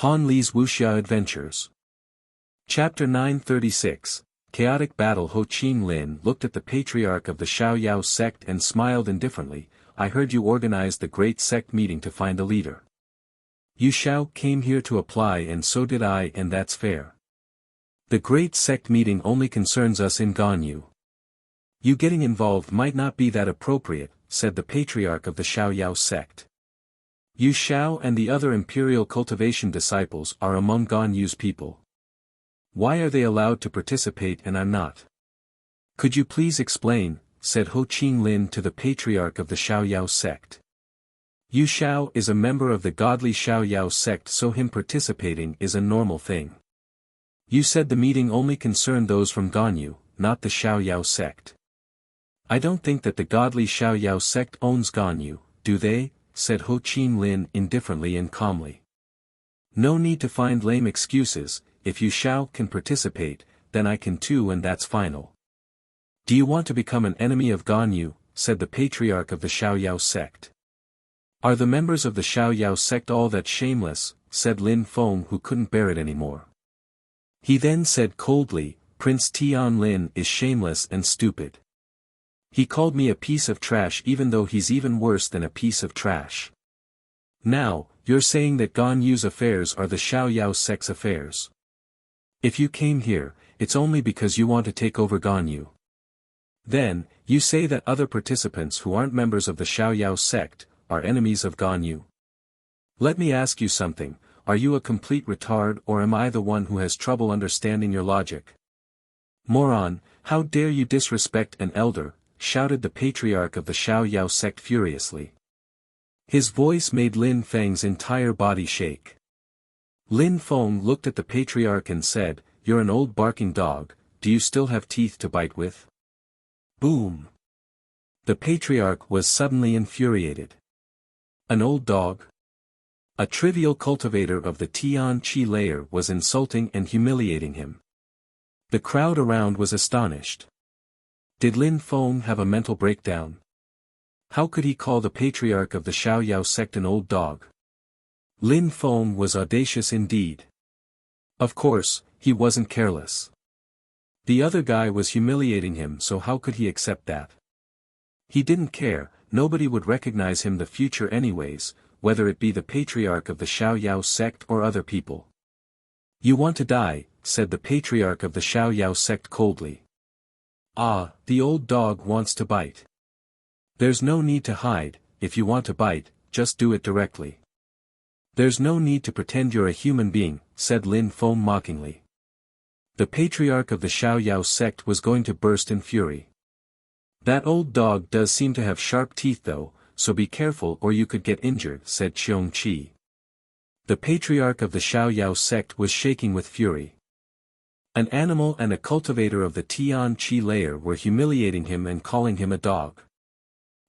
Han Li's Wuxia Adventures. Chapter 936, Chaotic Battle. Ho Chin Lin looked at the patriarch of the Xiaoyao sect and smiled indifferently. I heard you organized the great sect meeting to find a leader. Yu Xiao came here to apply and so did I, and that's fair. The great sect meeting only concerns us in Ganyu. You getting involved might not be that appropriate, said the patriarch of the Xiaoyao sect. Yu Xiao and the other imperial cultivation disciples are among Ganyu's people. Why are they allowed to participate and I'm not? Could you please explain, said Ho Chin Lin to the patriarch of the Xiaoyao sect. Yu Xiao is a member of the godly Xiaoyao sect, so him participating is a normal thing. You said the meeting only concerned those from Ganyu, not the Xiaoyao sect. I don't think that the godly Xiaoyao sect owns Ganyu, do they? Said Ho Chin Lin indifferently and calmly. No need to find lame excuses. If Yu Xiao can participate, then I can too, and that's final. Do you want to become an enemy of Ganyu? Said the patriarch of the Xiaoyao sect. Are the members of the Xiaoyao sect all that shameless? Said Lin Feng, who couldn't bear it anymore. He then said coldly, Prince Tian Lin is shameless and stupid. He called me a piece of trash even though he's even worse than a piece of trash. Now, you're saying that Ganyu's affairs are the Xiaoyao sect's affairs. If you came here, it's only because you want to take over Ganyu. Then, you say that other participants who aren't members of the Xiaoyao sect are enemies of Ganyu. Let me ask you something, are you a complete retard or am I the one who has trouble understanding your logic? Moron, how dare you disrespect an elder, shouted the patriarch of the Xiaoyao sect furiously. His voice made Lin Feng's entire body shake. Lin Feng looked at the patriarch and said, You're an old barking dog, do you still have teeth to bite with? Boom! The patriarch was suddenly infuriated. An old dog? A trivial cultivator of the Tian Qi layer was insulting and humiliating him. The crowd around was astonished. Did Lin Feng have a mental breakdown? How could he call the patriarch of the Xiaoyao sect an old dog? Lin Feng was audacious indeed. Of course, he wasn't careless. The other guy was humiliating him, so how could he accept that? He didn't care, nobody would recognize him the future anyways, whether it be the patriarch of the Xiaoyao sect or other people. You want to die, said the patriarch of the Xiaoyao sect coldly. Ah, the old dog wants to bite. There's no need to hide, if you want to bite, just do it directly. There's no need to pretend you're a human being, said Lin Feng mockingly. The patriarch of the Xiaoyao sect was going to burst in fury. That old dog does seem to have sharp teeth though, so be careful or you could get injured, said Qiong Qi. The patriarch of the Xiaoyao sect was shaking with fury. An animal and a cultivator of the Tian Qi layer were humiliating him and calling him a dog.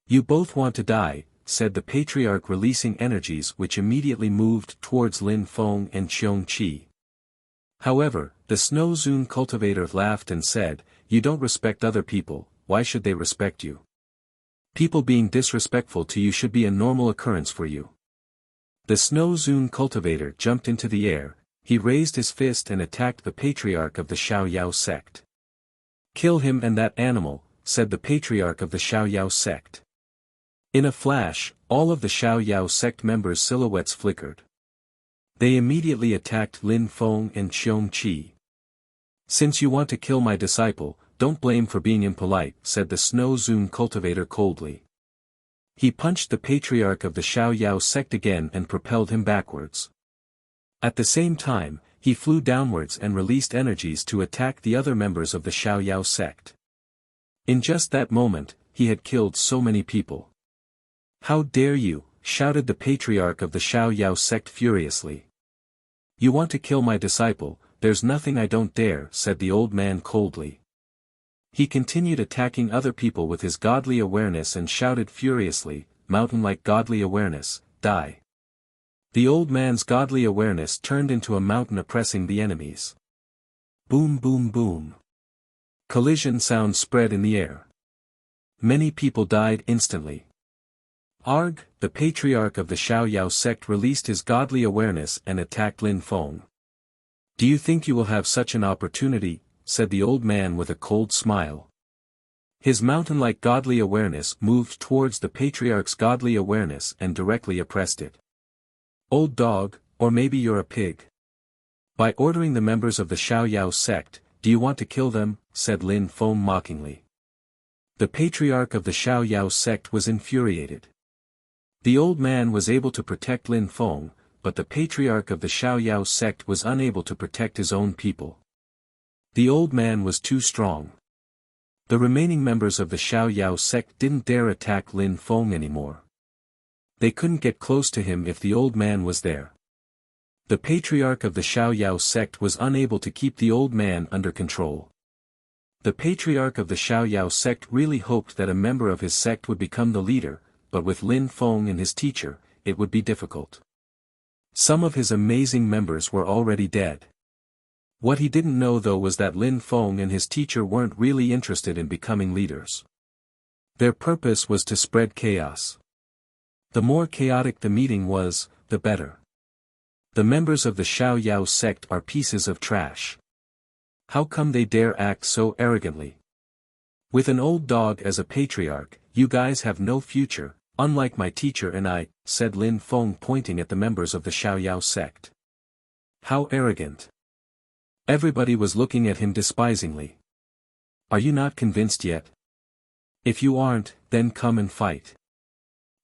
You both want to die, said the patriarch, releasing energies which immediately moved towards Lin Feng and Qiong Qi. However, the Snow Zun cultivator laughed and said, You don't respect other people, why should they respect you? People being disrespectful to you should be a normal occurrence for you. The Snow Zun cultivator jumped into the air. He raised his fist and attacked the patriarch of the Xiaoyao sect. Kill him and that animal, said the patriarch of the Xiaoyao sect. In a flash, all of the Xiaoyao sect members' silhouettes flickered. They immediately attacked Lin Feng and Qiong Qi. Since you want to kill my disciple, don't blame for being impolite, said the Snow Zun cultivator coldly. He punched the patriarch of the Xiaoyao sect again and propelled him backwards. At the same time, he flew downwards and released energies to attack the other members of the Xiaoyao sect. In just that moment, he had killed so many people. How dare you, shouted the patriarch of the Xiaoyao sect furiously. You want to kill my disciple, there's nothing I don't dare, said the old man coldly. He continued attacking other people with his godly awareness and shouted furiously, Mountain-like godly awareness, die. The old man's godly awareness turned into a mountain oppressing the enemies. Boom boom boom. Collision sound spread in the air. Many people died instantly. Arg, the patriarch of the Xiaoyao sect released his godly awareness and attacked Lin Feng. Do you think you will have such an opportunity? Said the old man with a cold smile. His mountain-like godly awareness moved towards the patriarch's godly awareness and directly oppressed it. Old dog, or maybe you're a pig. By ordering the members of the Xiaoyao sect, do you want to kill them? Said Lin Feng mockingly. The patriarch of the Xiaoyao sect was infuriated. The old man was able to protect Lin Feng, but the patriarch of the Xiaoyao sect was unable to protect his own people. The old man was too strong. The remaining members of the Xiaoyao sect didn't dare attack Lin Feng anymore. They couldn't get close to him if the old man was there. The patriarch of the Xiaoyao sect was unable to keep the old man under control. The patriarch of the Xiaoyao sect really hoped that a member of his sect would become the leader, but with Lin Feng and his teacher, it would be difficult. Some of his amazing members were already dead. What he didn't know though was that Lin Feng and his teacher weren't really interested in becoming leaders. Their purpose was to spread chaos. The more chaotic the meeting was, the better. The members of the Xiaoyao sect are pieces of trash. How come they dare act so arrogantly? With an old dog as a patriarch, you guys have no future, unlike my teacher and I, said Lin Feng pointing at the members of the Xiaoyao sect. How arrogant. Everybody was looking at him despisingly. Are you not convinced yet? If you aren't, then come and fight.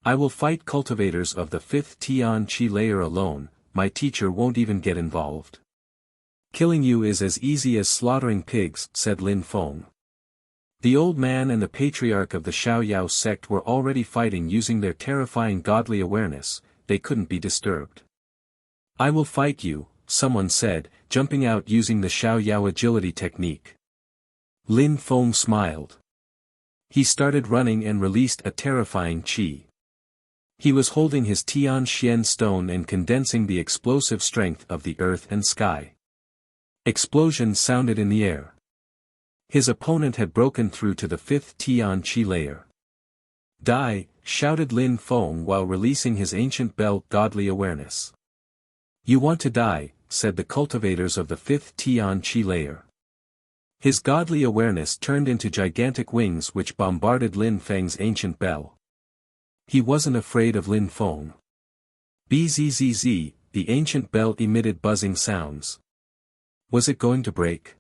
I will fight cultivators of the 5th Tian Qi layer alone, my teacher won't even get involved. Killing you is as easy as slaughtering pigs, said Lin Feng. The old man and the patriarch of the Xiaoyao sect were already fighting using their terrifying godly awareness, they couldn't be disturbed. I will fight you, someone said, jumping out using the Xiaoyao agility technique. Lin Feng smiled. He started running and released a terrifying qi. He was holding his Tian Xian stone and condensing the explosive strength of the earth and sky. Explosions sounded in the air. His opponent had broken through to the 5th Tian Qi layer. Die, shouted Lin Feng while releasing his ancient bell godly awareness. You want to die, said the cultivators of the 5th Tian Qi layer. His godly awareness turned into gigantic wings which bombarded Lin Feng's ancient bell. He wasn't afraid of Lin Feng. Bzzz, the ancient bell emitted buzzing sounds. Was it going to break?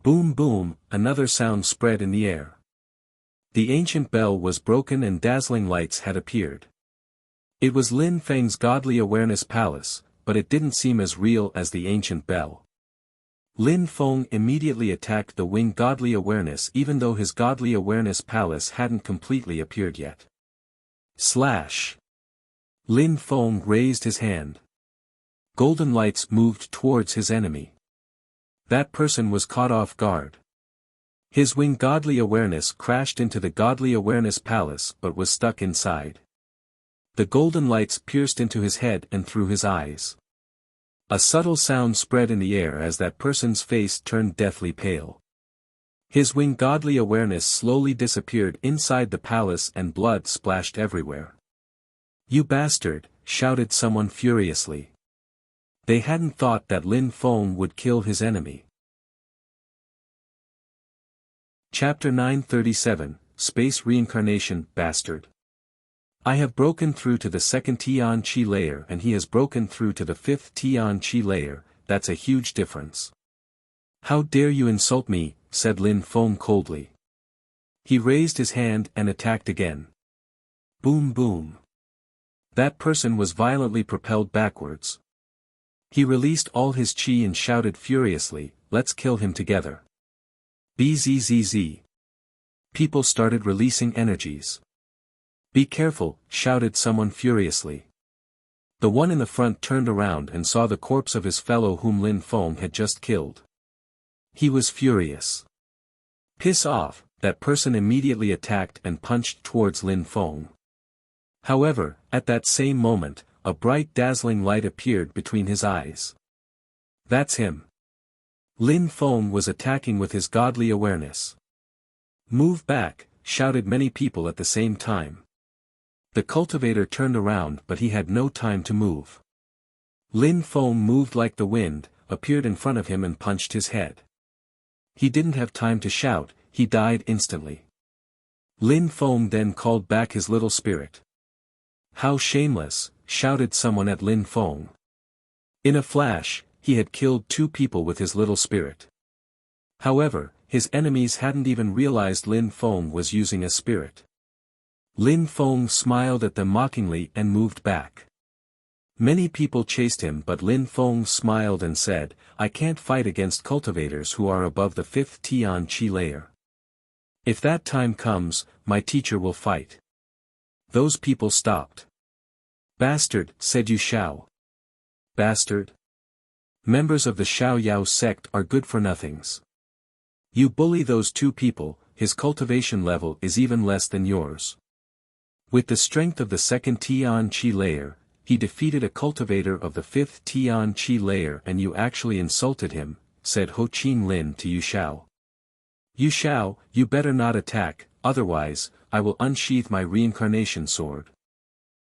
Boom boom, another sound spread in the air. The ancient bell was broken and dazzling lights had appeared. It was Lin Feng's godly awareness palace, but it didn't seem as real as the ancient bell. Lin Feng immediately attacked the wing godly awareness even though his godly awareness palace hadn't completely appeared yet. Slash! Lin Feng raised his hand. Golden lights moved towards his enemy. That person was caught off guard. His wing godly awareness crashed into the godly awareness palace but was stuck inside. The golden lights pierced into his head and through his eyes. A subtle sound spread in the air as that person's face turned deathly pale. His wing godly awareness slowly disappeared inside the palace and blood splashed everywhere. You bastard, shouted someone furiously. They hadn't thought that Lin Feng would kill his enemy. Chapter 937, Space Reincarnation, Bastard. I have broken through to the 2nd Tian Qi layer and he has broken through to the 5th Tian Qi layer, that's a huge difference. How dare you insult me, said Lin Feng coldly. He raised his hand and attacked again. Boom boom. That person was violently propelled backwards. He released all his qi and shouted furiously, let's kill him together. Bzzz. People started releasing energies. Be careful, shouted someone furiously. The one in the front turned around and saw the corpse of his fellow whom Lin Feng had just killed. He was furious. Piss off, that person immediately attacked and punched towards Lin Feng. However, at that same moment, a bright dazzling light appeared between his eyes. That's him. Lin Feng was attacking with his godly awareness. Move back, shouted many people at the same time. The cultivator turned around but he had no time to move. Lin Feng moved like the wind, appeared in front of him and punched his head. He didn't have time to shout, he died instantly. Lin Feng then called back his little spirit. "How shameless," shouted someone at Lin Feng. In a flash, he had killed 2 people with his little spirit. However, his enemies hadn't even realized Lin Feng was using a spirit. Lin Feng smiled at them mockingly and moved back. Many people chased him but Lin Feng smiled and said, "I can't fight against cultivators who are above the 5th Tian Qi layer. If that time comes, my teacher will fight." Those people stopped. "Bastard," said Yu Xiao. "Bastard? Members of the Xiao Yao sect are good-for-nothings. You bully those 2 people, his cultivation level is even less than yours. With the strength of the 2nd Tian Qi layer, he defeated a cultivator of the 5th Tian Qi layer and you actually insulted him," said Ho Qin Lin to Yu Xiao. "Yu Xiao, you better not attack, otherwise, I will unsheath my reincarnation sword."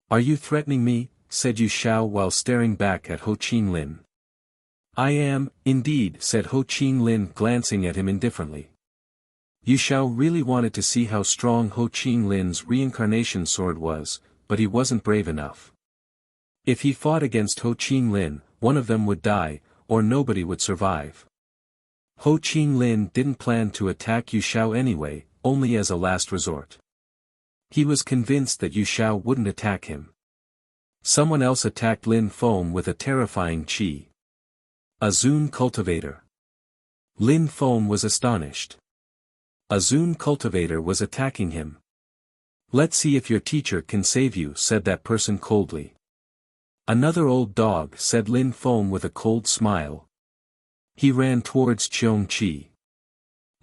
"Are you threatening me?" said Yu Xiao while staring back at Ho Qin Lin. "I am, indeed," said Ho Qin Lin glancing at him indifferently. Yu Xiao really wanted to see how strong Ho Qin Lin's reincarnation sword was, but he wasn't brave enough. If he fought against Ho Qin Lin, one of them would die, or nobody would survive. Ho Qin Lin didn't plan to attack Yu Xiao anyway, only as a last resort. He was convinced that Yu Xiao wouldn't attack him. Someone else attacked Lin Feng with a terrifying qi. A Zun cultivator. Lin Feng was astonished. A Zun cultivator was attacking him. "Let's see if your teacher can save you," said that person coldly. "Another old dog," said Lin Feng with a cold smile. He ran towards Qiong Qi.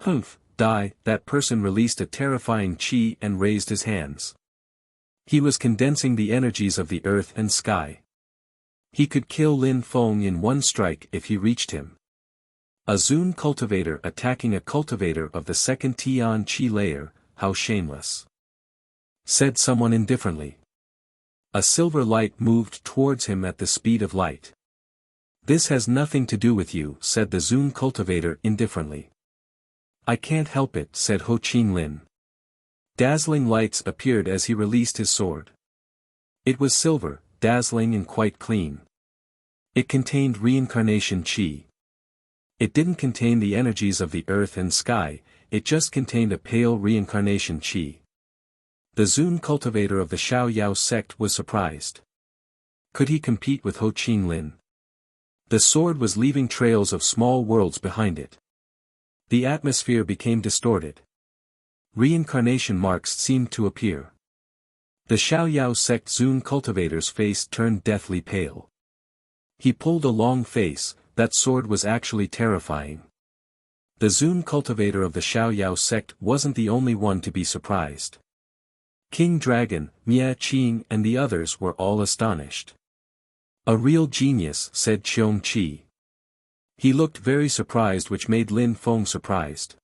"Humph, die," that person released a terrifying qi and raised his hands. He was condensing the energies of the earth and sky. He could kill Lin Feng in one strike if he reached him. A Zun cultivator attacking a cultivator of the 2nd Tian Qi layer, how shameless, said someone indifferently. A silver light moved towards him at the speed of light. "This has nothing to do with you," said the Zun cultivator indifferently. "I can't help it," said Ho Qin Lin. Dazzling lights appeared as he released his sword. It was silver, dazzling and quite clean. It contained reincarnation qi. It didn't contain the energies of the earth and sky, it just contained a pale reincarnation qi. The Zun cultivator of the Xiao Yao sect was surprised. Could he compete with Ho Qin Lin? The sword was leaving trails of small worlds behind it. The atmosphere became distorted. Reincarnation marks seemed to appear. The Xiao Yao sect Zun cultivator's face turned deathly pale. He pulled a long face, that sword was actually terrifying. The Zun cultivator of the Xiao Yao sect wasn't the only one to be surprised. King Dragon, Mia Qing and the others were all astonished. "A real genius," said Qiong Qi. He looked very surprised, which made Lin Feng surprised.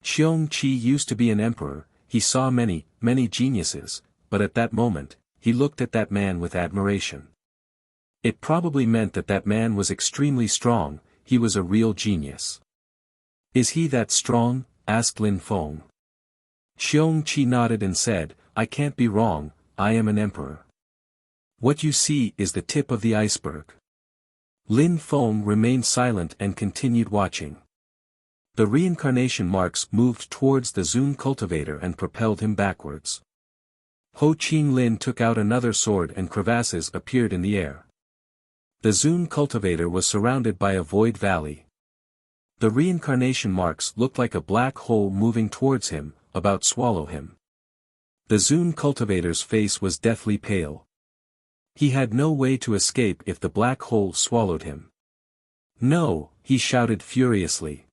Qiong Qi used to be an emperor, he saw many, many geniuses, but at that moment, he looked at that man with admiration. It probably meant that that man was extremely strong, he was a real genius. "Is he that strong?" asked Lin Feng. Qiong Qi nodded and said, "I can't be wrong, I am an emperor. What you see is the tip of the iceberg." Lin Feng remained silent and continued watching. The reincarnation marks moved towards the Zun cultivator and propelled him backwards. Ho Qin Lin took out another sword and crevasses appeared in the air. The Zun cultivator was surrounded by a void valley. The reincarnation marks looked like a black hole moving towards him, about to swallow him. The Zun cultivator's face was deathly pale. He had no way to escape if the black hole swallowed him. "No," he shouted furiously.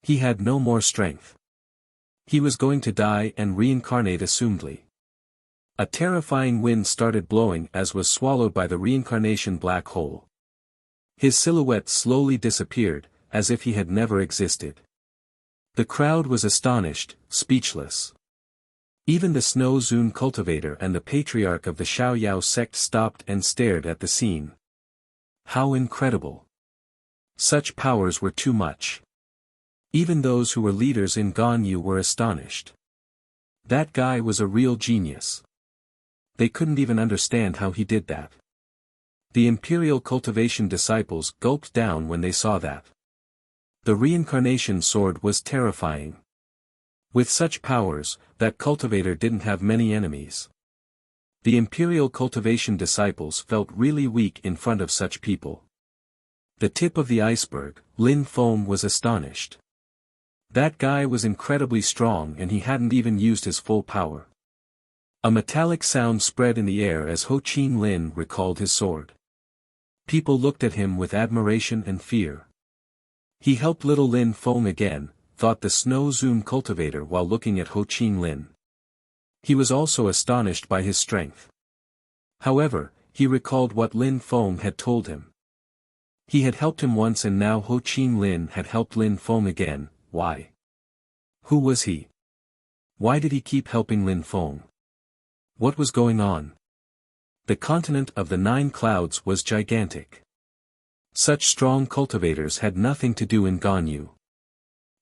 He had no more strength. He was going to die and reincarnate assumedly. A terrifying wind started blowing as was swallowed by the reincarnation black hole. His silhouette slowly disappeared, as if he had never existed. The crowd was astonished, speechless. Even the Snow Zune cultivator and the patriarch of the Xiaoyao sect stopped and stared at the scene. How incredible! Such powers were too much. Even those who were leaders in Ganyu were astonished. That guy was a real genius. They couldn't even understand how he did that. The Imperial Cultivation disciples gulped down when they saw that. The reincarnation sword was terrifying. With such powers, that cultivator didn't have many enemies. The Imperial Cultivation disciples felt really weak in front of such people. The tip of the iceberg, Lin Feng was astonished. That guy was incredibly strong and he hadn't even used his full power. A metallic sound spread in the air as Ho Chin Lin recalled his sword. People looked at him with admiration and fear. He helped little Lin Feng again, thought the Snow Zune cultivator while looking at Ho Chin Lin. He was also astonished by his strength. However, he recalled what Lin Feng had told him. He had helped him once and now Ho Chin Lin had helped Lin Feng again. Why? Who was he? Why did he keep helping Lin Feng? What was going on? The continent of the 9 clouds was gigantic. Such strong cultivators had nothing to do in Ganyu.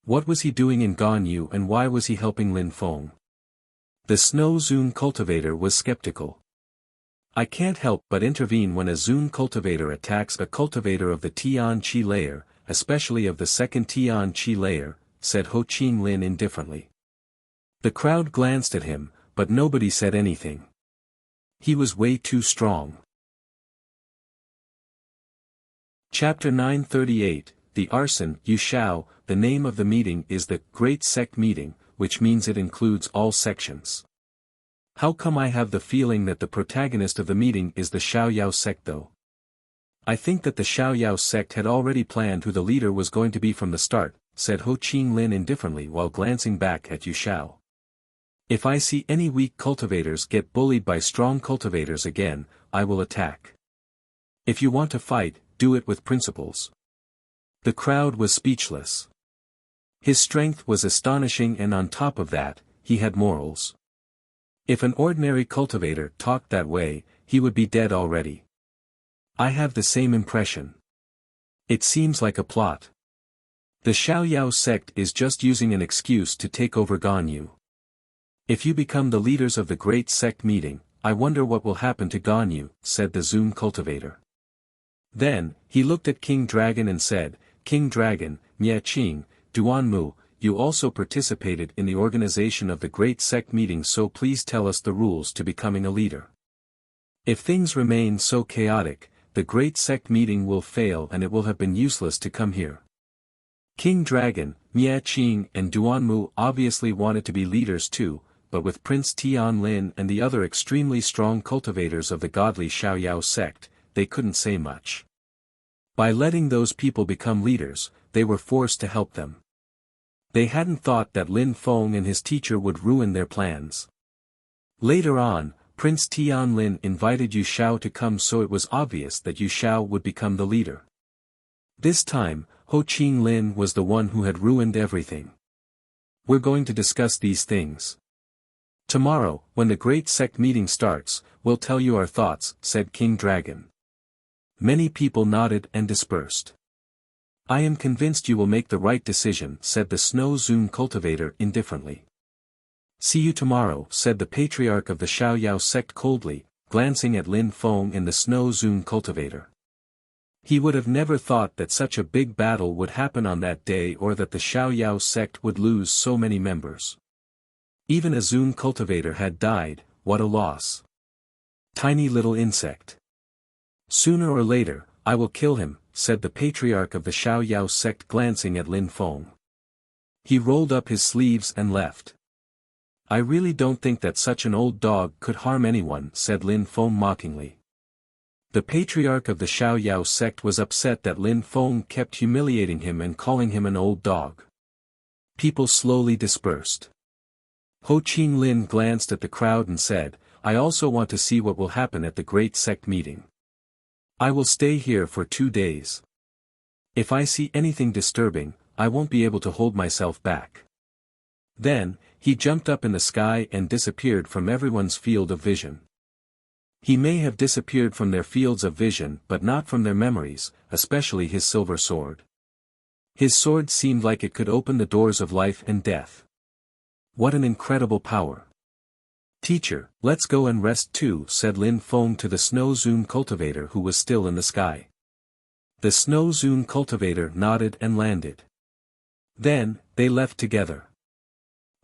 What was he doing in Ganyu and why was he helping Lin Feng? The Snow Zune cultivator was skeptical. I can't help but intervene when a Zune cultivator attacks a cultivator of the Tian Qi layer, especially of the second Tian Qi layer, said Ho Chin Lin indifferently. The crowd glanced at him, but nobody said anything. He was way too strong. Chapter 938, The Arson. Yu Shao. The name of the meeting is the Great Sect Meeting, which means it includes all sections. How come I have the feeling that the protagonist of the meeting is the Xiaoyao sect though? I think that the Xiaoyao sect had already planned who the leader was going to be from the start, said Ho Chin Lin indifferently while glancing back at Yu Shao. If I see any weak cultivators get bullied by strong cultivators again, I will attack. If you want to fight, do it with principles. The crowd was speechless. His strength was astonishing and on top of that, he had morals. If an ordinary cultivator talked that way, he would be dead already. I have the same impression. It seems like a plot. The Xiaoyao sect is just using an excuse to take over Ganyu. If you become the leaders of the Great Sect Meeting, I wonder what will happen to Ganyu, said the Zune cultivator. Then, he looked at King Dragon and said, King Dragon, Mie Qing, Duanmu, you also participated in the organization of the Great Sect Meeting, so please tell us the rules to becoming a leader. If things remain so chaotic, the Great Sect Meeting will fail and it will have been useless to come here. King Dragon, Mie Qing and Duanmu obviously wanted to be leaders too, but with Prince Tian Lin and the other extremely strong cultivators of the godly Xiaoyao sect, they couldn't say much. By letting those people become leaders, they were forced to help them. They hadn't thought that Lin Feng and his teacher would ruin their plans. Later on, Prince Tian Lin invited Yu Shao to come, so it was obvious that Yu Shao would become the leader. This time, Ho Chin Lin was the one who had ruined everything. We're going to discuss these things. Tomorrow, when the Great Sect Meeting starts, we'll tell you our thoughts, said King Dragon. Many people nodded and dispersed. I am convinced you will make the right decision, said the Snow Zune cultivator indifferently. See you tomorrow, said the patriarch of the Xiaoyao sect coldly, glancing at Lin Feng and the Snow Zune cultivator. He would have never thought that such a big battle would happen on that day or that the Xiaoyao sect would lose so many members. Even a Zune cultivator had died, what a loss. Tiny little insect. Sooner or later, I will kill him, said the patriarch of the Xiaoyao sect glancing at Lin Feng. He rolled up his sleeves and left. I really don't think that such an old dog could harm anyone, said Lin Feng mockingly. The patriarch of the Xiaoyao sect was upset that Lin Feng kept humiliating him and calling him an old dog. People slowly dispersed. Ho Chin Lin glanced at the crowd and said, I also want to see what will happen at the Great Sect Meeting. I will stay here for 2 days. If I see anything disturbing, I won't be able to hold myself back. Then, He jumped up in the sky and disappeared from everyone's field of vision. He may have disappeared from their fields of vision but not from their memories, especially his silver sword. His sword seemed like it could open the doors of life and death. What an incredible power. "Teacher, let's go and rest too," said Lin Feng to the Snow Zune cultivator who was still in the sky. The Snow Zune cultivator nodded and landed. Then, they left together.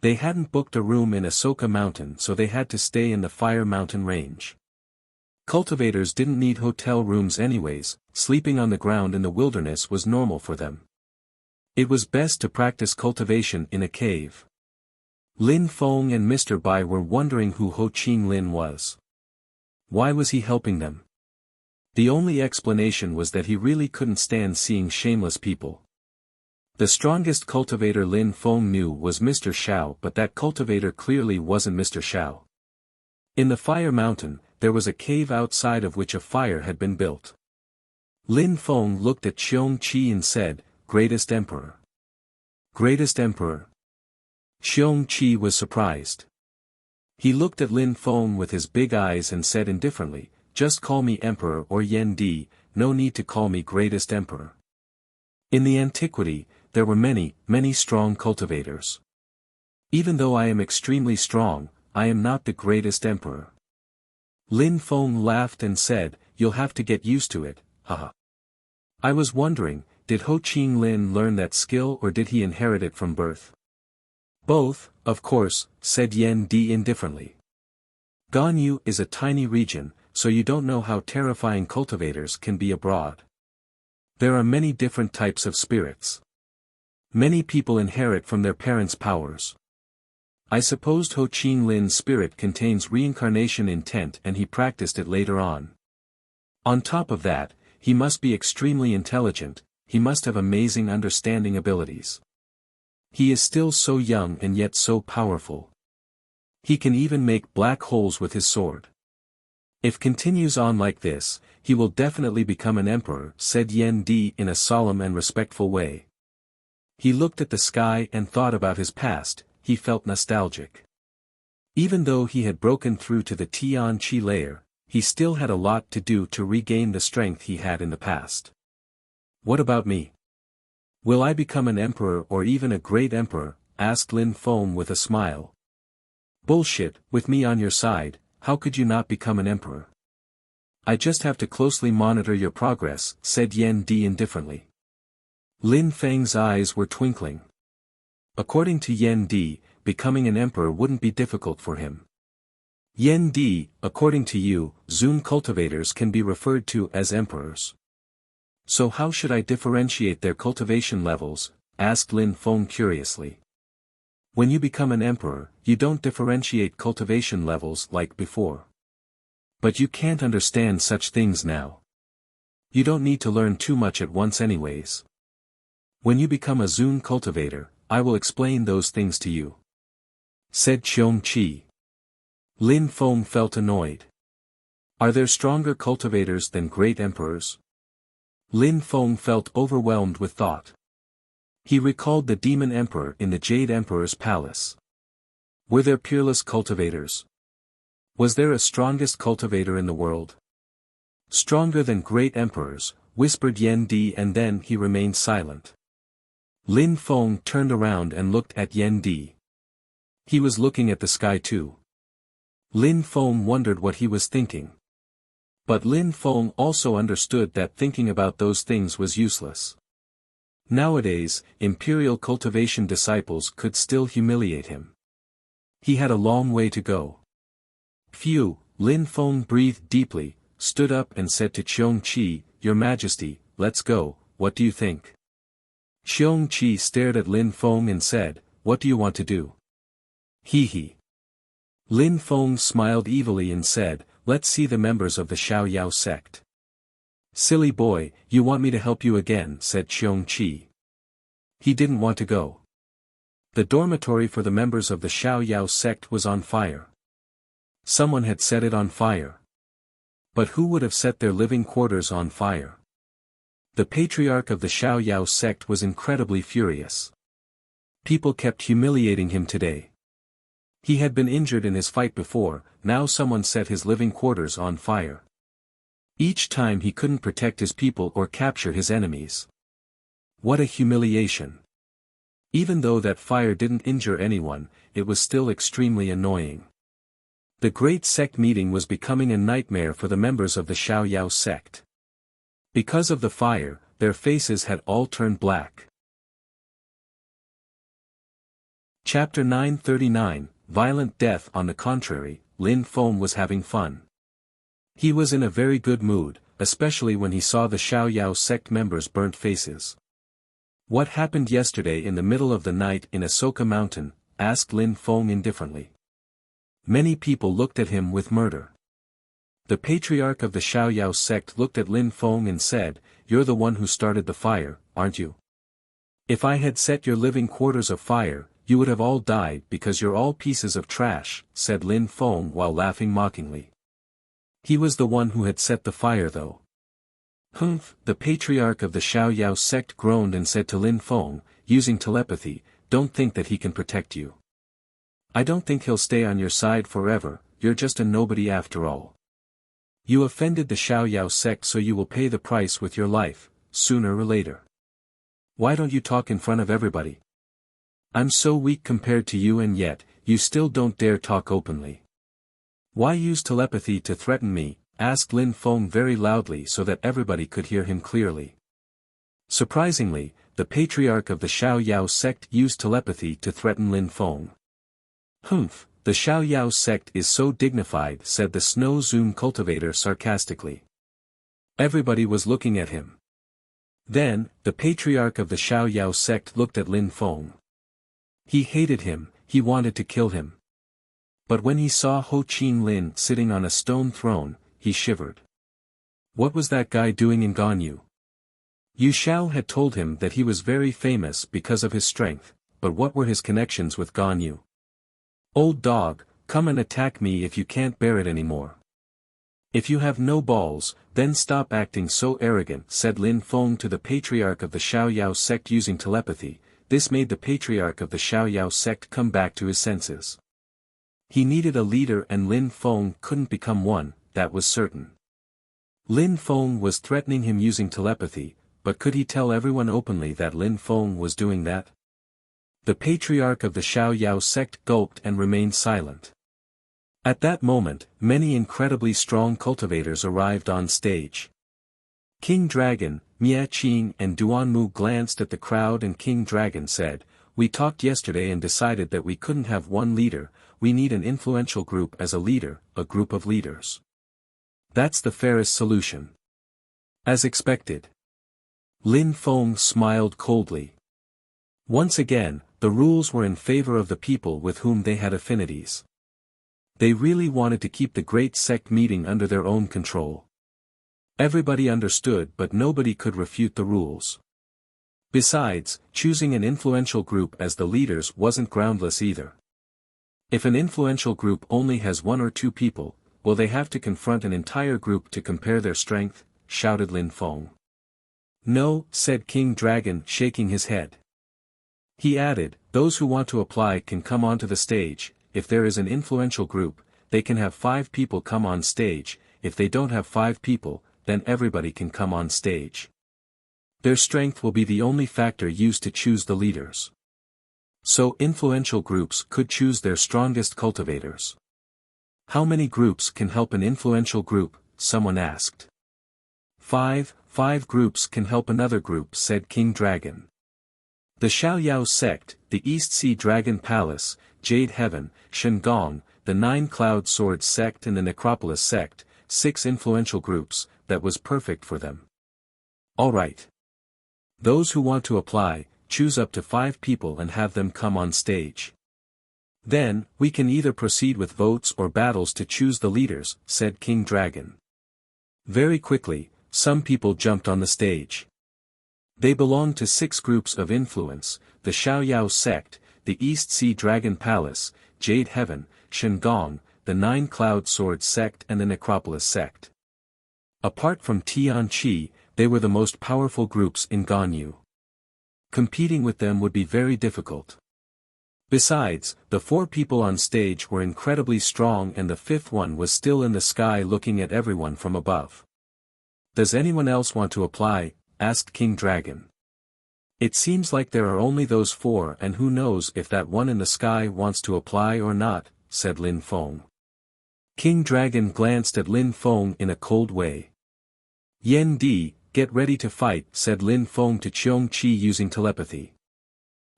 They hadn't booked a room in Asoka Mountain, so they had to stay in the Fire Mountain range. Cultivators didn't need hotel rooms anyways, sleeping on the ground in the wilderness was normal for them. It was best to practice cultivation in a cave. Lin Feng and Mr. Bai were wondering who Ho Qing Lin was. Why was he helping them? The only explanation was that he really couldn't stand seeing shameless people. The strongest cultivator Lin Feng knew was Mr. Xiao, but that cultivator clearly wasn't Mr. Xiao. In the Fire Mountain, there was a cave outside of which a fire had been built. Lin Feng looked at Xiong Qi and said, "Greatest Emperor." "Greatest Emperor?" Xiong Qi was surprised. He looked at Lin Feng with his big eyes and said indifferently, "Just call me Emperor or Yen Di, no need to call me Greatest Emperor." In the antiquity, there were many, many strong cultivators. Even though I am extremely strong, I am not the greatest emperor. Lin Feng laughed and said, "You'll have to get used to it, haha." I was wondering, did Ho Qing Lin learn that skill or did he inherit it from birth? "Both, of course," said Yen Di indifferently. Ganyu is a tiny region, so you don't know how terrifying cultivators can be abroad. There are many different types of spirits. Many people inherit from their parents' powers. I supposed Ho Qing Lin's spirit contains reincarnation intent and he practiced it later on. On top of that, he must be extremely intelligent, he must have amazing understanding abilities. He is still so young and yet so powerful. He can even make black holes with his sword. If continues on like this, he will definitely become an emperor, said Yen Di in a solemn and respectful way. He looked at the sky and thought about his past. He felt nostalgic. Even though he had broken through to the Tian Qi layer, he still had a lot to do to regain the strength he had in the past. What about me? Will I become an emperor or even a great emperor? Asked Lin Feng with a smile. Bullshit, with me on your side, how could you not become an emperor? I just have to closely monitor your progress, said Yen Di indifferently. Lin Feng's eyes were twinkling. According to Yen Di, becoming an emperor wouldn't be difficult for him. Yen Di, according to you, Zune cultivators can be referred to as emperors. So how should I differentiate their cultivation levels? Asked Lin Feng curiously. When you become an emperor, you don't differentiate cultivation levels like before. But you can't understand such things now. You don't need to learn too much at once anyways. When you become a Zune cultivator, I will explain those things to you. Said Xiong Qi. Lin Feng felt annoyed. Are there stronger cultivators than great emperors? Lin Feng felt overwhelmed with thought. He recalled the demon emperor in the Jade Emperor's palace. Were there peerless cultivators? Was there a strongest cultivator in the world? Stronger than great emperors, whispered Yen Di, and then he remained silent. Lin Feng turned around and looked at Yen Di. He was looking at the sky too. Lin Feng wondered what he was thinking. But Lin Feng also understood that thinking about those things was useless. Nowadays, imperial cultivation disciples could still humiliate him. He had a long way to go. Phew, Lin Feng breathed deeply, stood up and said to Xiong Qi, Your Majesty, let's go, what do you think? Xiong Qi stared at Lin Feng and said, What do you want to do? Hee hee. Lin Feng smiled evilly and said, Let's see the members of the Xiao Yao sect. Silly boy, you want me to help you again, said Xiong Qi. He didn't want to go. The dormitory for the members of the Xiao Yao sect was on fire. Someone had set it on fire. But who would have set their living quarters on fire? The patriarch of the Xiao Yao sect was incredibly furious. People kept humiliating him today. He had been injured in his fight before, now someone set his living quarters on fire. Each time he couldn't protect his people or capture his enemies. What a humiliation. Even though that fire didn't injure anyone, it was still extremely annoying. The great sect meeting was becoming a nightmare for the members of the Xiaoyao sect. Because of the fire, their faces had all turned black. Chapter 939, Violent Death. On the contrary, Lin Feng was having fun. He was in a very good mood, especially when he saw the Xiaoyao sect members' burnt faces. What happened yesterday in the middle of the night in Asoka Mountain? Asked Lin Feng indifferently. Many people looked at him with murder. The patriarch of the Xiaoyao sect looked at Lin Feng and said, "You're the one who started the fire, aren't you? If I had set your living quarters afire, you would have all died because you're all pieces of trash," said Lin Feng while laughing mockingly. He was the one who had set the fire though. "Humph," the patriarch of the Xiaoyao sect groaned and said to Lin Feng, using telepathy, "Don't think that he can protect you. I don't think he'll stay on your side forever, you're just a nobody after all. You offended the Xiaoyao sect, so you will pay the price with your life, sooner or later. Why don't you talk in front of everybody? I'm so weak compared to you, and yet, you still don't dare talk openly. Why use telepathy to threaten me?" asked Lin Feng very loudly so that everybody could hear him clearly. Surprisingly, the patriarch of the Xiaoyao sect used telepathy to threaten Lin Feng. "Humph, the Xiaoyao sect is so dignified," said the Snow Zoom cultivator sarcastically. Everybody was looking at him. Then, the patriarch of the Xiaoyao sect looked at Lin Feng. He hated him, he wanted to kill him. But when he saw Ho Chin Lin sitting on a stone throne, he shivered. What was that guy doing in Ganyu? Yu Xiao had told him that he was very famous because of his strength, but what were his connections with Ganyu? "Old dog, come and attack me if you can't bear it anymore. If you have no balls, then stop acting so arrogant," said Lin Feng to the patriarch of the Xiaoyao sect using telepathy. This made the patriarch of the Xiaoyao sect come back to his senses. He needed a leader, and Lin Feng couldn't become one, that was certain. Lin Feng was threatening him using telepathy, but could he tell everyone openly that Lin Feng was doing that? The patriarch of the Xiaoyao sect gulped and remained silent. At that moment, many incredibly strong cultivators arrived on stage. King Dragon, Mia Qing and Duanmu glanced at the crowd, and King Dragon said, "We talked yesterday and decided that we couldn't have one leader, we need an influential group as a leader, a group of leaders. That's the fairest solution." As expected. Lin Feng smiled coldly. Once again, the rules were in favor of the people with whom they had affinities. They really wanted to keep the great sect meeting under their own control. Everybody understood, but nobody could refute the rules. Besides, choosing an influential group as the leaders wasn't groundless either. If an influential group only has one or two people, will they have to confront an entire group to compare their strength? Shouted Lin Feng. "No," said King Dragon, shaking his head. He added, "Those who want to apply can come onto the stage. If there is an influential group, they can have 5 people come on stage. If they don't have 5 people, then everybody can come on stage. Their strength will be the only factor used to choose the leaders. So influential groups could choose their strongest cultivators." "How many groups can help an influential group?" someone asked. Five groups can help another group," said King Dragon. The Xiaoyao sect, the East Sea Dragon Palace, Jade Heaven, Shengong, the 9 Cloud Swords sect and the Necropolis sect, 6 influential groups, that was perfect for them. "All right. Those who want to apply, choose up to 5 people and have them come on stage. Then, we can either proceed with votes or battles to choose the leaders," said King Dragon. Very quickly, some people jumped on the stage. They belonged to 6 groups of influence: the Xiaoyao sect, the East Sea Dragon Palace, Jade Heaven, Shengong, the 9 Cloud Swords sect and the Necropolis sect. Apart from Tianqi, they were the most powerful groups in Ganyu. Competing with them would be very difficult. Besides, the 4 people on stage were incredibly strong and the 5th one was still in the sky looking at everyone from above. "Does anyone else want to apply?" asked King Dragon. "It seems like there are only those 4 and who knows if that one in the sky wants to apply or not," said Lin Feng. King Dragon glanced at Lin Feng in a cold way. "Yen Di, get ready to fight," said Lin Feng to Qiong Qi using telepathy.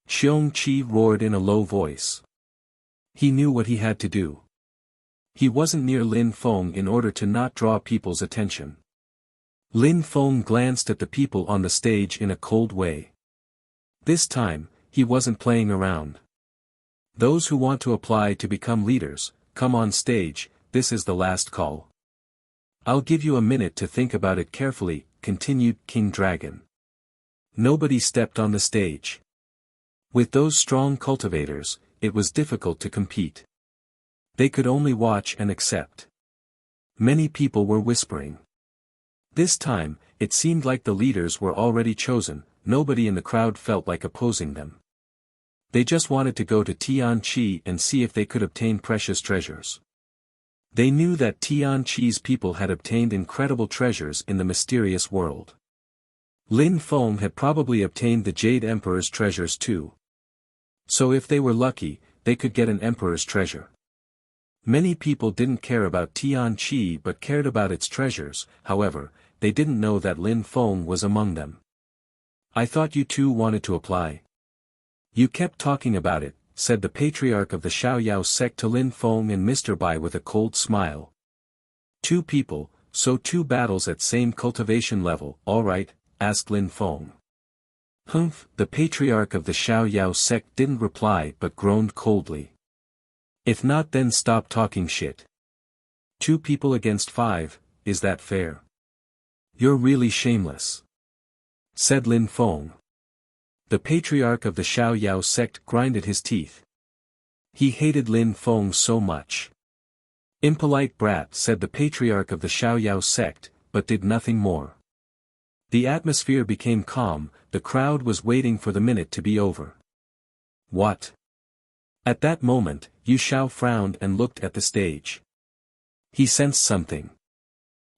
Qiong Qi roared in a low voice. He knew what he had to do. He wasn't near Lin Feng in order to not draw people's attention. Lin Feng glanced at the people on the stage in a cold way. This time, he wasn't playing around. "Those who want to apply to become leaders, come on stage, this is the last call." "I'll give you a minute to think about it carefully," continued King Dragon. Nobody stepped on the stage. With those strong cultivators, it was difficult to compete. They could only watch and accept. Many people were whispering. This time, it seemed like the leaders were already chosen, nobody in the crowd felt like opposing them. They just wanted to go to Tianqi and see if they could obtain precious treasures. They knew that Tianqi's people had obtained incredible treasures in the mysterious world. Lin Feng had probably obtained the Jade Emperor's treasures too. So if they were lucky, they could get an emperor's treasure. Many people didn't care about Tianqi but cared about its treasures, however, they didn't know that Lin Feng was among them. "I thought you two wanted to apply." "You kept talking about it," said the patriarch of the Xiaoyao sect to Lin Feng and Mr. Bai with a cold smile. "2 people, so 2 battles at same cultivation level, alright," asked Lin Feng. "Humph," the patriarch of the Xiaoyao sect didn't reply but groaned coldly. "If not then stop talking shit. 2 people against 5, is that fair? You're really shameless," said Lin Feng. The patriarch of the Xiaoyao sect grinded his teeth. He hated Lin Feng so much. "Impolite brat," said the patriarch of the Xiaoyao sect, but did nothing more. The atmosphere became calm, the crowd was waiting for the minute to be over. "What?" At that moment, Yu Xiao frowned and looked at the stage. He sensed something.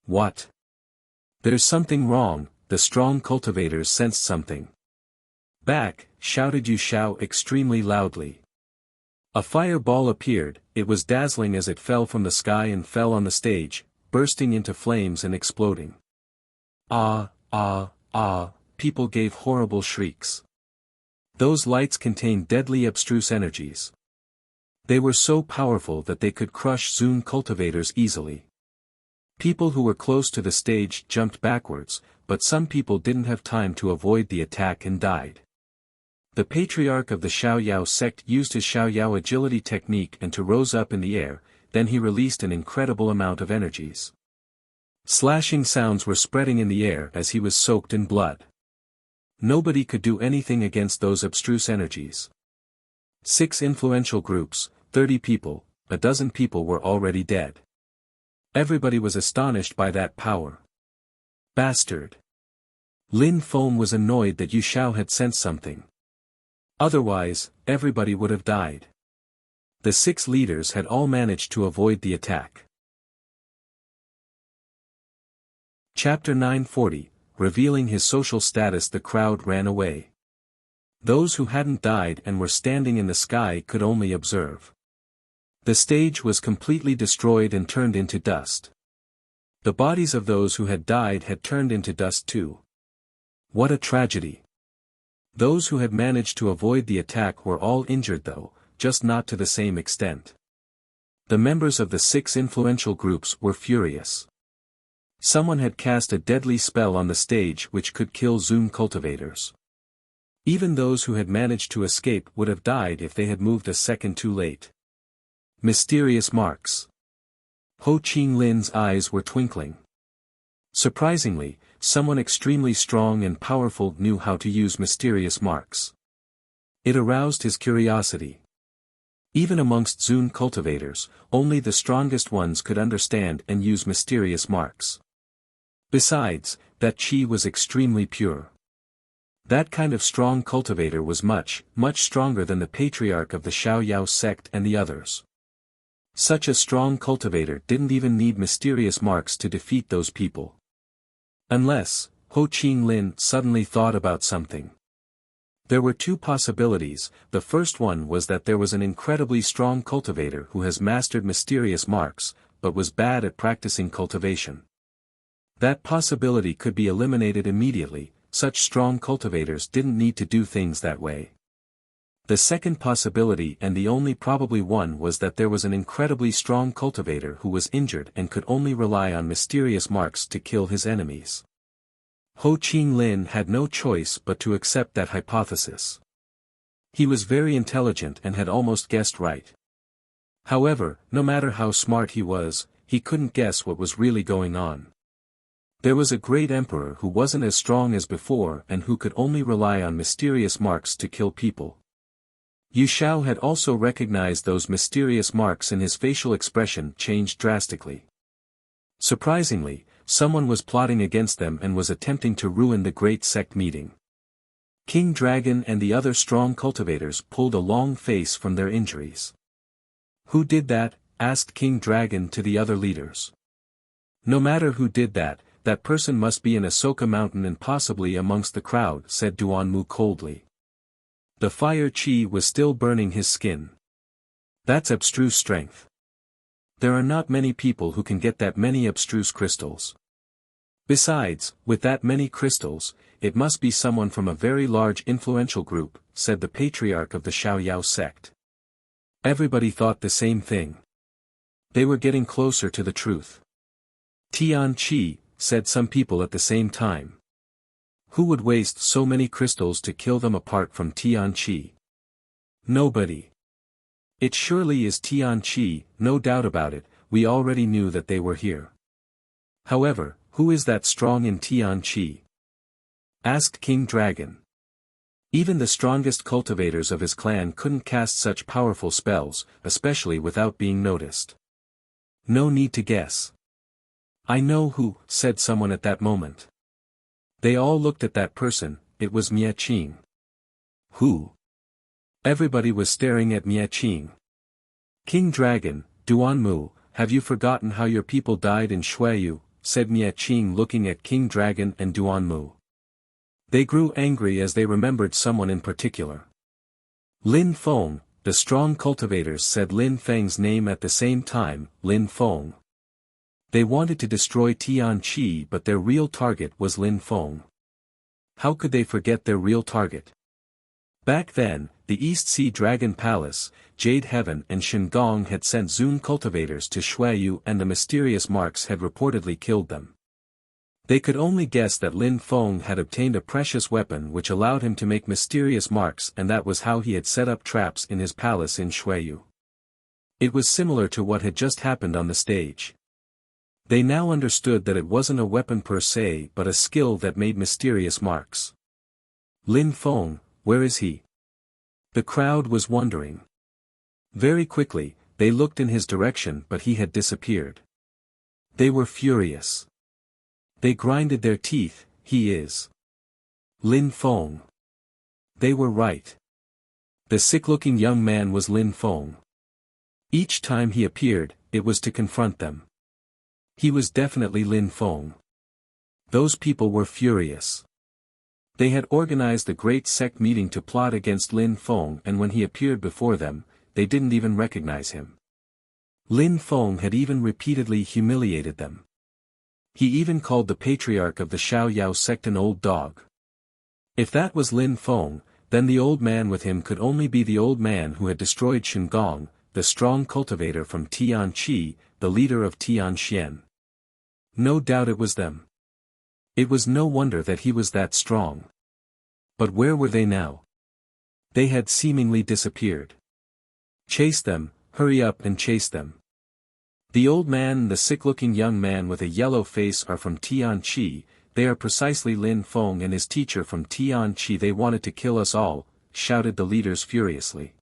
"What?" "There's something wrong," the strong cultivators sensed something. "Back," shouted Yu Xiao extremely loudly. A fireball appeared, it was dazzling as it fell from the sky and fell on the stage, bursting into flames and exploding. "Ah, ah, ah," people gave horrible shrieks. Those lights contained deadly abstruse energies. They were so powerful that they could crush Zun cultivators easily. People who were close to the stage jumped backwards, but some people didn't have time to avoid the attack and died. The patriarch of the Xiaoyao sect used his Xiaoyao agility technique and to rose up in the air, then he released an incredible amount of energies. Slashing sounds were spreading in the air as he was soaked in blood. Nobody could do anything against those abstruse energies. 6 influential groups, 30 people, a dozen people were already dead. Everybody was astonished by that power. Bastard! Lin Feng was annoyed that Yu Xiao had sensed something. Otherwise, everybody would have died. The 6 leaders had all managed to avoid the attack. Chapter 940, revealing his social status. The crowd ran away. Those who hadn't died and were standing in the sky could only observe. The stage was completely destroyed and turned into dust. The bodies of those who had died had turned into dust too. What a tragedy. Those who had managed to avoid the attack were all injured though, just not to the same extent. The members of the 6 influential groups were furious. Someone had cast a deadly spell on the stage which could kill Zun cultivators. Even those who had managed to escape would have died if they had moved a second too late. Mysterious marks. Ho Qinglin's eyes were twinkling. Surprisingly, someone extremely strong and powerful knew how to use mysterious marks. It aroused his curiosity. Even amongst Zun cultivators, only the strongest ones could understand and use mysterious marks. Besides, that qi was extremely pure. That kind of strong cultivator was much, much stronger than the patriarch of the Xiaoyao sect and the others. Such a strong cultivator didn't even need mysterious marks to defeat those people. Unless, Ho Qing Lin suddenly thought about something. There were two possibilities. The first one was that there was an incredibly strong cultivator who has mastered mysterious marks, but was bad at practicing cultivation. That possibility could be eliminated immediately. Such strong cultivators didn't need to do things that way. The second possibility, and the only probably one, was that there was an incredibly strong cultivator who was injured and could only rely on mysterious marks to kill his enemies. Ho Qing Lin had no choice but to accept that hypothesis. He was very intelligent and had almost guessed right. However, no matter how smart he was, he couldn't guess what was really going on. There was a great emperor who wasn't as strong as before and who could only rely on mysterious marks to kill people. Yu Xiao had also recognized those mysterious marks and his facial expression changed drastically. Surprisingly, someone was plotting against them and was attempting to ruin the great sect meeting. King Dragon and the other strong cultivators pulled a long face from their injuries. "Who did that?" asked King Dragon to the other leaders. "No matter who did that, that person must be in Ahsoka Mountain and possibly amongst the crowd," said Duanmu coldly. The fire chi was still burning his skin. "That's abstruse strength. There are not many people who can get that many abstruse crystals. Besides, with that many crystals, it must be someone from a very large influential group," said the patriarch of the Xiaoyao sect. Everybody thought the same thing. They were getting closer to the truth. "Tian Qi," said some people at the same time. "Who would waste so many crystals to kill them apart from Tian Qi?" "Nobody. It surely is Tian Qi, no doubt about it, we already knew that they were here. However, who is that strong in Tian Qi?" asked King Dragon. Even the strongest cultivators of his clan couldn't cast such powerful spells, especially without being noticed. "No need to guess. I know who," said someone at that moment. They all looked at that person. It was Mia Qing. "Who?" Everybody was staring at Mia Qing. "King Dragon, Duanmu, have you forgotten how your people died in Shuiyu?" said Mia Qing looking at King Dragon and Duanmu. They grew angry as they remembered someone in particular. Lin Feng. The strong cultivators said Lin Feng's name at the same time, Lin Feng. They wanted to destroy Tian Qi, but their real target was Lin Feng. How could they forget their real target? Back then, the East Sea Dragon Palace, Jade Heaven and Shingong had sent Zun cultivators to Shuiyu and the mysterious marks had reportedly killed them. They could only guess that Lin Feng had obtained a precious weapon which allowed him to make mysterious marks, and that was how he had set up traps in his palace in Shuiyu. It was similar to what had just happened on the stage. They now understood that it wasn't a weapon per se but a skill that made mysterious marks. "Lin Feng, where is he?" The crowd was wondering. Very quickly, they looked in his direction but he had disappeared. They were furious. They grinded their teeth. "He is Lin Feng." They were right. The sick-looking young man was Lin Feng. Each time he appeared, it was to confront them. He was definitely Lin Feng. Those people were furious. They had organized the great sect meeting to plot against Lin Feng, and when he appeared before them, they didn't even recognize him. Lin Feng had even repeatedly humiliated them. He even called the patriarch of the Xiaoyao sect an old dog. If that was Lin Feng, then the old man with him could only be the old man who had destroyed Shingong, the strong cultivator from Tian Qi, the leader of Tian Xian. No doubt it was them. It was no wonder that he was that strong. But where were they now? They had seemingly disappeared. "Chase them, hurry up and chase them. The old man and the sick-looking young man with a yellow face are from Tian Qi, they are precisely Lin Feng and his teacher from Tian Qi. They wanted to kill us all," shouted the leaders furiously.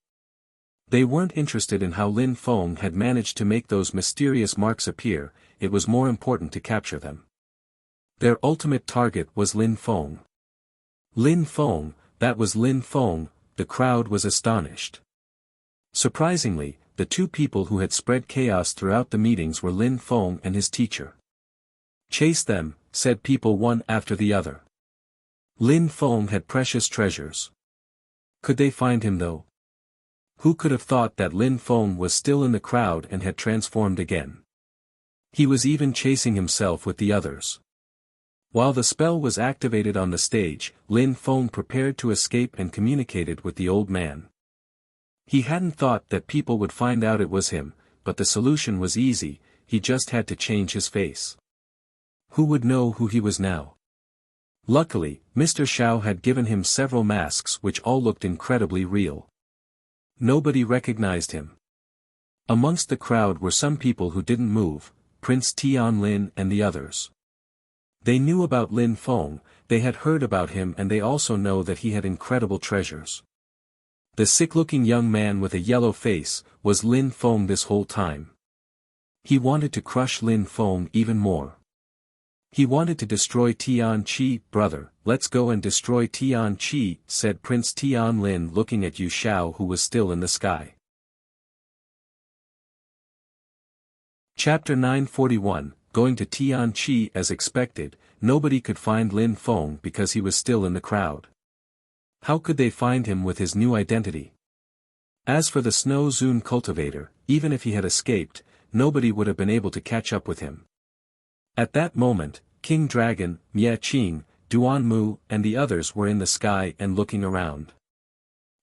They weren't interested in how Lin Feng had managed to make those mysterious marks appear, it was more important to capture them. Their ultimate target was Lin Feng. Lin Feng, that was Lin Feng, the crowd was astonished. Surprisingly, the two people who had spread chaos throughout the meetings were Lin Feng and his teacher. Chase them, said people one after the other. Lin Feng had precious treasures. Could they find him though? Who could have thought that Lin Feng was still in the crowd and had transformed again? He was even chasing himself with the others. While the spell was activated on the stage, Lin Feng prepared to escape and communicated with the old man. He hadn't thought that people would find out it was him, but the solution was easy, he just had to change his face. Who would know who he was now? Luckily, Mr. Xiao had given him several masks which all looked incredibly real. Nobody recognized him. Amongst the crowd were some people who didn't move, Prince Tianlin and the others. They knew about Lin Feng, they had heard about him, and they also know that he had incredible treasures. The sick-looking young man with a yellow face was Lin Feng this whole time. He wanted to crush Lin Feng even more. He wanted to destroy Tian Qi. Brother, let's go and destroy Tian Qi, said Prince Tianlin looking at Yu Xiao, who was still in the sky. Chapter 941, Going to Tian Qi. As expected, nobody could find Lin Feng because he was still in the crowd. How could they find him with his new identity? As for the Snow Zune cultivator, even if he had escaped, nobody would have been able to catch up with him. At that moment, King Dragon, Mie Qing, Duan Mu, and the others were in the sky and looking around.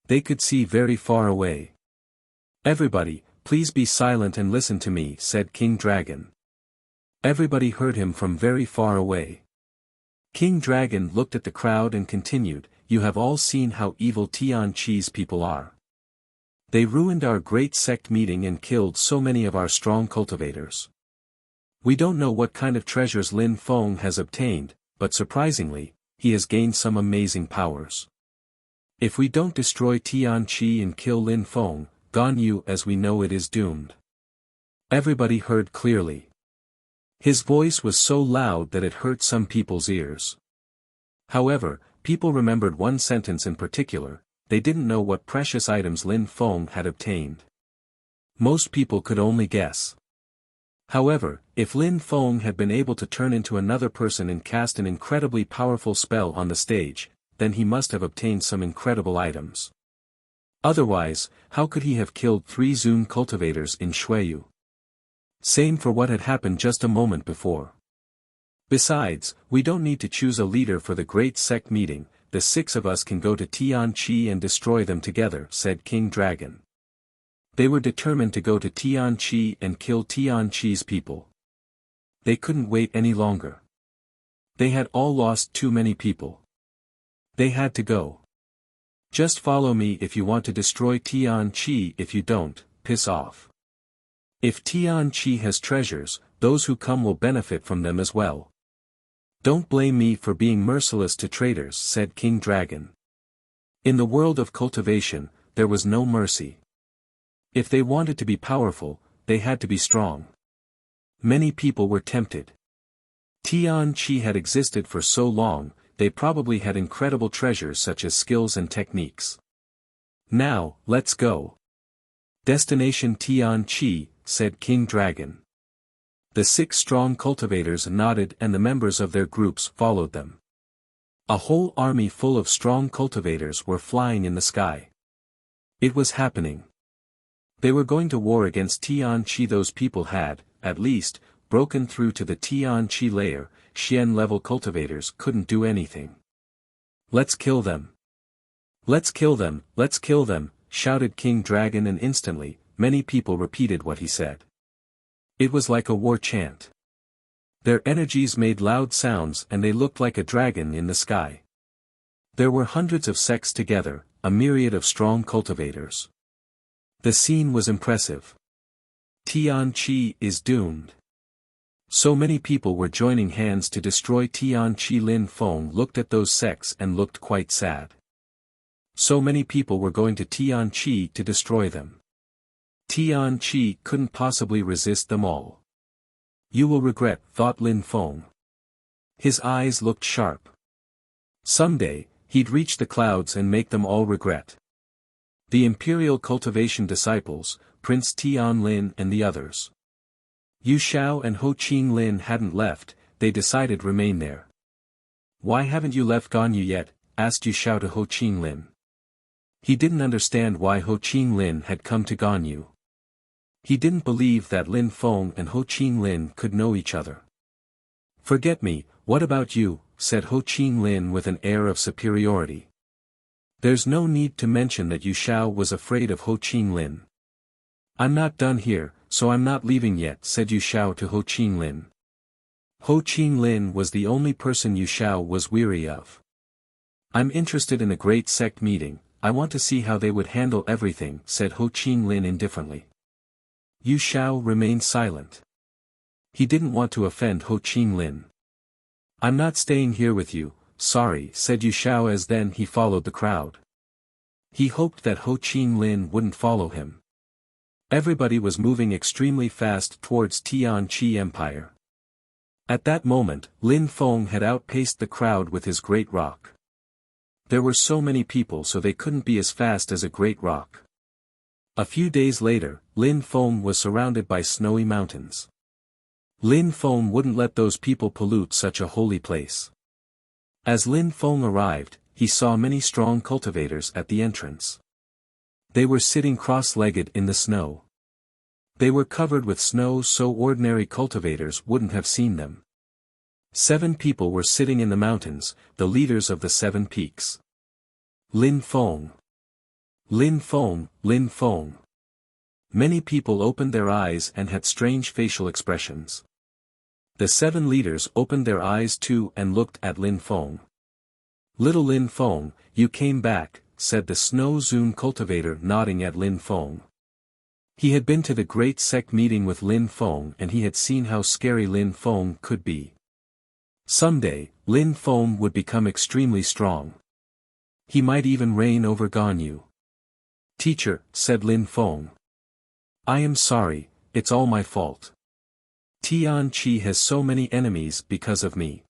They could see very far away. Everybody, please be silent and listen to me, said King Dragon. Everybody heard him from very far away. King Dragon looked at the crowd and continued, you have all seen how evil Tian Qi's people are. They ruined our great sect meeting and killed so many of our strong cultivators. We don't know what kind of treasures Lin Feng has obtained, but surprisingly, he has gained some amazing powers. If we don't destroy Tian Qi and kill Lin Feng, Ganyu as we know it is doomed. Everybody heard clearly. His voice was so loud that it hurt some people's ears. However, people remembered one sentence in particular, they didn't know what precious items Lin Feng had obtained. Most people could only guess. However, if Lin Feng had been able to turn into another person and cast an incredibly powerful spell on the stage, then he must have obtained some incredible items. Otherwise, how could he have killed 3 Zune cultivators in Shuiyu? Same for what had happened just a moment before. Besides, we don't need to choose a leader for the great sect meeting, the 6 of us can go to Tian Qi and destroy them together, said King Dragon. They were determined to go to Tian Qi and kill Tian Qi's people. They couldn't wait any longer. They had all lost too many people. They had to go. Just follow me if you want to destroy Tian Qi, if you don't, piss off. If Tian Qi has treasures, those who come will benefit from them as well. Don't blame me for being merciless to traitors, said King Dragon. In the world of cultivation, there was no mercy. If they wanted to be powerful, they had to be strong. Many people were tempted. Tian Qi had existed for so long, they probably had incredible treasures such as skills and techniques. Now, let's go. Destination Tian Qi, said King Dragon. The 6 strong cultivators nodded and the members of their groups followed them. A whole army full of strong cultivators were flying in the sky. It was happening. They were going to war against Tian Qi. Those people had, at least, broken through to the Tian Qi layer. Xian level cultivators couldn't do anything. Let's kill them. Let's kill them, let's kill them, shouted King Dragon, and instantly, many people repeated what he said. It was like a war chant. Their energies made loud sounds and they looked like a dragon in the sky. There were hundreds of sects together, a myriad of strong cultivators. The scene was impressive. Tian Qi is doomed. So many people were joining hands to destroy Tian Qi. Lin Feng looked at those sects and looked quite sad. So many people were going to Tian Qi to destroy them. Tian Qi couldn't possibly resist them all. You will regret, thought Lin Feng. His eyes looked sharp. Someday, he'd reach the clouds and make them all regret. The Imperial Cultivation disciples, Prince Tian Lin and the others. Yu Xiao and Ho Qing Lin hadn't left, they decided remain there. Why haven't you left Ganyu yet? Asked Yu Xiao to Ho Qing Lin. He didn't understand why Ho Qing Lin had come to Ganyu. He didn't believe that Lin Feng and Ho Qing Lin could know each other. Forget me, what about you? Said Ho Qing Lin with an air of superiority. There's no need to mention that Yu Xiao was afraid of Ho Qing Lin. I'm not done here, so I'm not leaving yet, said Yu Xiao to Ho Qing Lin. Ho Qing Lin was the only person Yu Xiao was weary of. I'm interested in a great sect meeting, I want to see how they would handle everything, said Ho Qing Lin indifferently. Yu Xiao remained silent. He didn't want to offend Ho Qing Lin. I'm not staying here with you, sorry, said Yu Xiao as then he followed the crowd. He hoped that Ho Qing Lin wouldn't follow him. Everybody was moving extremely fast towards Tianqi Empire. At that moment, Lin Feng had outpaced the crowd with his great rock. There were so many people so they couldn't be as fast as a great rock. A few days later, Lin Feng was surrounded by snowy mountains. Lin Feng wouldn't let those people pollute such a holy place. As Lin Feng arrived, he saw many strong cultivators at the entrance. They were sitting cross-legged in the snow. They were covered with snow so ordinary cultivators wouldn't have seen them. 7 people were sitting in the mountains, the leaders of the 7 peaks. Lin Feng. Lin Feng, Lin Feng. Many people opened their eyes and had strange facial expressions. The 7 leaders opened their eyes too and looked at Lin Feng. Little Lin Feng, you came back, said the Snow Zune cultivator nodding at Lin Feng. He had been to the great sect meeting with Lin Feng and he had seen how scary Lin Feng could be. Someday, Lin Feng would become extremely strong. He might even reign over Ganyu. Teacher, said Lin Feng. I am sorry, it's all my fault. Tianqi has so many enemies because of me.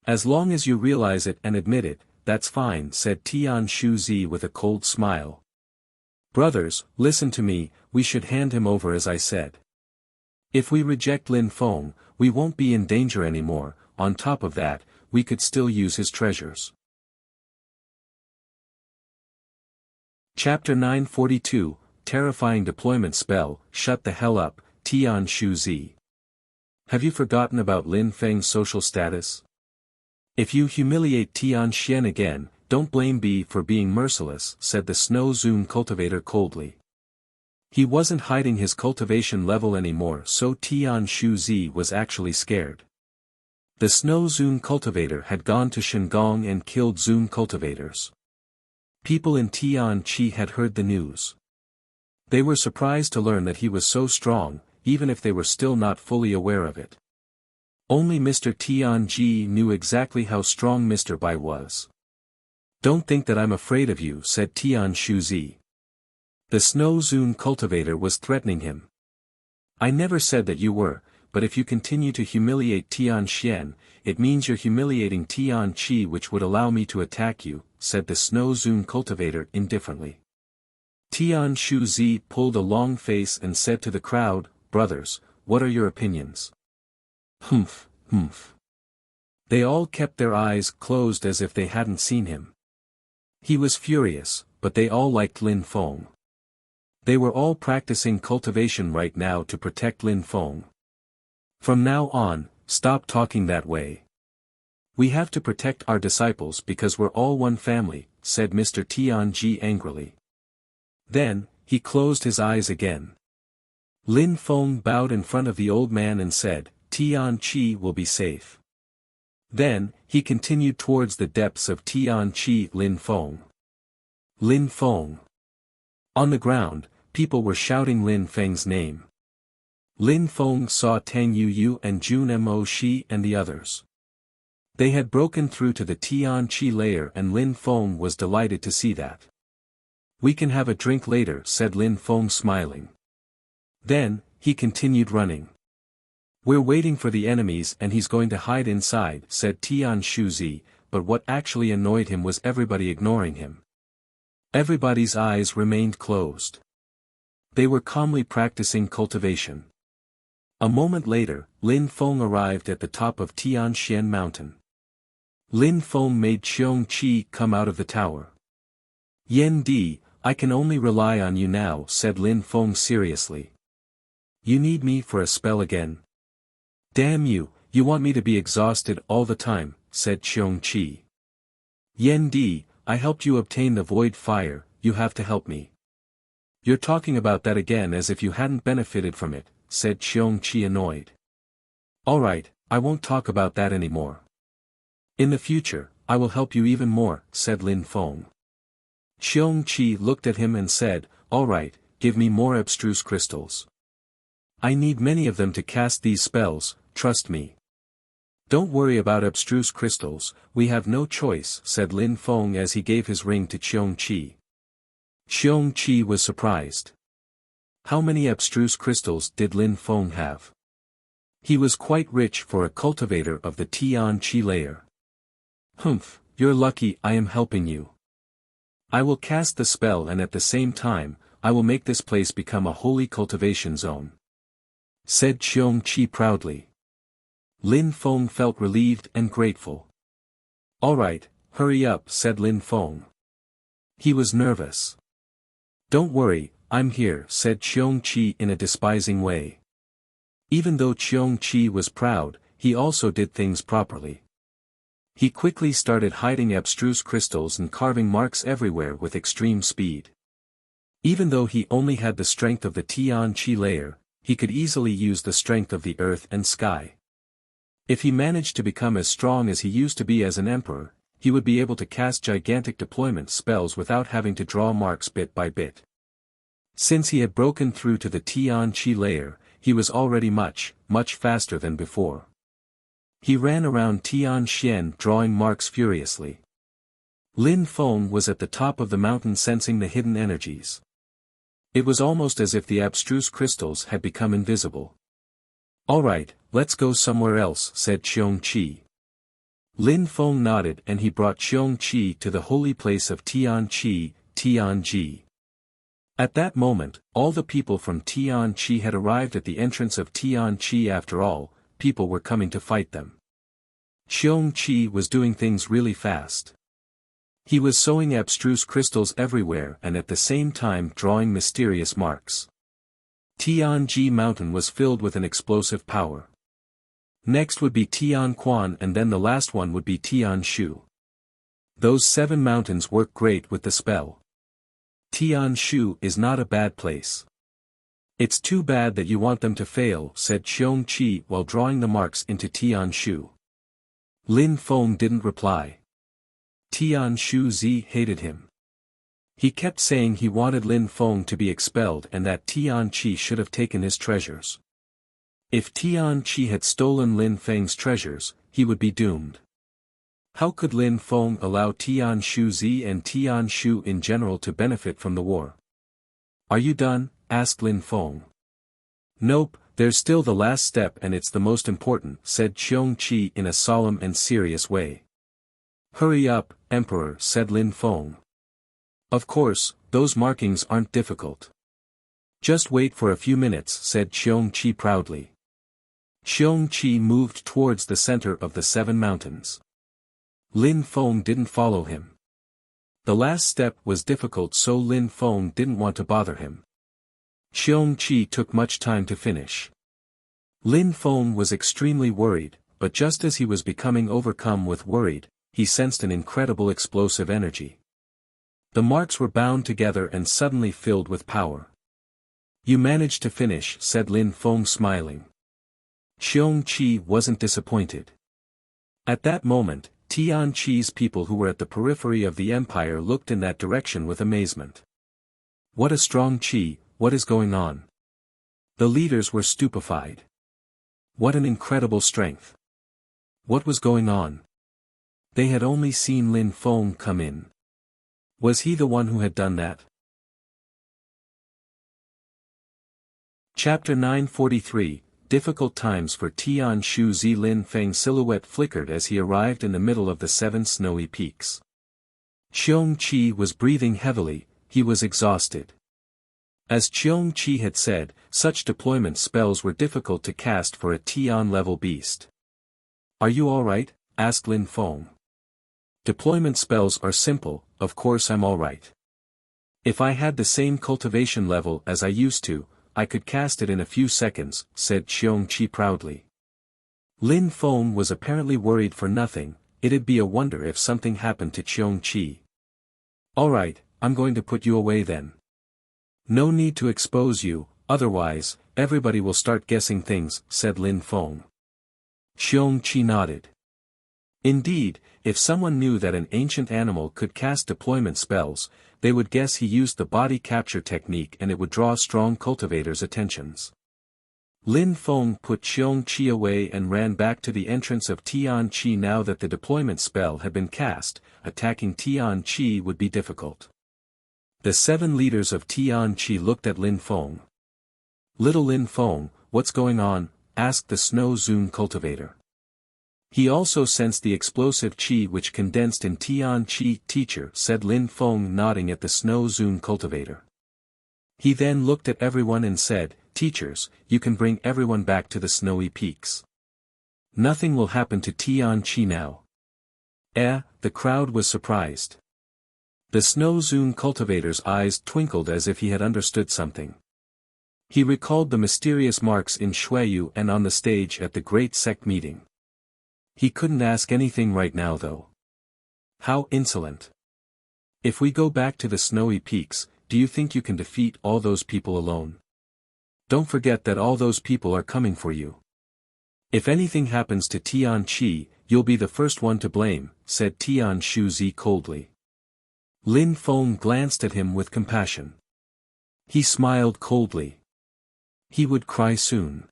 As long as you realize it and admit it, that's fine, said Tian Shuzi with a cold smile. Brothers, listen to me, we should hand him over as I said. If we reject Lin Feng, we won't be in danger anymore, on top of that, we could still use his treasures. Chapter 942, Terrifying Deployment Spell, Shut the Hell Up, Tian Shuzi. Have you forgotten about Lin Feng's social status? If you humiliate Tian Xian again, don't blame B for being merciless, said the Snow Zune cultivator coldly. He wasn't hiding his cultivation level anymore, so Tian Shuzi was actually scared. The Snow Zune cultivator had gone to Shandong and killed Zune cultivators. People in Tianqi had heard the news. They were surprised to learn that he was so strong, even if they were still not fully aware of it. Only Mr. Tianji knew exactly how strong Mr. Bai was. Don't think that I'm afraid of you, said Tian Shuzi. The Snow Zune cultivator was threatening him. I never said that you were, but if you continue to humiliate Tian Xian, it means you're humiliating Tian Qi, which would allow me to attack you, said the Snow Zune cultivator indifferently. Tian Shuzi pulled a long face and said to the crowd, Brothers, what are your opinions? Humph, humph. They all kept their eyes closed as if they hadn't seen him. He was furious, but they all liked Lin Feng. They were all practicing cultivation right now to protect Lin Feng. From now on, stop talking that way. We have to protect our disciples because we're all one family, said Mr. Tianji angrily. Then, he closed his eyes again. Lin Feng bowed in front of the old man and said, Tianqi will be safe. Then, he continued towards the depths of Tianqi. Lin Feng. Lin Feng. On the ground, people were shouting Lin Feng's name. Lin Feng saw Tang Yuyu and Jun Mo Shi and the others. They had broken through to the Tianqi layer and Lin Feng was delighted to see that. We can have a drink later, said Lin Feng smiling. Then, he continued running. We're waiting for the enemies and he's going to hide inside, said Tian Shuzi, but what actually annoyed him was everybody ignoring him. Everybody's eyes remained closed. They were calmly practicing cultivation. A moment later, Lin Feng arrived at the top of Tianxian Mountain. Lin Feng made Xiong Qi come out of the tower. Yen Di, I can only rely on you now, said Lin Feng seriously. You need me for a spell again? Damn you, you want me to be exhausted all the time, said Xiong Qi. Yen Di, I helped you obtain the void fire, you have to help me. You're talking about that again as if you hadn't benefited from it, said Xiong Qi annoyed. Alright, I won't talk about that anymore. In the future, I will help you even more, said Lin Feng. Xiong Qi looked at him and said, Alright, give me more abstruse crystals. I need many of them to cast these spells, trust me. Don't worry about abstruse crystals, we have no choice, said Lin Feng as he gave his ring to Xiong Qi. Xiong Qi was surprised. How many abstruse crystals did Lin Feng have? He was quite rich for a cultivator of the Tian Qi layer. Humph, you're lucky I am helping you. I will cast the spell and at the same time, I will make this place become a holy cultivation zone, said Xiong Qi proudly. Lin Feng felt relieved and grateful. Alright, hurry up, said Lin Feng. He was nervous. Don't worry, I'm here, said Xiong Qi in a despising way. Even though Xiong Qi was proud, he also did things properly. He quickly started hiding abstruse crystals and carving marks everywhere with extreme speed. Even though he only had the strength of the Tian Qi layer, he could easily use the strength of the earth and sky. If he managed to become as strong as he used to be as an emperor, he would be able to cast gigantic deployment spells without having to draw marks bit by bit. Since he had broken through to the Tian Qi layer, he was already much faster than before. He ran around Tianxian drawing marks furiously. Lin Feng was at the top of the mountain sensing the hidden energies. It was almost as if the abstruse crystals had become invisible. Alright, let's go somewhere else, said Xiong Qi. Lin Feng nodded and he brought Xiong Qi to the holy place of Tian Qi, Tianji. At that moment, all the people from Tian Qi had arrived at the entrance of Tian Qi. After all, people were coming to fight them. Xiong Qi was doing things really fast. He was sowing abstruse crystals everywhere and at the same time drawing mysterious marks. Tianji Mountain was filled with an explosive power. Next would be Tianquan and then the last one would be Tianshu. Those 7 mountains work great with the spell. Tianshu is not a bad place. It's too bad that you want them to fail, said Xiong Qi while drawing the marks into Tianshu. Lin Feng didn't reply. Tianshu Zi hated him. He kept saying he wanted Lin Feng to be expelled and that Tian Qi should have taken his treasures. If Tian Qi had stolen Lin Feng's treasures, he would be doomed. How could Lin Feng allow Tianshu Zi and Tianshu in general to benefit from the war? Are you done? Asked Lin Feng. Nope, there's still the last step and it's the most important, said Xiong Qi in a solemn and serious way. Hurry up, Emperor, said Lin Feng. Of course, those markings aren't difficult. Just wait for a few minutes, said Xiong Qi proudly. Xiong Qi moved towards the center of the 7 mountains. Lin Feng didn't follow him. The last step was difficult, so Lin Feng didn't want to bother him. Xiong Qi took much time to finish. Lin Feng was extremely worried, but just as he was becoming overcome with worried, he sensed an incredible explosive energy. The marks were bound together and suddenly filled with power. You managed to finish, said Lin Feng smiling. Xiong Qi wasn't disappointed. At that moment, Tian Qi's people who were at the periphery of the empire looked in that direction with amazement. What a strong Qi, what is going on? The leaders were stupefied. What an incredible strength. What was going on? They had only seen Lin Feng come in. Was he the one who had done that? Chapter 943, difficult times for Tian Shu Zi. Lin Feng's silhouette flickered as he arrived in the middle of the 7 snowy peaks. Qiong Qi was breathing heavily, he was exhausted. As Qiong Qi had said, such deployment spells were difficult to cast for a Tian-level beast. "Are you alright?" asked Lin Feng. "Deployment spells are simple, of course I'm alright. If I had the same cultivation level as I used to, I could cast it in a few seconds," said Qiong Qi proudly. Lin Feng was apparently worried for nothing. It'd be a wonder if something happened to Qiong Qi. "Alright, I'm going to put you away then. No need to expose you, otherwise, everybody will start guessing things," said Lin Feng. Qiong Qi nodded. Indeed, if someone knew that an ancient animal could cast deployment spells, they would guess he used the body capture technique and it would draw strong cultivators' attentions. Lin Feng put Qiong Qi away and ran back to the entrance of Tian Qi. Now that the deployment spell had been cast, attacking Tian Qi would be difficult. The 7 leaders of Tian Qi looked at Lin Feng. "Little Lin Feng, what's going on?" asked the Snow Zune cultivator. He also sensed the explosive qi which condensed in Tian Qi. "Teacher," said Lin Feng, nodding at the Snow Zune cultivator. He then looked at everyone and said, "Teachers, you can bring everyone back to the snowy peaks. Nothing will happen to Tian Qi now." The crowd was surprised. The Snow Zune cultivator's eyes twinkled as if he had understood something. He recalled the mysterious marks in Xueyu and on the stage at the Great Sect meeting. He couldn't ask anything right now though. How insolent. "If we go back to the snowy peaks, do you think you can defeat all those people alone? Don't forget that all those people are coming for you. If anything happens to Tian Qi, you'll be the first one to blame," said Tian Shu Zi coldly. Lin Feng glanced at him with compassion. He smiled coldly. He would cry soon.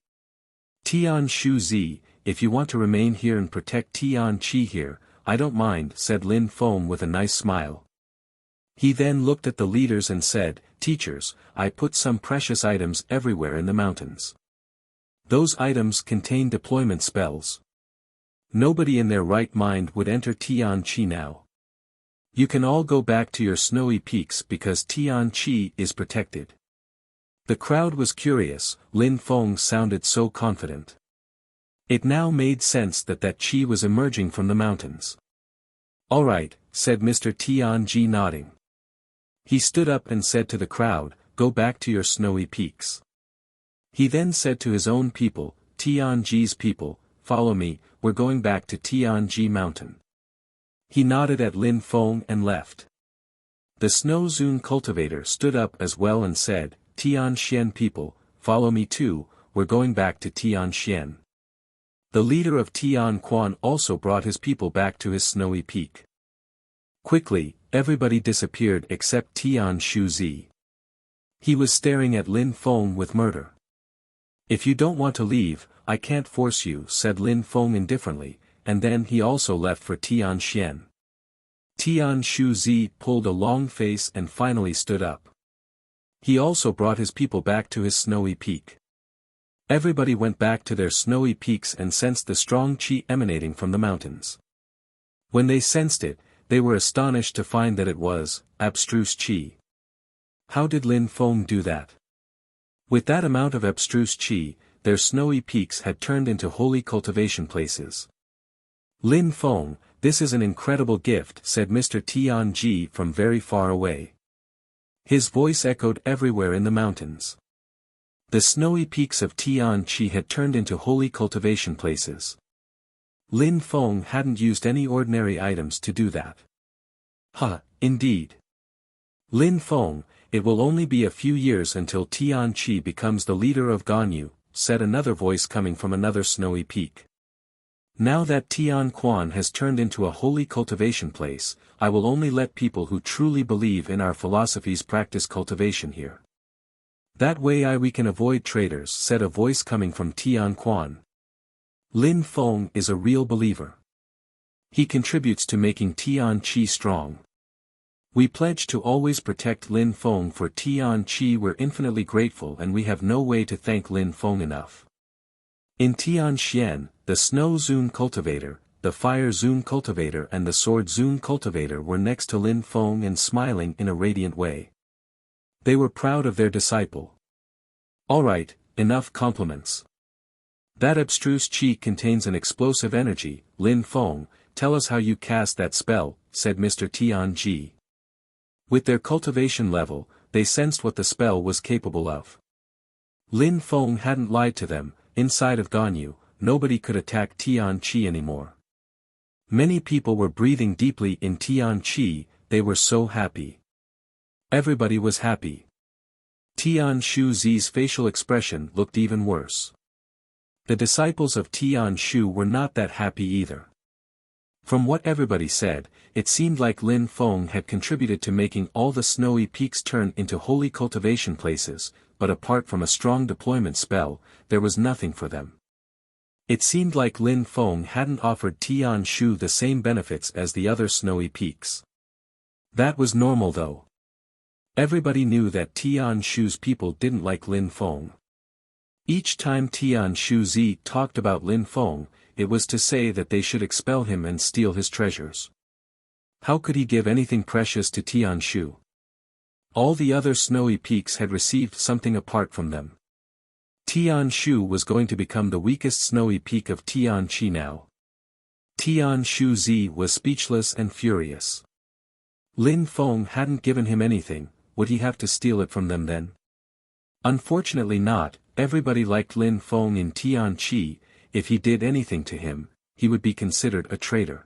"Tian Shu Zi, if you want to remain here and protect Tian Qi here, I don't mind," said Lin Feng with a nice smile. He then looked at the leaders and said, "Teachers, I put some precious items everywhere in the mountains. Those items contain deployment spells. Nobody in their right mind would enter Tian Qi now. You can all go back to your snowy peaks because Tian Qi is protected." The crowd was curious. Lin Feng sounded so confident. It now made sense that qi was emerging from the mountains. "Alright," said Mr. Tianji, nodding. He stood up and said to the crowd, "Go back to your snowy peaks." He then said to his own people, "Tianji's people, follow me, we're going back to Tianji Mountain." He nodded at Lin Feng and left. The Snow Zune cultivator stood up as well and said, "Tianxian people, follow me too, we're going back to Tianxian." The leader of Tian Quan also brought his people back to his snowy peak. Quickly, everybody disappeared except Tian Shu Zi. He was staring at Lin Feng with murder. "If you don't want to leave, I can't force you," said Lin Feng indifferently, and then he also left for Tianxian. Tian Shu Zi pulled a long face and finally stood up. He also brought his people back to his snowy peak. Everybody went back to their snowy peaks and sensed the strong qi emanating from the mountains. When they sensed it, they were astonished to find that it was abstruse qi. How did Lin Feng do that? With that amount of abstruse qi, their snowy peaks had turned into holy cultivation places. "Lin Feng, this is an incredible gift," said Mr. Tianji from very far away. His voice echoed everywhere in the mountains. The snowy peaks of Tian Qi had turned into holy cultivation places. Lin Feng hadn't used any ordinary items to do that. Indeed. "Lin Feng, it will only be a few years until Tian Qi becomes the leader of Ganyu," said another voice coming from another snowy peak. "Now that Tian Quan has turned into a holy cultivation place, I will only let people who truly believe in our philosophies practice cultivation here. That way we can avoid traitors," said a voice coming from Tian Quan. "Lin Feng is a real believer. He contributes to making Tian Qi strong. We pledge to always protect Lin Feng for Tian Qi. We're infinitely grateful and we have no way to thank Lin Feng enough." In Tianxian, the Snow Zune Cultivator, the Fire Zune Cultivator and the Sword Zune Cultivator were next to Lin Feng and smiling in a radiant way. They were proud of their disciple. Alright, enough compliments. That abstruse chi contains an explosive energy, Lin Feng, tell us how you cast that spell, said Mr. Tianji. With their cultivation level, they sensed what the spell was capable of. Lin Feng hadn't lied to them, inside of Ganyu, nobody could attack Tianqi anymore. Many people were breathing deeply in Tianqi, they were so happy. Everybody was happy. Tian Shuzi's facial expression looked even worse. The disciples of Tian Shu were not that happy either. From what everybody said, it seemed like Lin Feng had contributed to making all the snowy peaks turn into holy cultivation places, but apart from a strong deployment spell, there was nothing for them. It seemed like Lin Feng hadn't offered Tian Shu the same benefits as the other snowy peaks. That was normal though. Everybody knew that Tian Shu's people didn't like Lin Feng. Each time Tian Shuzi talked about Lin Feng, it was to say that they should expel him and steal his treasures. How could he give anything precious to Tian Shu? All the other snowy peaks had received something apart from them. Tian Shu was going to become the weakest snowy peak of Tianqi now. Tian Shuzi was speechless and furious. Lin Feng hadn't given him anything, would he have to steal it from them then? Unfortunately not, everybody liked Lin Feng in Tianqi, if he did anything to him, he would be considered a traitor.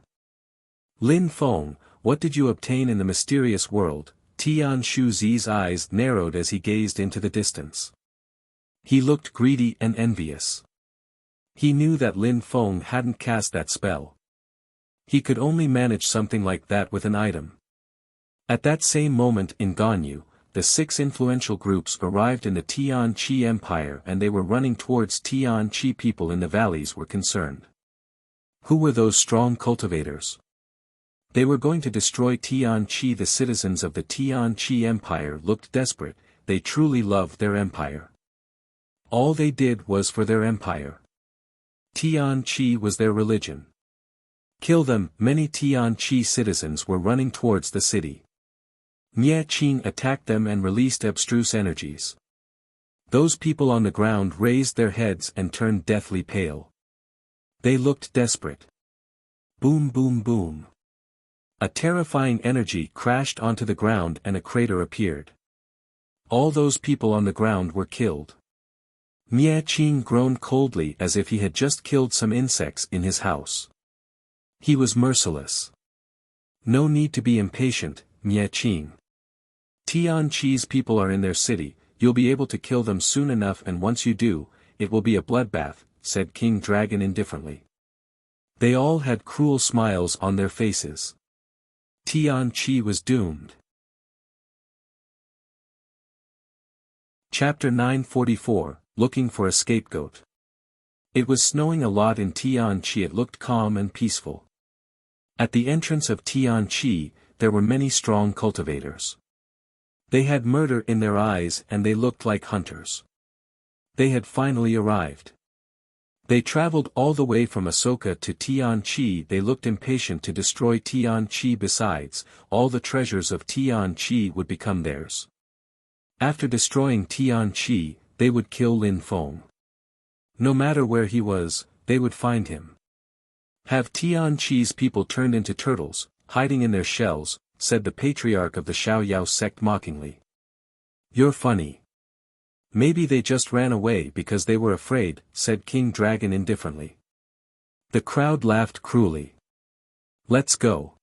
Lin Feng, what did you obtain in the mysterious world? Tian Shuzi's eyes narrowed as he gazed into the distance. He looked greedy and envious. He knew that Lin Feng hadn't cast that spell. He could only manage something like that with an item. At that same moment in Ganyu, the 6 influential groups arrived in the Tianqi Empire and they were running towards Tianqi. People in the valleys were concerned. Who were those strong cultivators? They were going to destroy Tianqi. The citizens of the Tianqi Empire looked desperate, they truly loved their empire. All they did was for their empire. Tianqi was their religion. Kill them. Many Tianqi citizens were running towards the city. Nye Qing attacked them and released abstruse energies. Those people on the ground raised their heads and turned deathly pale. They looked desperate. Boom boom boom. A terrifying energy crashed onto the ground and a crater appeared. All those people on the ground were killed. Nye Qing groaned coldly as if he had just killed some insects in his house. He was merciless. No need to be impatient, Nye Qing. Tianqi's people are in their city, you'll be able to kill them soon enough and once you do, it will be a bloodbath, said King Dragon indifferently. They all had cruel smiles on their faces. Tianqi was doomed. Chapter 944, Looking for a Scapegoat. It was snowing a lot in Tianqi. It looked calm and peaceful. At the entrance of Tianqi, there were many strong cultivators. They had murder in their eyes and they looked like hunters. They had finally arrived. They traveled all the way from Ahsoka to Tianqi. They looked impatient to destroy Tianqi. Besides, all the treasures of Tianqi would become theirs. After destroying Tianqi, they would kill Lin Feng. No matter where he was, they would find him. Have Tianqi's people turned into turtles, hiding in their shells, said the patriarch of the Xiaoyao sect mockingly. You're funny. Maybe they just ran away because they were afraid, said King Dragon indifferently. The crowd laughed cruelly. Let's go.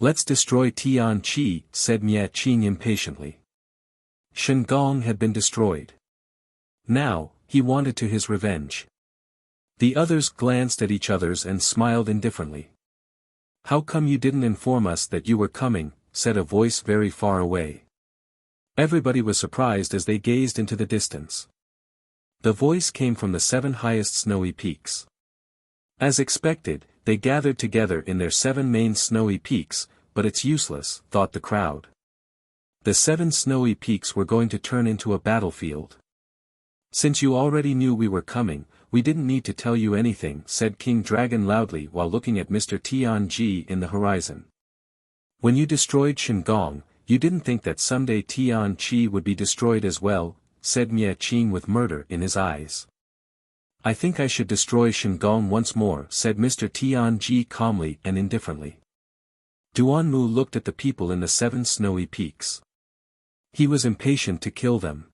Let's destroy Tianqi, said Nye Qing impatiently. Shengong had been destroyed. Now, he wanted to his revenge. The others glanced at each other and smiled indifferently. How come you didn't inform us that you were coming, said a voice very far away. Everybody was surprised as they gazed into the distance. The voice came from the 7 highest snowy peaks. As expected, they gathered together in their 7 main snowy peaks, but it's useless, thought the crowd. The 7 snowy peaks were going to turn into a battlefield. Since you already knew we were coming, we didn't need to tell you anything, said King Dragon loudly while looking at Mr. Tianji in the horizon. When you destroyed Shingon, you didn't think that someday Tianqi would be destroyed as well, said Mie Qing with murder in his eyes. I think I should destroy Shingon once more, said Mr. Tianji calmly and indifferently. Duanmu looked at the people in the 7 snowy peaks. He was impatient to kill them.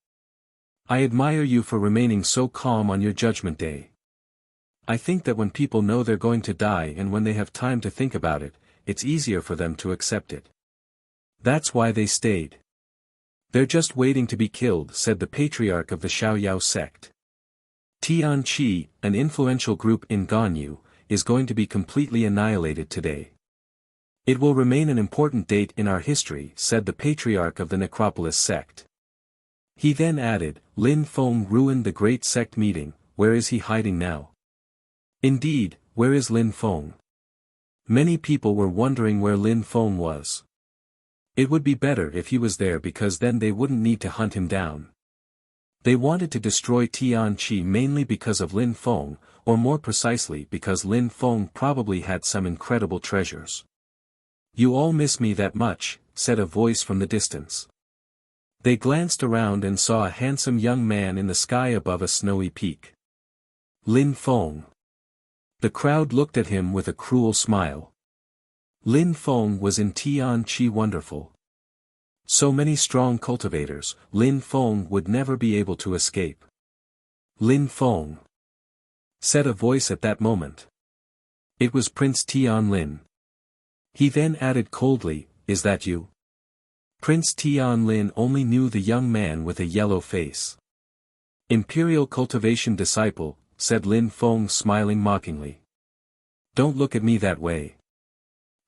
I admire you for remaining so calm on your judgment day. I think that when people know they're going to die and when they have time to think about it, it's easier for them to accept it. That's why they stayed. They're just waiting to be killed, said the patriarch of the Xiaoyao sect. Tianqi, an influential group in Ganyu, is going to be completely annihilated today. It will remain an important date in our history, said the patriarch of the Necropolis sect. He then added, Lin Feng ruined the great sect meeting, where is he hiding now? Indeed, where is Lin Feng? Many people were wondering where Lin Feng was. It would be better if he was there because then they wouldn't need to hunt him down. They wanted to destroy Tianqi mainly because of Lin Feng, or more precisely because Lin Feng probably had some incredible treasures. You all miss me that much, said a voice from the distance. They glanced around and saw a handsome young man in the sky above a snowy peak. Lin Feng. The crowd looked at him with a cruel smile. Lin Feng was in Tianqi wonderful. So many strong cultivators, Lin Feng would never be able to escape. Lin Feng, said a voice at that moment. It was Prince Tianlin. He then added coldly, is that you? Prince Tianlin only knew the young man with a yellow face. Imperial cultivation disciple, said Lin Feng smiling mockingly. Don't look at me that way.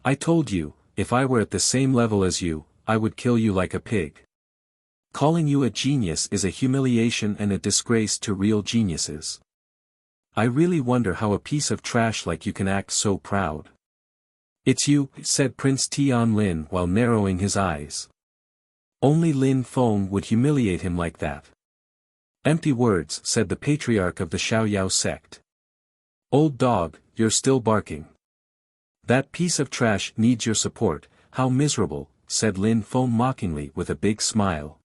I told you, if I were at the same level as you, I would kill you like a pig. Calling you a genius is a humiliation and a disgrace to real geniuses. I really wonder how a piece of trash like you can act so proud. It's you, said Prince Tianlin while narrowing his eyes. Only Lin Feng would humiliate him like that. Empty words, said the patriarch of the Xiaoyao sect. Old dog, you're still barking. That piece of trash needs your support, how miserable, said Lin Feng mockingly with a big smile.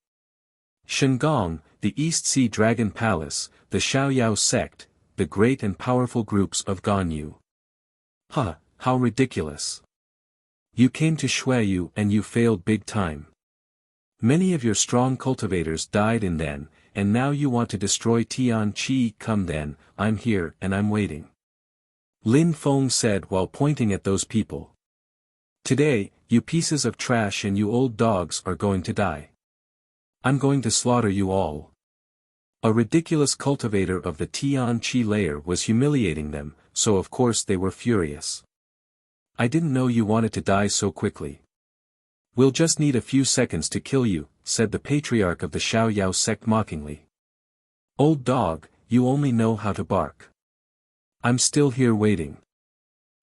Shingon, the East Sea Dragon Palace, the Xiaoyao sect, the great and powerful groups of Ganyu. Huh, how ridiculous. You came to Shuiyu and you failed big time. Many of your strong cultivators died in then, and now you want to destroy Tianqi. Come then, I'm here and I'm waiting. Lin Feng said while pointing at those people. Today, you pieces of trash and you old dogs are going to die. I'm going to slaughter you all. A ridiculous cultivator of the Tianqi layer was humiliating them, so of course they were furious. I didn't know you wanted to die so quickly. We'll just need a few seconds to kill you, said the patriarch of the Xiaoyao sect mockingly. Old dog, you only know how to bark. I'm still here waiting.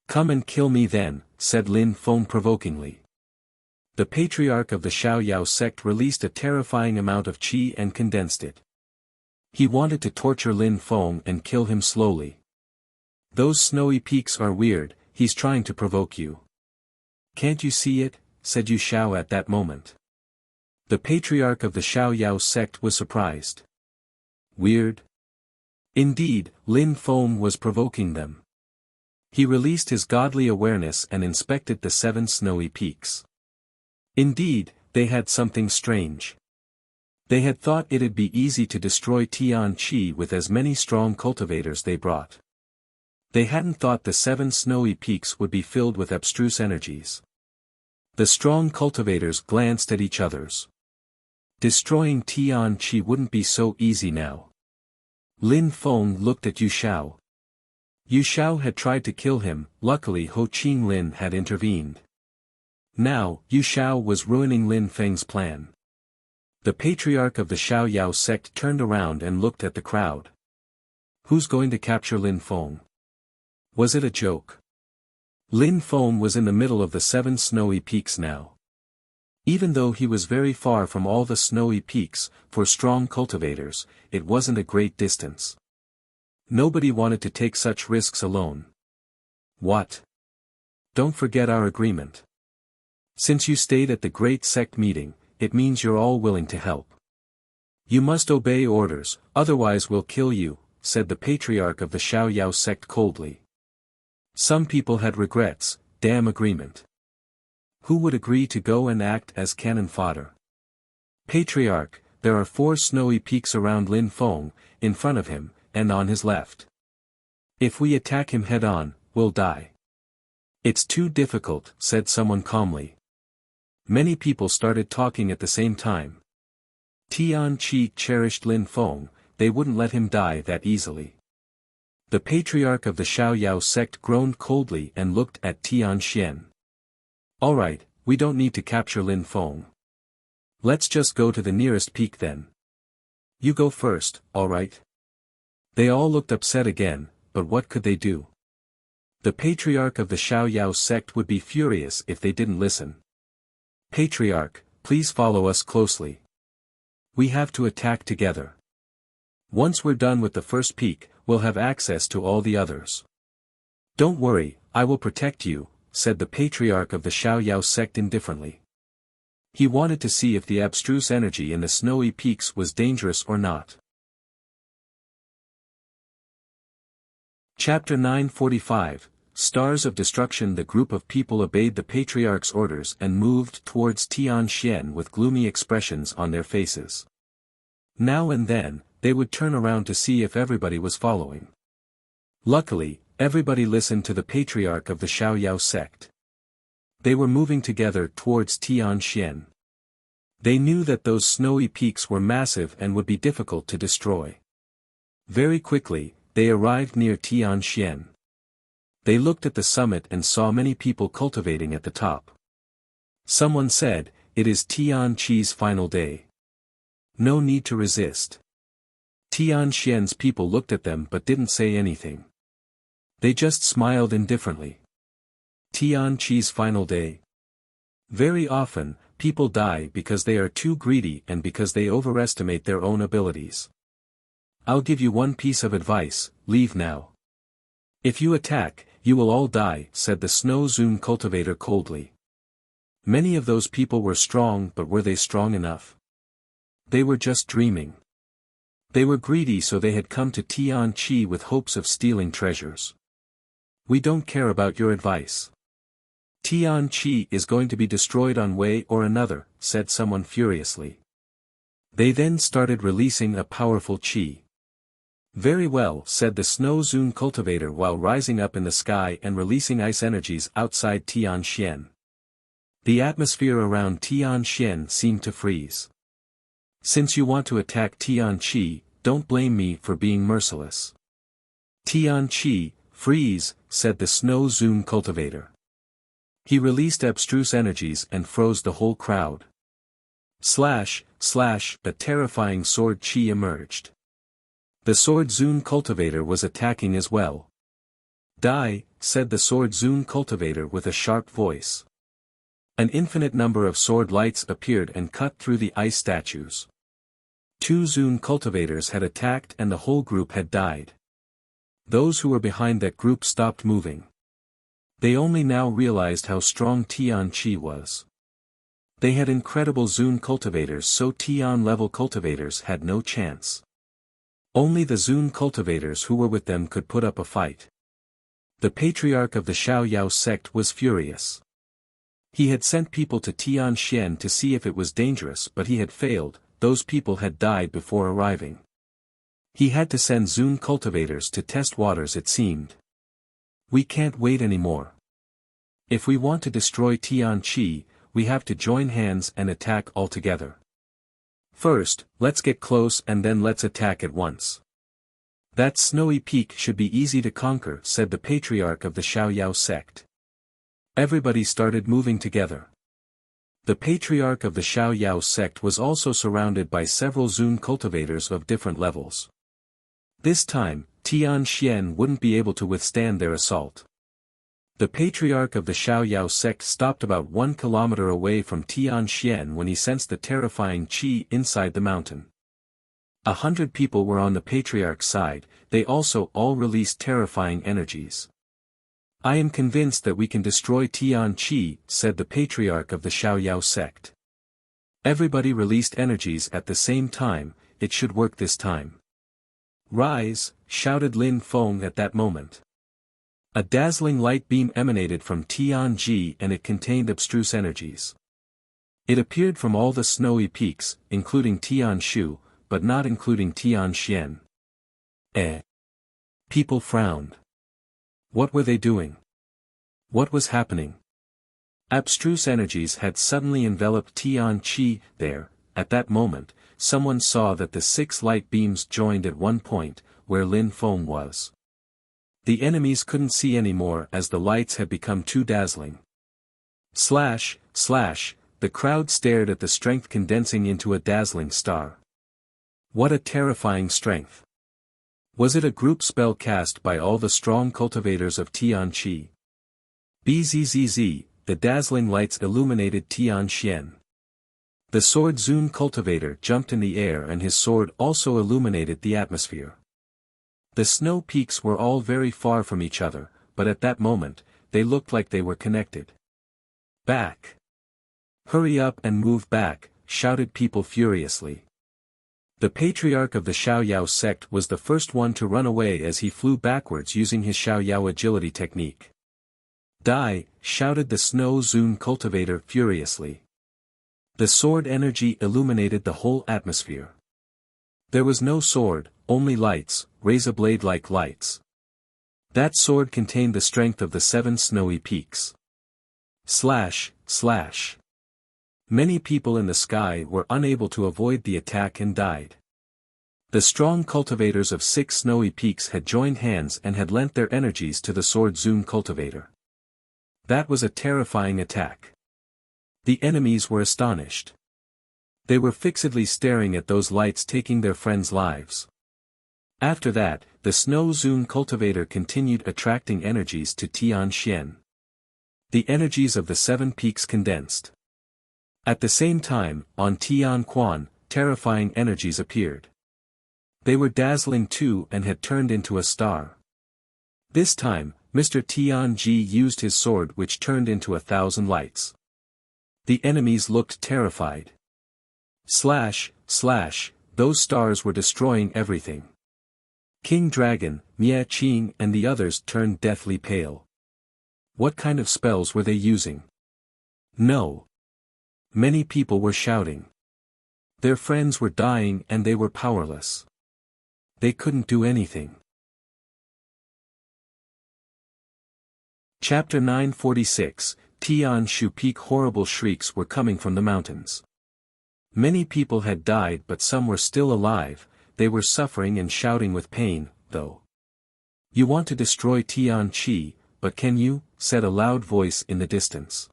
Come and kill me then, said Lin Feng provokingly. The patriarch of the Xiaoyao sect released a terrifying amount of qi and condensed it. He wanted to torture Lin Feng and kill him slowly. Those snowy peaks are weird, he's trying to provoke you. Can't you see it? Said Yu Xiao at that moment. The patriarch of the Xiaoyao sect was surprised. Weird? Indeed, Lin Feng was provoking them. He released his godly awareness and inspected the 7 snowy peaks. Indeed, they had something strange. They had thought it'd be easy to destroy Tianqi with as many strong cultivators they brought. They hadn't thought the 7 snowy peaks would be filled with abstruse energies. The strong cultivators glanced at each others. Destroying Tianqi wouldn't be so easy now. Lin Feng looked at Yu Xiao. Yu Xiao had tried to kill him, luckily Ho Qinglin had intervened. Now, Yu Xiao was ruining Lin Feng's plan. The patriarch of the Xiaoyao sect turned around and looked at the crowd. Who's going to capture Lin Feng? Was it a joke? Lin Feng was in the middle of the 7 snowy peaks now. Even though he was very far from all the snowy peaks, for strong cultivators, it wasn't a great distance. Nobody wanted to take such risks alone. What? Don't forget our agreement. Since you stayed at the Great Sect meeting, it means you're all willing to help. You must obey orders, otherwise we'll kill you, said the patriarch of the Xiaoyao sect coldly. Some people had regrets. Damn agreement. Who would agree to go and act as cannon fodder? Patriarch, there are 4 snowy peaks around Lin Feng, in front of him, and on his left. If we attack him head-on, we'll die. It's too difficult, said someone calmly. Many people started talking at the same time. Tian Qi cherished Lin Feng, they wouldn't let him die that easily. The patriarch of the Xiaoyao sect groaned coldly and looked at Tian Xian. Alright, we don't need to capture Lin Feng. Let's just go to the nearest peak then. You go first, alright? They all looked upset again, but what could they do? The patriarch of the Xiaoyao sect would be furious if they didn't listen. Patriarch, please follow us closely. We have to attack together. Once we're done with the first peak, we'll have access to all the others. Don't worry, I will protect you, said the patriarch of the Xiaoyao sect indifferently. He wanted to see if the abstruse energy in the snowy peaks was dangerous or not. Chapter 945, Stars of Destruction. The group of people obeyed the patriarch's orders and moved towards Tian Xian with gloomy expressions on their faces. Now and then, they would turn around to see if everybody was following. Luckily, everybody listened to the patriarch of the Xiaoyao sect. They were moving together towards Tian Xian. They knew that those snowy peaks were massive and would be difficult to destroy. Very quickly, they arrived near Tian Xian. They looked at the summit and saw many people cultivating at the top. Someone said, "It is Tian Qi's final day. No need to resist." Tian Xian's people looked at them but didn't say anything. They just smiled indifferently. Tian Qi's final day. Very often, people die because they are too greedy and because they overestimate their own abilities. I'll give you one piece of advice, leave now. If you attack, you will all die, said the Snow Zune cultivator coldly. Many of those people were strong, but were they strong enough? They were just dreaming. They were greedy, so they had come to Tian Qi with hopes of stealing treasures. We don't care about your advice. Tian Qi is going to be destroyed one way or another, said someone furiously. They then started releasing a powerful qi. Very well, said the Snow Zune cultivator while rising up in the sky and releasing ice energies outside Tian Xian. The atmosphere around Tian Xian seemed to freeze. Since you want to attack Tian Qi, don't blame me for being merciless. Tian Qi, freeze, said the Snow Zune cultivator. He released abstruse energies and froze the whole crowd. Slash, slash, a terrifying sword qi emerged. The Sword Zune cultivator was attacking as well. Die, said the Sword Zune cultivator with a sharp voice. An infinite number of sword lights appeared and cut through the ice statues. 2 Zune cultivators had attacked and the whole group had died. Those who were behind that group stopped moving. They only now realized how strong Tian Qi was. They had incredible Zune cultivators, so Tian-level cultivators had no chance. Only the Zune cultivators who were with them could put up a fight. The patriarch of the Xiaoyao sect was furious. He had sent people to Tian Xian to see if it was dangerous, but he had failed. Those people had died before arriving. He had to send Zune cultivators to test waters, it seemed. We can't wait anymore. If we want to destroy Tian Qi, we have to join hands and attack all together. First, let's get close and then let's attack at once. That snowy peak should be easy to conquer, said the patriarch of the Xiaoyao sect. Everybody started moving together. The patriarch of the Xiaoyao sect was also surrounded by several Zune cultivators of different levels. This time, Tian Xian wouldn't be able to withstand their assault. The patriarch of the Xiaoyao sect stopped about 1 kilometer away from Tian Xian when he sensed the terrifying qi inside the mountain. 100 people were on the Patriarch's side, they also all released terrifying energies. I am convinced that we can destroy Tianqi, said the Patriarch of the Xiaoyao sect. Everybody released energies at the same time, it should work this time. Rise, shouted Lin Feng at that moment. A dazzling light beam emanated from Tianji and it contained abstruse energies. It appeared from all the snowy peaks, including Tianshu, but not including Tianxian. People frowned. What were they doing? What was happening? Abstruse energies had suddenly enveloped Tianqi. There, at that moment, someone saw that the 6 light beams joined at one point, where Lin Feng was. The enemies couldn't see anymore as the lights had become too dazzling. Slash, slash, the crowd stared at the strength condensing into a dazzling star. What a terrifying strength! Was it a group spell cast by all the strong cultivators of Tianqi? Bzzz, the dazzling lights illuminated Tianxian. The sword Zun cultivator jumped in the air and his sword also illuminated the atmosphere. The snow peaks were all very far from each other, but at that moment, they looked like they were connected. Back! Hurry up and move back, shouted people furiously. The Patriarch of the Xiaoyao sect was the first one to run away as he flew backwards using his Xiaoyao agility technique. Die, shouted the Snow Zun cultivator furiously. The sword energy illuminated the whole atmosphere. There was no sword, only lights, razor-blade-like lights. That sword contained the strength of the 7 snowy peaks. Slash, slash. Many people in the sky were unable to avoid the attack and died. The strong cultivators of 6 snowy peaks had joined hands and had lent their energies to the sword Zun cultivator. That was a terrifying attack. The enemies were astonished. They were fixedly staring at those lights taking their friends' lives. After that, the Snow Zun cultivator continued attracting energies to Tianxian. The energies of the 7 peaks condensed. At the same time, on Tianquan, terrifying energies appeared. They were dazzling too and had turned into a star. This time, Mr. Tianji used his sword which turned into 1,000 lights. The enemies looked terrified. Slash, slash, those stars were destroying everything. King Dragon, Mie Qing and the others turned deathly pale. What kind of spells were they using? No. Many people were shouting. Their friends were dying and they were powerless. They couldn't do anything. Chapter 946, Tianshu Peak. Horrible shrieks were coming from the mountains. Many people had died but some were still alive, they were suffering and shouting with pain, though. You want to destroy Tianqi, but can you? Said a loud voice in the distance.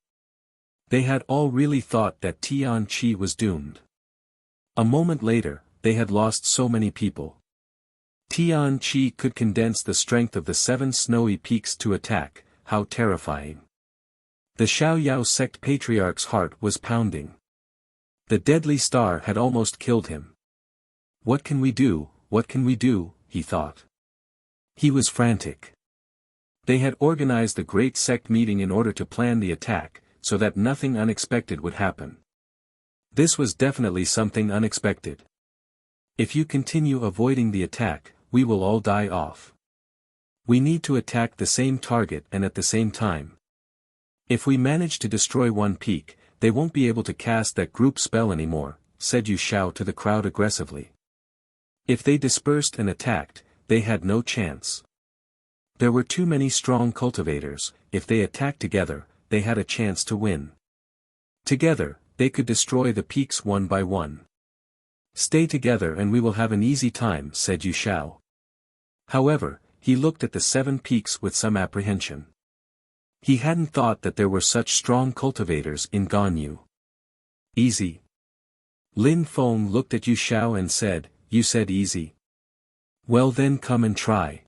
They had all really thought that Tianqi was doomed. A moment later, they had lost so many people. Tianqi could condense the strength of the 7 snowy peaks to attack, how terrifying. The Xiaoyao sect patriarch's heart was pounding. The deadly star had almost killed him. What can we do, what can we do, he thought. He was frantic. They had organized the great sect meeting in order to plan the attack, so that nothing unexpected would happen. This was definitely something unexpected. If you continue avoiding the attack, we will all die off. We need to attack the same target and at the same time. If we manage to destroy one peak, they won't be able to cast that group spell anymore, said Yu Xiao to the crowd aggressively. If they dispersed and attacked, they had no chance. There were too many strong cultivators, if they attacked together, they had a chance to win. Together, they could destroy the peaks one by one. Stay together and we will have an easy time, said Yu Xiao. However, he looked at the 7 peaks with some apprehension. He hadn't thought that there were such strong cultivators in Ganyu. Easy. Lin Feng looked at Yu Xiao and said, You said easy. Well then come and try.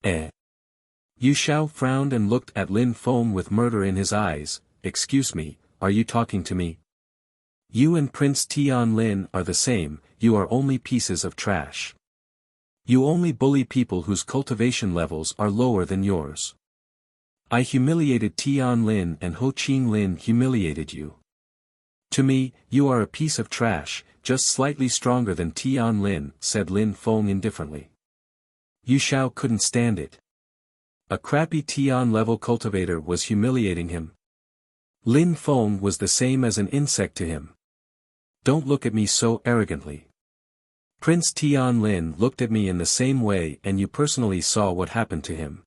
Yu Xiao frowned and looked at Lin Feng with murder in his eyes. Excuse me, are you talking to me? You and Prince Tianlin are the same, you are only pieces of trash. You only bully people whose cultivation levels are lower than yours. I humiliated Tian Lin and Ho Chin Lin humiliated you. To me, you are a piece of trash, just slightly stronger than Tian Lin, said Lin Feng indifferently. Yu Xiao couldn't stand it. A crappy Tian level cultivator was humiliating him. Lin Feng was the same as an insect to him. Don't look at me so arrogantly. Prince Tian Lin looked at me in the same way and you personally saw what happened to him.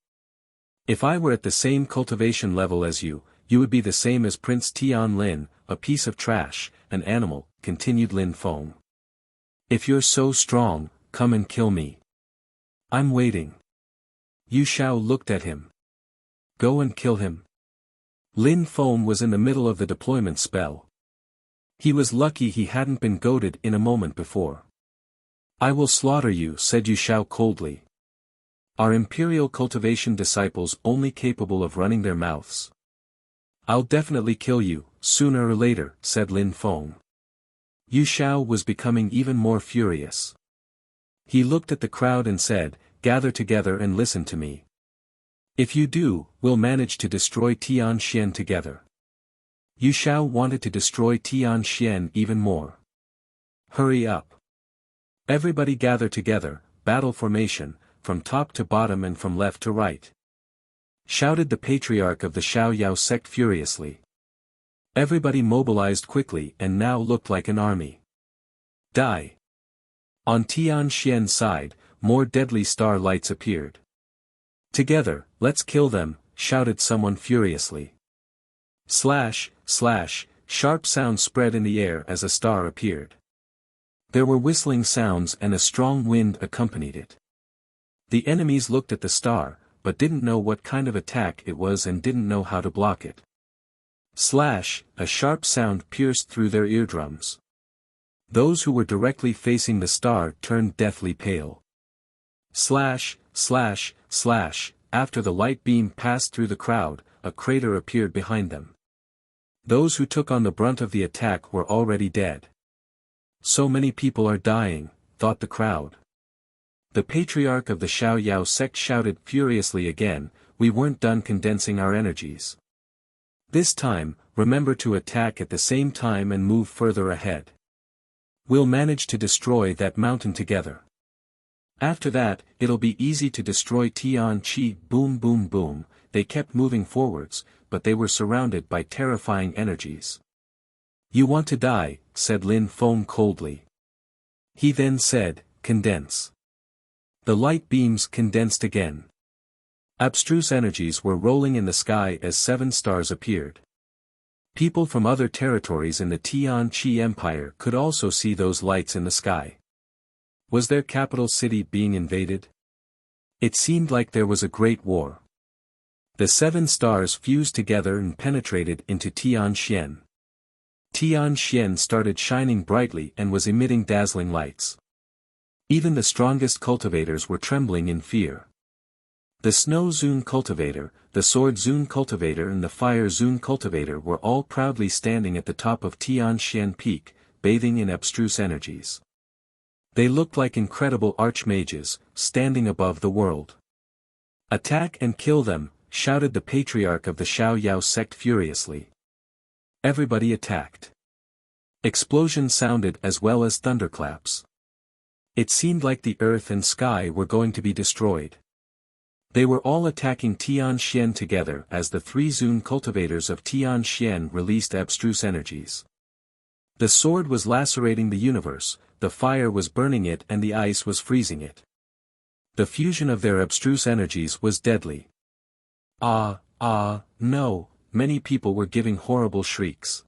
If I were at the same cultivation level as you would be the same as Prince Tian Lin, a piece of trash, an animal, continued Lin Feng. If you're so strong, come and kill me. I'm waiting. Yu Xiao looked at him. Go and kill him. Lin Feng was in the middle of the deployment spell. He was lucky he hadn't been goaded in a moment before. I will slaughter you, said Yu Xiao coldly. Are imperial cultivation disciples only capable of running their mouths? I'll definitely kill you, sooner or later, said Lin Feng. Yu Xiao was becoming even more furious. He looked at the crowd and said, gather together and listen to me. If you do, we'll manage to destroy Tianxian together. Yu Xiao wanted to destroy Tianxian even more. Hurry up. Everybody gather together, battle formation, from top to bottom and from left to right. Shouted the patriarch of the Xiaoyao sect furiously. Everybody mobilized quickly and now looked like an army. Die. On Tianxian's side, more deadly star lights appeared. Together, let's kill them, shouted someone furiously. Slash, slash, sharp sounds spread in the air as a star appeared. There were whistling sounds and a strong wind accompanied it. The enemies looked at the star, but didn't know what kind of attack it was and didn't know how to block it. Slash, a sharp sound pierced through their eardrums. Those who were directly facing the star turned deathly pale. Slash, slash, slash, after the light beam passed through the crowd, a crater appeared behind them. Those who took on the brunt of the attack were already dead. So many people are dying, thought the crowd. The patriarch of the Xiaoyao sect shouted furiously again, we weren't done condensing our energies. This time, remember to attack at the same time and move further ahead. We'll manage to destroy that mountain together. After that, it'll be easy to destroy Tianqi. Boom boom boom, they kept moving forwards, but they were surrounded by terrifying energies. You want to die, said Lin Feng coldly. He then said, condense. The light beams condensed again. Abstruse energies were rolling in the sky as 7 stars appeared. People from other territories in the Tianqi Empire could also see those lights in the sky. Was their capital city being invaded? It seemed like there was a great war. The 7 stars fused together and penetrated into Tianxian. Tianxian started shining brightly and was emitting dazzling lights. Even the strongest cultivators were trembling in fear. The Snow Zune cultivator, the Sword Zune cultivator and the Fire Zune cultivator were all proudly standing at the top of Tianxian Peak, bathing in abstruse energies. They looked like incredible archmages, standing above the world. Attack and kill them, shouted the patriarch of the Xiaoyao sect furiously. Everybody attacked. Explosions sounded as well as thunderclaps. It seemed like the earth and sky were going to be destroyed. They were all attacking Tianxian together as the 3 Zune cultivators of Tianxian released abstruse energies. The sword was lacerating the universe, the fire was burning it and the ice was freezing it. The fusion of their abstruse energies was deadly. No, many people were giving horrible shrieks.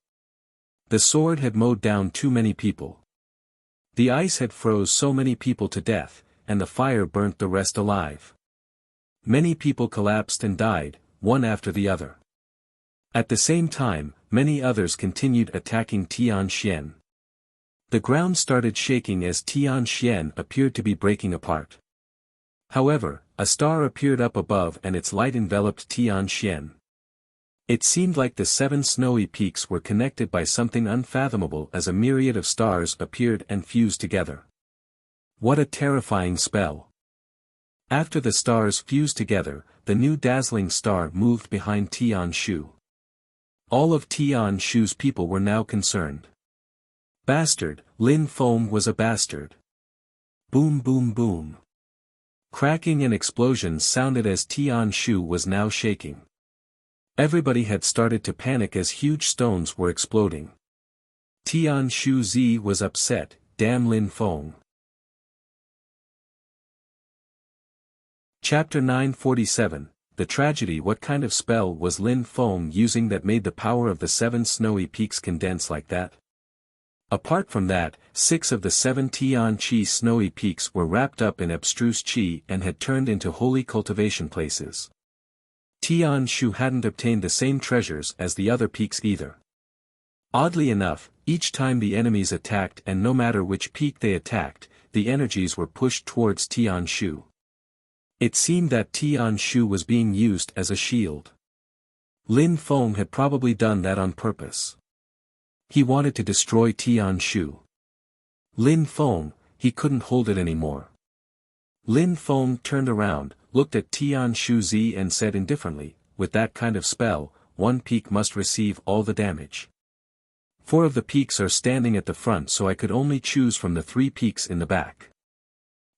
The sword had mowed down too many people. The ice had froze so many people to death, and the fire burnt the rest alive. Many people collapsed and died, one after the other. At the same time, many others continued attacking Tianxian. The ground started shaking as Tianxian appeared to be breaking apart. However, a star appeared up above and its light enveloped Tianxian. It seemed like the 7 snowy peaks were connected by something unfathomable as a myriad of stars appeared and fused together. What a terrifying spell! After the stars fused together, the new dazzling star moved behind Tian Shu. All of Tian Shu's people were now concerned. Bastard, Lin Feng was a bastard. Boom boom boom. Cracking and explosions sounded as Tian Shu was now shaking. Everybody had started to panic as huge stones were exploding. Tian Shu Zi was upset, damn Lin Feng. Chapter 947, The Tragedy. What kind of spell was Lin Feng using that made the power of the 7 snowy peaks condense like that? Apart from that, 6 of the 7 Tian Qi snowy peaks were wrapped up in abstruse qi and had turned into holy cultivation places. Tian Shu hadn't obtained the same treasures as the other peaks either. Oddly enough, each time the enemies attacked and no matter which peak they attacked, the energies were pushed towards Tian Shu. It seemed that Tian Shu was being used as a shield. Lin Feng had probably done that on purpose. He wanted to destroy Tian Shu. Lin Feng, he couldn't hold it anymore. Lin Feng turned around, looked at Tian Shu Zi and said indifferently, with that kind of spell, 1 peak must receive all the damage. 4 of the peaks are standing at the front, so I could only choose from the 3 peaks in the back.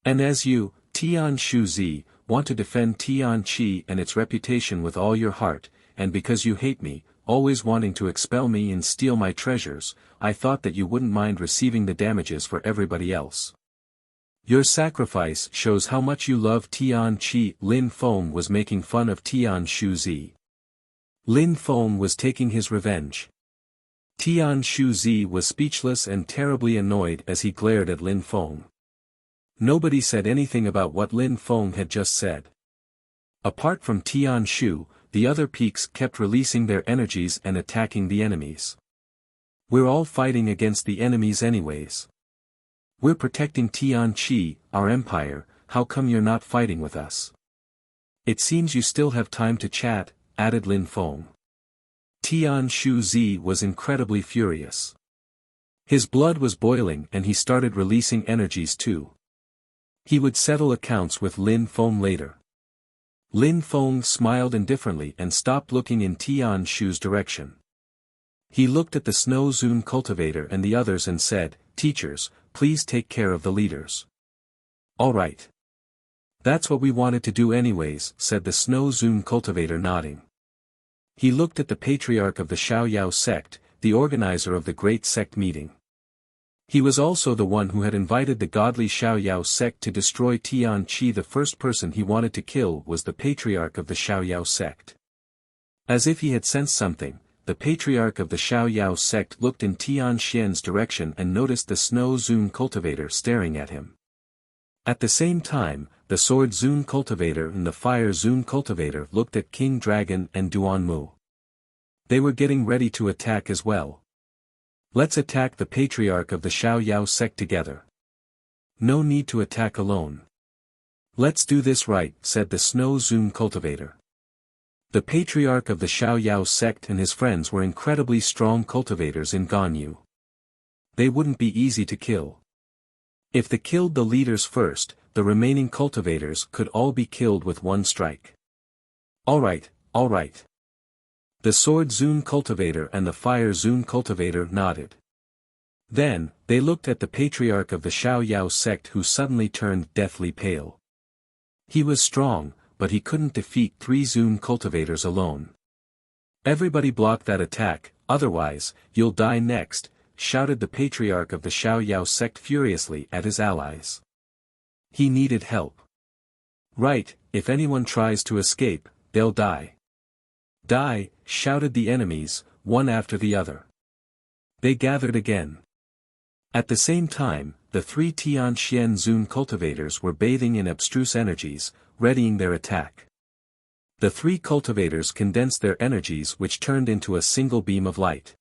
And as you, Tian Shu Zi, want to defend Tian Qi and its reputation with all your heart, and because you hate me, always wanting to expel me and steal my treasures, I thought that you wouldn't mind receiving the damages for everybody else. Your sacrifice shows how much you love Tian Qi. Lin Feng was making fun of Tian Shu Zi. Lin Feng was taking his revenge. Tian Shu Zi was speechless and terribly annoyed as he glared at Lin Feng. Nobody said anything about what Lin Feng had just said. Apart from Tian Shu, the other peaks kept releasing their energies and attacking the enemies. We're all fighting against the enemies anyways. We're protecting Tian Qi, our empire, how come you're not fighting with us? It seems you still have time to chat, added Lin Feng. Tian Shu Zi was incredibly furious. His blood was boiling and he started releasing energies too. He would settle accounts with Lin Feng later. Lin Feng smiled indifferently and stopped looking in Tian Shu's direction. He looked at the Snow Zune cultivator and the others and said, "Teachers, please take care of the leaders." "All right. That's what we wanted to do anyways," said the Snow Zune cultivator nodding. He looked at the patriarch of the Xiaoyao sect, the organizer of the great sect meeting. He was also the one who had invited the godly Xiaoyao sect to destroy Tian Qi. The first person he wanted to kill was the patriarch of the Xiaoyao sect. As if he had sensed something, the patriarch of the Xiaoyao sect looked in Tian Xian's direction and noticed the Snow Zune cultivator staring at him. At the same time, the Sword Zune cultivator and the Fire Zune cultivator looked at King Dragon and Duanmu. They were getting ready to attack as well. "Let's attack the patriarch of the Xiaoyao sect together. No need to attack alone. Let's do this right," said the Snow Zune cultivator. The patriarch of the Xiaoyao sect and his friends were incredibly strong cultivators in Ganyu. They wouldn't be easy to kill. If they killed the leaders first, the remaining cultivators could all be killed with one strike. All right. The Sword Zune cultivator and the Fire Zune cultivator nodded. Then, they looked at the patriarch of the Xiaoyao sect who suddenly turned deathly pale. He was strong, but he couldn't defeat 3 Zune cultivators alone. "Everybody block that attack, otherwise, you'll die next," shouted the patriarch of the Xiaoyao sect furiously at his allies. He needed help. "Right, if anyone tries to escape, they'll die." "Die," shouted the enemies, one after the other. They gathered again. At the same time, the 3 Tianxian Zune cultivators were bathing in abstruse energies, readying their attack. The 3 cultivators condensed their energies which turned into a single beam of light.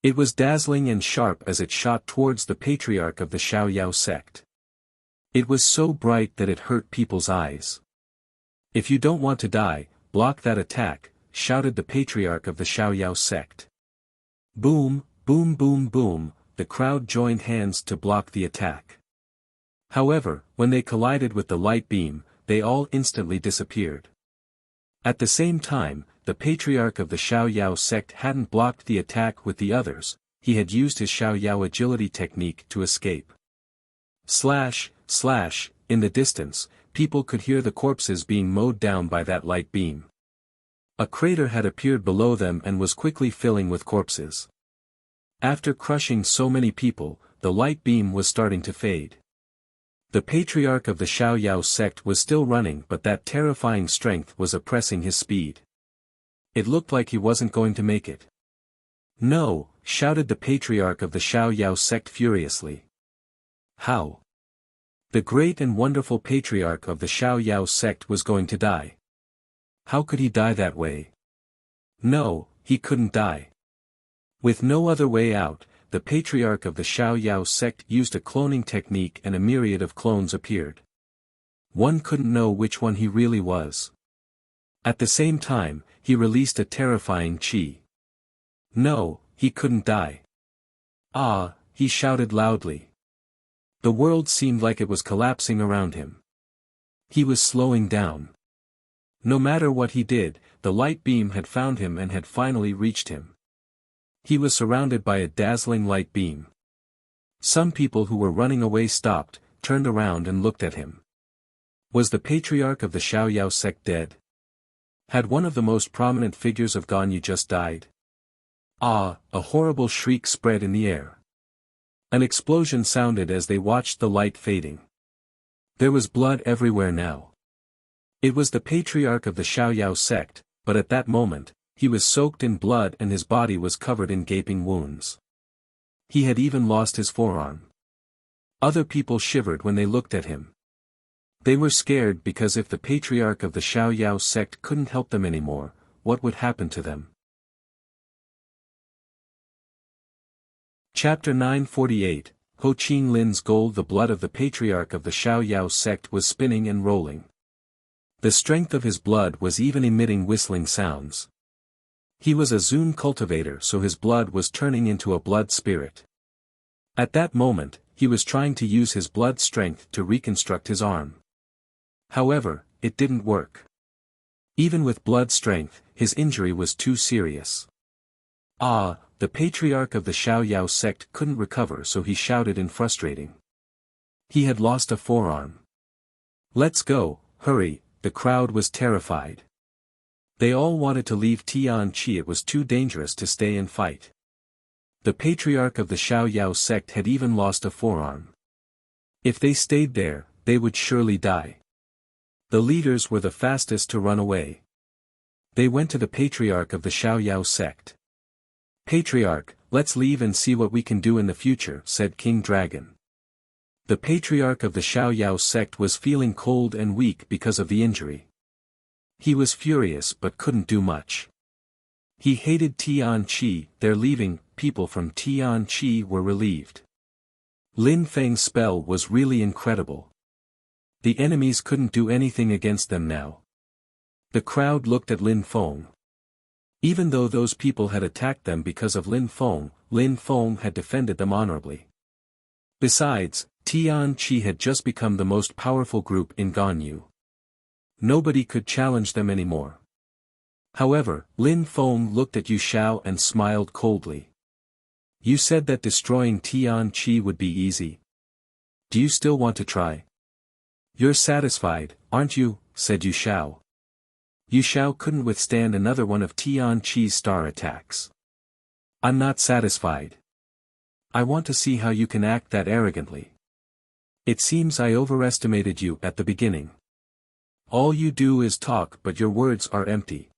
It was dazzling and sharp as it shot towards the patriarch of the Xiaoyao sect. It was so bright that it hurt people's eyes. "If you don't want to die, block that attack," shouted the patriarch of the Xiaoyao sect. Boom, boom, boom, boom, the crowd joined hands to block the attack. However, when they collided with the light beam, they all instantly disappeared. At the same time, the patriarch of the Xiaoyao sect hadn't blocked the attack with the others, he had used his Xiaoyao agility technique to escape. Slash, slash, in the distance, people could hear the corpses being mowed down by that light beam. A crater had appeared below them and was quickly filling with corpses. After crushing so many people, the light beam was starting to fade. The patriarch of the Xiaoyao sect was still running, but that terrifying strength was oppressing his speed. It looked like he wasn't going to make it. No, shouted the patriarch of the Xiaoyao sect furiously. How? The great and wonderful patriarch of the Xiaoyao sect was going to die. How could he die that way? No, he couldn't die. With no other way out, the patriarch of the Xiaoyao sect used a cloning technique and a myriad of clones appeared. One couldn't know which one he really was. At the same time, he released a terrifying chi. No, he couldn't die. Ah, he shouted loudly. The world seemed like it was collapsing around him. He was slowing down. No matter what he did, the light beam had found him and had finally reached him. He was surrounded by a dazzling light beam. Some people who were running away stopped, turned around and looked at him. Was the patriarch of the Xiaoyao sect dead? Had one of the most prominent figures of Ganyu just died? Ah, a horrible shriek spread in the air. An explosion sounded as they watched the light fading. There was blood everywhere now. It was the patriarch of the Xiaoyao sect, but at that moment, he was soaked in blood and his body was covered in gaping wounds. He had even lost his forearm. Other people shivered when they looked at him. They were scared because if the patriarch of the Xiaoyao sect couldn't help them anymore, what would happen to them? Chapter 948, Ho Qin Lin's goal. The blood of the patriarch of the Xiaoyao sect was spinning and rolling. The strength of his blood was even emitting whistling sounds. He was a Zun cultivator, so his blood was turning into a blood spirit. At that moment, he was trying to use his blood strength to reconstruct his arm. However, it didn't work. Even with blood strength, his injury was too serious. Ah, the patriarch of the Xiaoyao sect couldn't recover, so he shouted in frustration. He had lost a forearm. Let's go, hurry, the crowd was terrified. They all wanted to leave Tianqi, it was too dangerous to stay and fight. The patriarch of the Xiaoyao sect had even lost a forearm. If they stayed there, they would surely die. The leaders were the fastest to run away. They went to the patriarch of the Xiaoyao sect. Patriarch, let's leave and see what we can do in the future, said King Dragon. The patriarch of the Xiaoyao sect was feeling cold and weak because of the injury. He was furious but couldn't do much. He hated Tianqi. They're leaving. People from Tianqi were relieved. Lin Feng's spell was really incredible. The enemies couldn't do anything against them now. The crowd looked at Lin Feng. Even though those people had attacked them because of Lin Feng had defended them honorably. Besides, Tianqi had just become the most powerful group in Ganyu. Nobody could challenge them anymore. However, Lin Feng looked at Yu Xiao and smiled coldly. You said that destroying Tianqi would be easy. Do you still want to try? You're satisfied, aren't you? Said Yu Xiao. Yu Xiao couldn't withstand another one of Tianqi's star attacks. I'm not satisfied. I want to see how you can act that arrogantly. It seems I overestimated you at the beginning. All you do is talk, but your words are empty.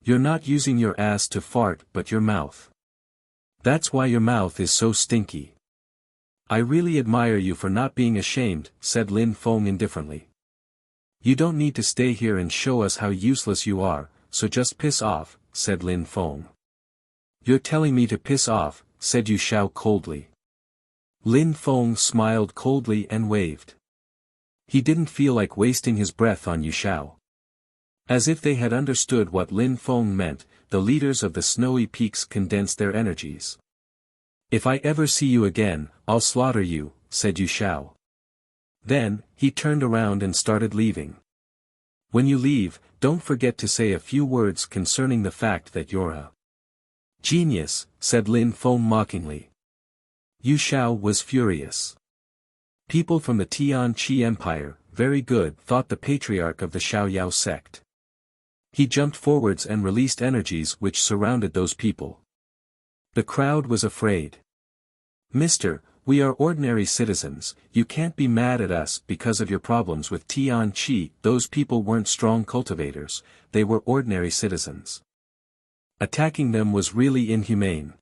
You're not using your ass to fart but your mouth. That's why your mouth is so stinky. I really admire you for not being ashamed, said Lin Feng indifferently. You don't need to stay here and show us how useless you are, so just piss off, said Lin Feng. You're telling me to piss off, said Yu Xiao coldly. Lin Feng smiled coldly and waved. He didn't feel like wasting his breath on Yu Xiao. As if they had understood what Lin Feng meant, the leaders of the snowy peaks condensed their energies. "If I ever see you again, I'll slaughter you," said Yu Xiao. Then, he turned around and started leaving. "When you leave, don't forget to say a few words concerning the fact that you're a genius," said Lin Feng mockingly. Yu Xiao was furious. People from the Tian Qi Empire, very good, thought the patriarch of the Xiaoyao sect. He jumped forwards and released energies which surrounded those people. The crowd was afraid. "Mister, we are ordinary citizens, you can't be mad at us because of your problems with Tian Qi." Those people weren't strong cultivators, they were ordinary citizens. Attacking them was really inhumane.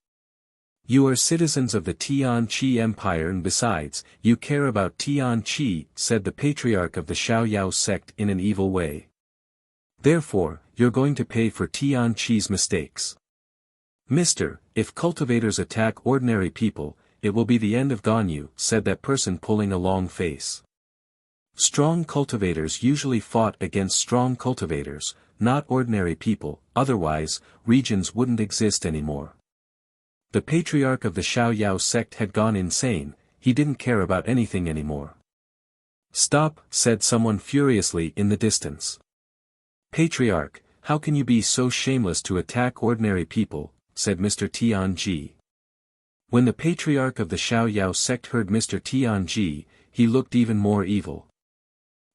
"You are citizens of the Tian Qi Empire and besides, you care about Tian Qi," said the patriarch of the Xiaoyao sect in an evil way. "Therefore, you're going to pay for Tian Qi's mistakes. Mister, if cultivators attack ordinary people, it will be the end of Ganyu," said that person pulling a long face. Strong cultivators usually fought against strong cultivators, not ordinary people, otherwise, regions wouldn't exist anymore. The patriarch of the Xiaoyao sect had gone insane, he didn't care about anything anymore. "Stop," said someone furiously in the distance. "Patriarch, how can you be so shameless to attack ordinary people," said Mr. Tianji. When the patriarch of the Xiaoyao sect heard Mr. Tianji, he looked even more evil.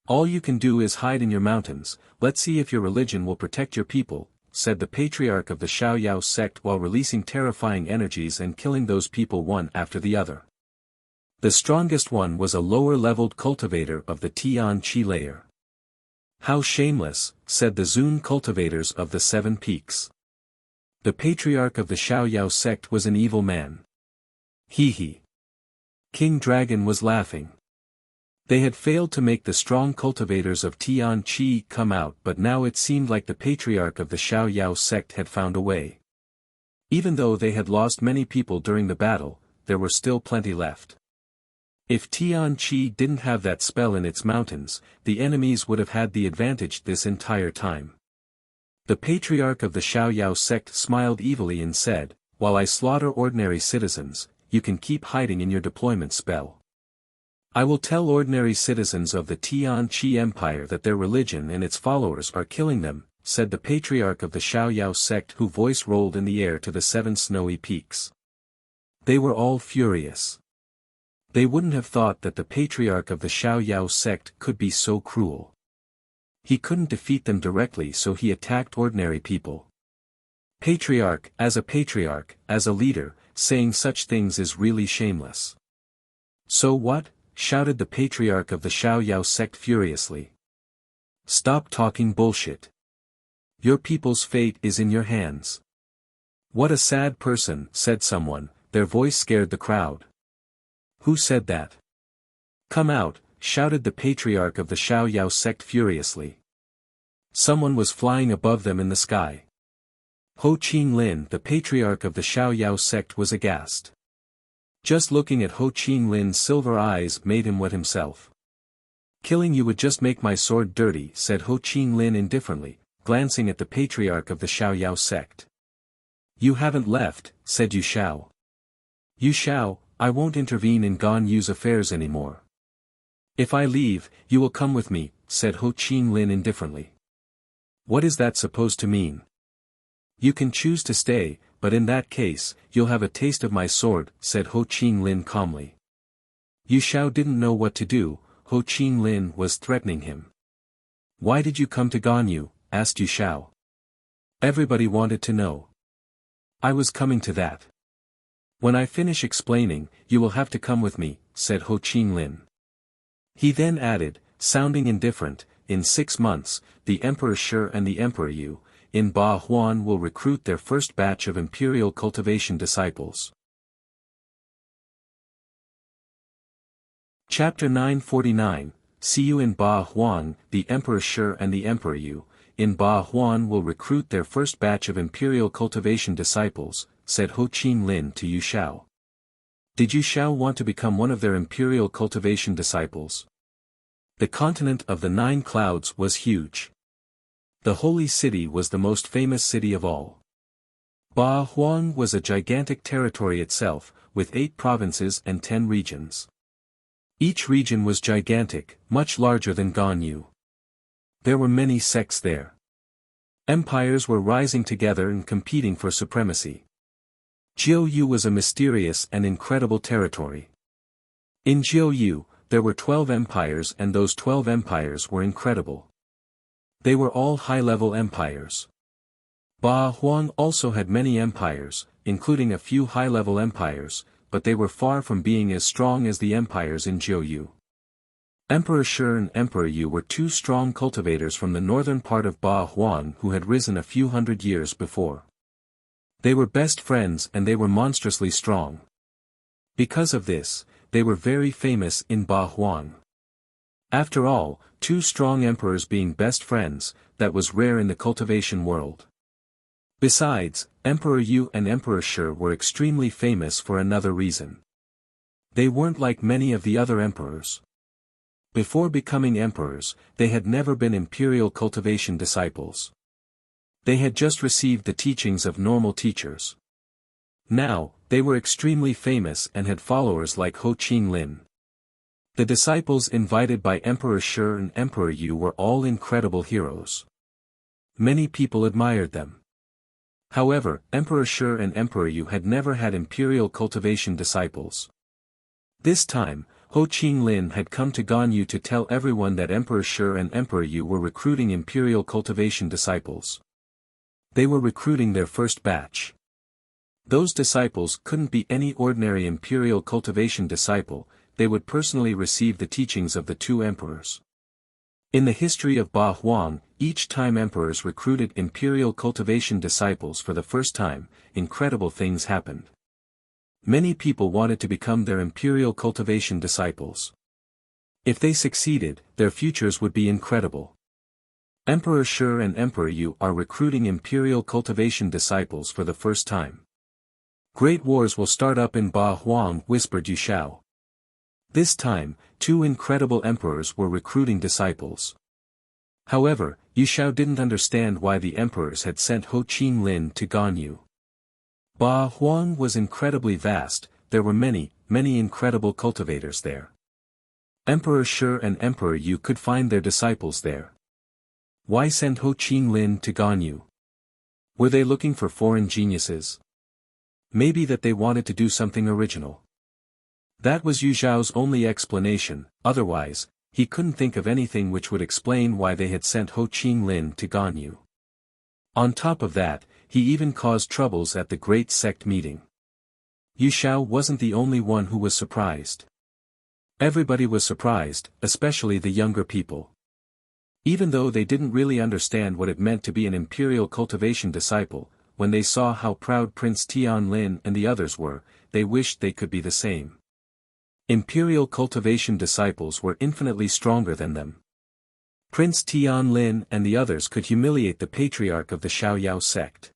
"All you can do is hide in your mountains, let's see if your religion will protect your people," said the patriarch of the Xiaoyao sect while releasing terrifying energies and killing those people one after the other. The strongest one was a lower-leveled cultivator of the Tian Qi layer. "How shameless," said the Zun cultivators of the Seven Peaks. The patriarch of the Xiaoyao sect was an evil man. Hee hee. King Dragon was laughing. They had failed to make the strong cultivators of Tian Qi come out, but now it seemed like the patriarch of the Xiaoyao sect had found a way. Even though they had lost many people during the battle, there were still plenty left. If Tian Qi didn't have that spell in its mountains, the enemies would have had the advantage this entire time. The patriarch of the Xiaoyao sect smiled evilly and said, "While I slaughter ordinary citizens, you can keep hiding in your deployment spell. I will tell ordinary citizens of the Tian Qi Empire that their religion and its followers are killing them," said the patriarch of the Xiaoyao sect, whose voice rolled in the air to the seven snowy peaks. They were all furious. They wouldn't have thought that the patriarch of the Xiaoyao sect could be so cruel. He couldn't defeat them directly, so he attacked ordinary people. Patriarch, as a leader, saying such things is really shameless. "So what?" shouted the patriarch of the Xiaoyao sect furiously. "Stop talking bullshit. Your people's fate is in your hands." "What a sad person," said someone, their voice scared the crowd. "Who said that?" "Come out," shouted the patriarch of the Xiaoyao sect furiously. Someone was flying above them in the sky. Ho Qinglin, the patriarch of the Xiaoyao sect, was aghast. Just looking at Ho Qinglin's silver eyes made him wet himself. "Killing you would just make my sword dirty," said Ho Qinglin indifferently, glancing at the patriarch of the Xiaoyao sect. "You haven't left," said Yu Xiao. "Yu Xiao, I won't intervene in Gan Yu's affairs anymore." "If I leave, you will come with me," said Ho Qinglin indifferently. "What is that supposed to mean?" "You can choose to stay, but in that case, you'll have a taste of my sword," said Ho Qinglin calmly. Yu Xiao didn't know what to do. Ho Qinglin was threatening him. "Why did you come to Ganyu?" asked Yu Xiao. Everybody wanted to know. "I was coming to that. When I finish explaining, you will have to come with me," said Ho Qinglin. He then added, sounding indifferent, "In 6 months, the Emperor Shi and the Emperor Yu, in Ba Huan will recruit their first batch of imperial cultivation disciples." Chapter 949, "See you in Ba Huan." The Emperor Shi and the Emperor Yu, in Ba Huan will recruit their first batch of imperial cultivation disciples, said Ho Qinglin to Yu Xiao. Did Yu Xiao want to become one of their imperial cultivation disciples? The continent of the 9 clouds was huge. The holy city was the most famous city of all. Ba Huang was a gigantic territory itself, with 8 provinces and 10 regions. Each region was gigantic, much larger than Ganyu. There were many sects there. Empires were rising together and competing for supremacy. Jiuyu was a mysterious and incredible territory. In Jiuyu, there were 12 empires, and those 12 empires were incredible. They were all high-level empires. Ba Huang also had many empires, including a few high-level empires, but they were far from being as strong as the empires in Jiuyu. Emperor Shi and Emperor Yu were 2 strong cultivators from the northern part of Ba Huang who had risen a few hundred years before. They were best friends and they were monstrously strong. Because of this, they were very famous in Ba Huang. After all, 2 strong emperors being best friends, that was rare in the cultivation world. Besides, Emperor Yu and Emperor Shi were extremely famous for another reason. They weren't like many of the other emperors. Before becoming emperors, they had never been imperial cultivation disciples. They had just received the teachings of normal teachers. Now, they were extremely famous and had followers like Ho Qinglin. The disciples invited by Emperor Shi and Emperor Yu were all incredible heroes. Many people admired them. However, Emperor Shi and Emperor Yu had never had imperial cultivation disciples. This time, Ho Qinglin had come to Ganyu to tell everyone that Emperor Shi and Emperor Yu were recruiting imperial cultivation disciples. They were recruiting their first batch. Those disciples couldn't be any ordinary imperial cultivation disciple, they would personally receive the teachings of the 2 emperors. In the history of Ba Huang, each time emperors recruited imperial cultivation disciples for the first time, incredible things happened. Many people wanted to become their imperial cultivation disciples. If they succeeded, their futures would be incredible. Emperor Shi and Emperor Yu are recruiting imperial cultivation disciples for the first time. Great wars will start up in Ba Huang, whispered Yu Xiao. This time, 2 incredible emperors were recruiting disciples. However, Yu Xiao didn't understand why the emperors had sent Ho Qinglin to Ganyu. Ba Huang was incredibly vast, there were many, many incredible cultivators there. Emperor Shi and Emperor Yu could find their disciples there. Why send Ho Qinglin to Ganyu? Were they looking for foreign geniuses? Maybe that they wanted to do something original. That was Yu Xiao's only explanation, otherwise, he couldn't think of anything which would explain why they had sent Ho Qinglin to Ganyu. On top of that, he even caused troubles at the great sect meeting. Yu Xiao wasn't the only one who was surprised. Everybody was surprised, especially the younger people. Even though they didn't really understand what it meant to be an imperial cultivation disciple, when they saw how proud Prince Tianlin and the others were, they wished they could be the same. Imperial cultivation disciples were infinitely stronger than them. Prince Tianlin and the others could humiliate the patriarch of the Xiaoyao sect.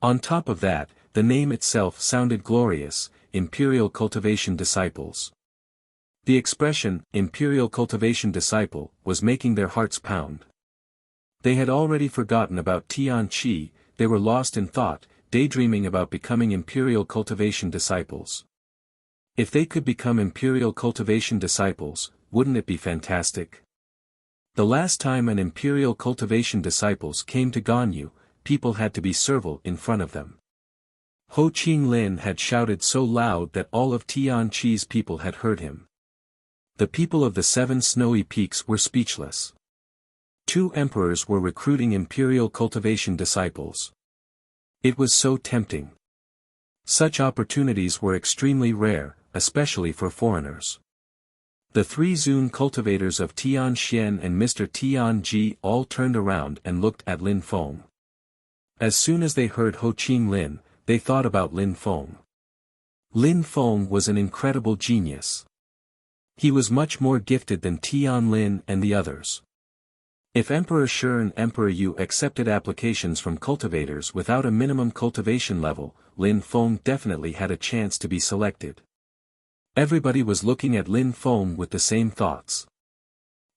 On top of that, the name itself sounded glorious, Imperial Cultivation Disciples. The expression, Imperial Cultivation Disciple, was making their hearts pound. They had already forgotten about Tian Qi, they were lost in thought, daydreaming about becoming Imperial Cultivation Disciples. If they could become Imperial Cultivation Disciples, wouldn't it be fantastic? The last time an Imperial Cultivation Disciples came to Ganyu, people had to be servile in front of them. Ho Qinglin had shouted so loud that all of Tian Qi's people had heard him. The people of the 7 snowy peaks were speechless. 2 emperors were recruiting Imperial Cultivation Disciples. It was so tempting. Such opportunities were extremely rare, especially for foreigners. The 3 Zun cultivators of Tian Xian and Mr. Tian Ji all turned around and looked at Lin Feng. As soon as they heard Ho Qinglin, they thought about Lin Feng. Lin Feng was an incredible genius. He was much more gifted than Tianlin and the others. If Emperor Shi and Emperor Yu accepted applications from cultivators without a minimum cultivation level, Lin Feng definitely had a chance to be selected. Everybody was looking at Lin Feng with the same thoughts.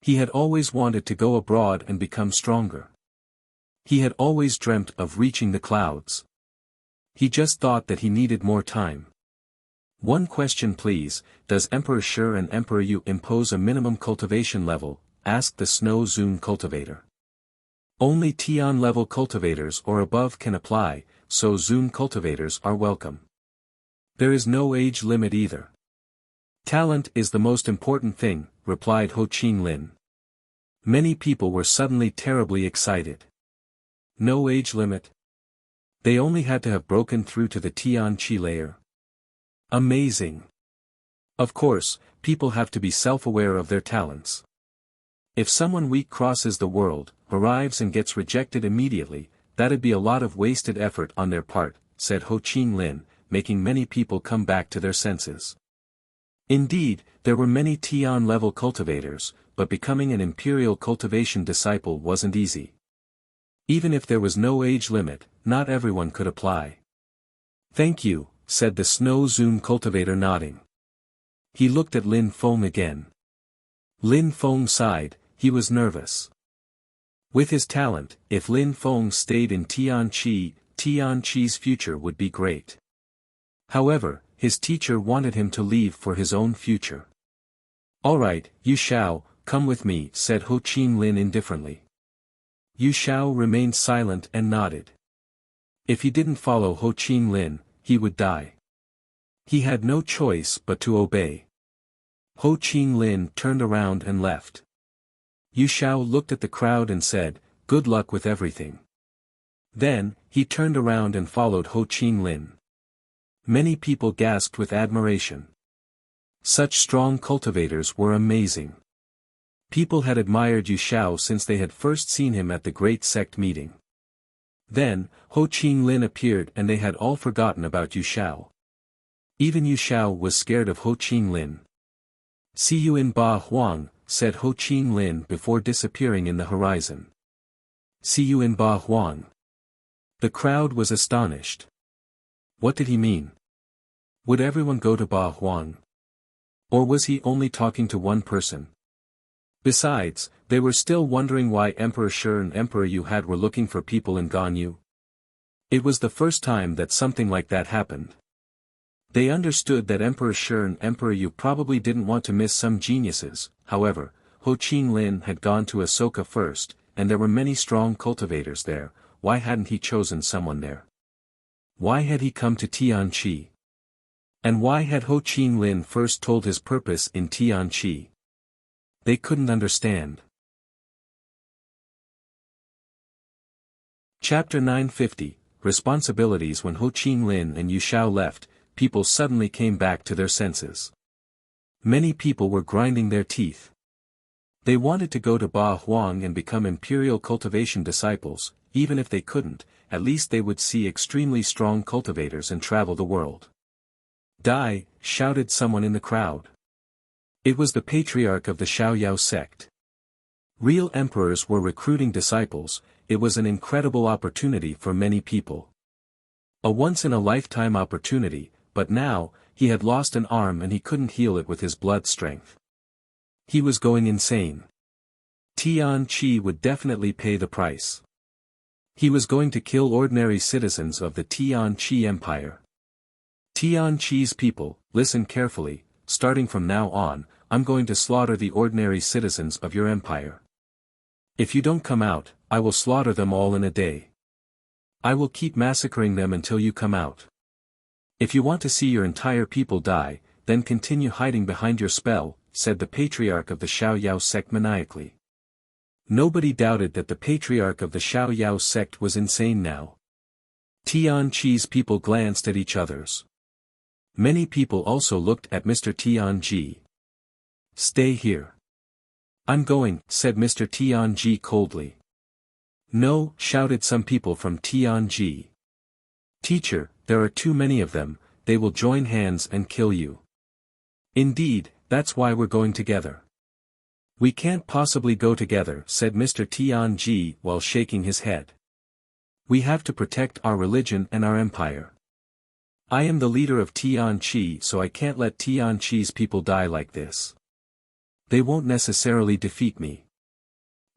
He had always wanted to go abroad and become stronger. He had always dreamt of reaching the clouds. He just thought that he needed more time. One question please, does Emperor Shi and Emperor Yu impose a minimum cultivation level? Asked the Snow Zone cultivator. Only Tian level cultivators or above can apply, so Zone cultivators are welcome. There is no age limit either. Talent is the most important thing, replied Ho Chin Lin. Many people were suddenly terribly excited. No age limit? They only had to have broken through to the Tian Qi layer. Amazing. Of course, people have to be self-aware of their talents. If someone weak crosses the world, arrives and gets rejected immediately, that'd be a lot of wasted effort on their part, said Ho Chin Lin, making many people come back to their senses. Indeed, there were many Tian-level cultivators, but becoming an imperial cultivation disciple wasn't easy. Even if there was no age limit, not everyone could apply. Thank you, said the Snow Zone cultivator nodding. He looked at Lin Feng again. Lin Feng sighed, he was nervous. With his talent, if Lin Feng stayed in Tian Qi's future would be great. However, his teacher wanted him to leave for his own future. Alright, Yu Xiao, come with me, said Ho Chin Lin indifferently. Yu Xiao remained silent and nodded. If he didn't follow Ho Chin Lin, he would die. He had no choice but to obey. Ho Chin Lin turned around and left. Yu Xiao looked at the crowd and said, good luck with everything. Then, he turned around and followed Ho Chin Lin. Many people gasped with admiration. Such strong cultivators were amazing. People had admired Yu Xiao since they had first seen him at the great sect meeting. Then, Ho Chin Lin appeared and they had all forgotten about Yu Xiao. Even Yu Xiao was scared of Ho Chin Lin. See you in Ba Huang, said Ho Chin Lin before disappearing in the horizon. See you in Ba Huang. The crowd was astonished. What did he mean? Would everyone go to Ba Huang? Or was he only talking to one person? Besides, they were still wondering why Emperor Shi and Emperor Yu were looking for people in Ganyu. It was the first time that something like that happened. They understood that Emperor Shi and Emperor Yu probably didn't want to miss some geniuses. However, Ho Chin Lin had gone to Ahsoka first, and there were many strong cultivators there. Why hadn't he chosen someone there? Why had he come to Tian Qi? And why had Ho Chin Lin first told his purpose in Tian Qi? They couldn't understand. Chapter 950, Responsibilities. When Ho Chin Lin and Yu Xiao left, people suddenly came back to their senses. Many people were grinding their teeth. They wanted to go to Ba Huang and become imperial cultivation disciples. Even if they couldn't, at least they would see extremely strong cultivators and travel the world. Die, shouted someone in the crowd. It was the patriarch of the Xiaoyao sect. Real emperors were recruiting disciples. It was an incredible opportunity for many people. A once-in-a-lifetime opportunity, but now, he had lost an arm and he couldn't heal it with his blood strength. He was going insane. Tian Qi would definitely pay the price. He was going to kill ordinary citizens of the Tian Qi Empire. Tian Qi's people, listen carefully, starting from now on, I'm going to slaughter the ordinary citizens of your empire. If you don't come out, I will slaughter them all in a day. I will keep massacring them until you come out. If you want to see your entire people die, then continue hiding behind your spell, said the patriarch of the Xiaoyao sect maniacally. Nobody doubted that the patriarch of the Xiaoyao sect was insane now. Tian Qi's people glanced at each other's. Many people also looked at Mr. Tian Ji. Stay here. I'm going, said Mr. Tian Ji coldly. No, shouted some people from Tian Ji. Teacher, there are too many of them, they will join hands and kill you. Indeed, that's why we're going together. We can't possibly go together, said Mr. Tian Ji while shaking his head. We have to protect our religion and our empire. I am the leader of Tian Qi, so I can't let Tian Qi's people die like this. They won't necessarily defeat me.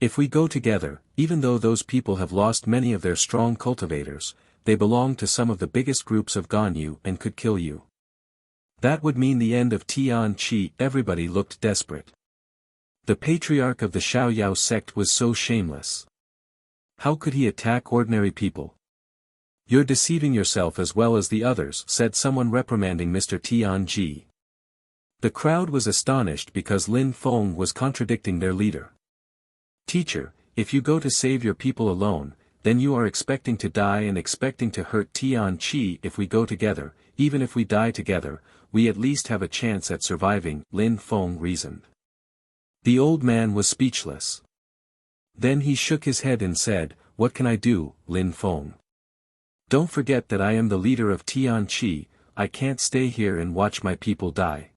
If we go together, even though those people have lost many of their strong cultivators, they belong to some of the biggest groups of Ganyu and could kill you. That would mean the end of Tianqi. Everybody looked desperate. The patriarch of the Xiaoyao sect was so shameless. How could he attack ordinary people? You're deceiving yourself as well as the others, said someone reprimanding Mr. Tianji. The crowd was astonished because Lin Feng was contradicting their leader. Teacher, if you go to save your people alone, then you are expecting to die and expecting to hurt Tianqi. If we go together, even if we die together, we at least have a chance at surviving, Lin Feng reasoned. The old man was speechless. Then he shook his head and said, "What can I do, Lin Feng? Don't forget that I am the leader of Tianqi. I can't stay here and watch my people die."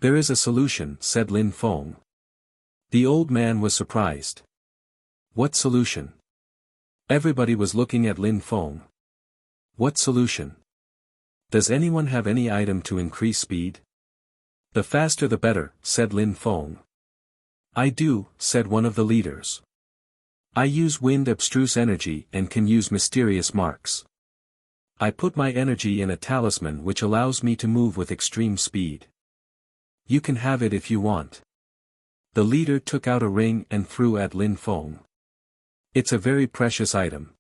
"There is a solution," said Lin Feng. The old man was surprised. "What solution?" Everybody was looking at Lin Feng. "What solution? Does anyone have any item to increase speed?" "The faster the better," said Lin Feng. "I do," said one of the leaders. "I use wind abstruse energy and can use mysterious marks. I put my energy in a talisman which allows me to move with extreme speed. You can have it if you want." The leader took out a ring and threw at Lin Feng. "It's a very precious item.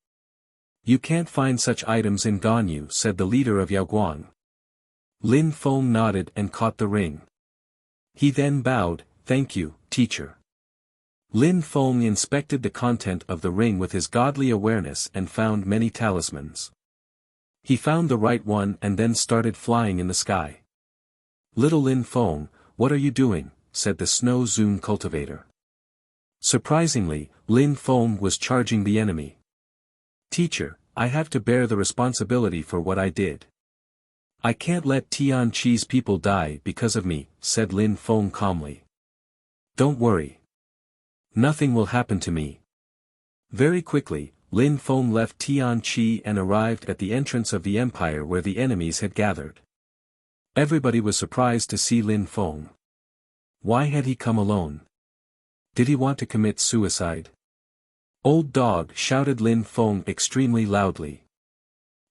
You can't find such items in Ganyu," said the leader of Yaoguang. Lin Feng nodded and caught the ring. He then bowed, "Thank you, teacher." Lin Feng inspected the content of the ring with his godly awareness and found many talismans. He found the right one and then started flying in the sky. "Little Lin Feng, what are you doing?" said the Snow Zune cultivator. Surprisingly, Lin Feng was charging the enemy. "Teacher, I have to bear the responsibility for what I did. I can't let Tianqi's people die because of me," said Lin Feng calmly. "Don't worry. Nothing will happen to me." Very quickly, Lin Feng left Tianqi and arrived at the entrance of the empire where the enemies had gathered. Everybody was surprised to see Lin Feng. Why had he come alone? Did he want to commit suicide? "Old dog!" shouted Lin Feng extremely loudly.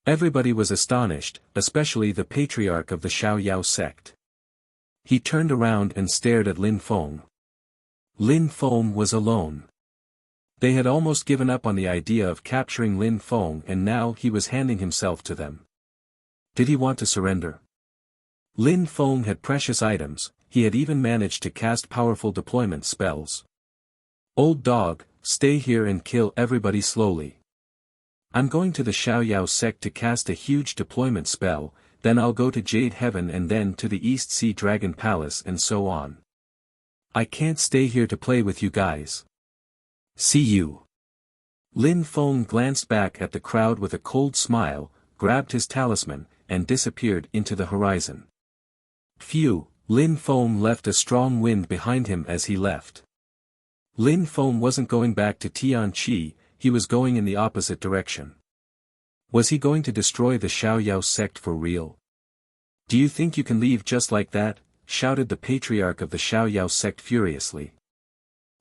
Everybody was astonished, especially the patriarch of the Xiaoyao sect. He turned around and stared at Lin Feng. Lin Feng was alone. They had almost given up on the idea of capturing Lin Feng and now he was handing himself to them. Did he want to surrender? Lin Feng had precious items, he had even managed to cast powerful deployment spells. "Old dog, stay here and kill everybody slowly. I'm going to the Xiaoyao sect to cast a huge deployment spell, then I'll go to Jade Heaven and then to the East Sea Dragon Palace and so on. I can't stay here to play with you guys. See you." Lin Feng glanced back at the crowd with a cold smile, grabbed his talisman, and disappeared into the horizon. Phew, Lin Feng left a strong wind behind him as he left. Lin Feng wasn't going back to Tianqi, he was going in the opposite direction. Was he going to destroy the Xiaoyao sect for real? "Do you think you can leave just like that?" shouted the patriarch of the Xiaoyao sect furiously.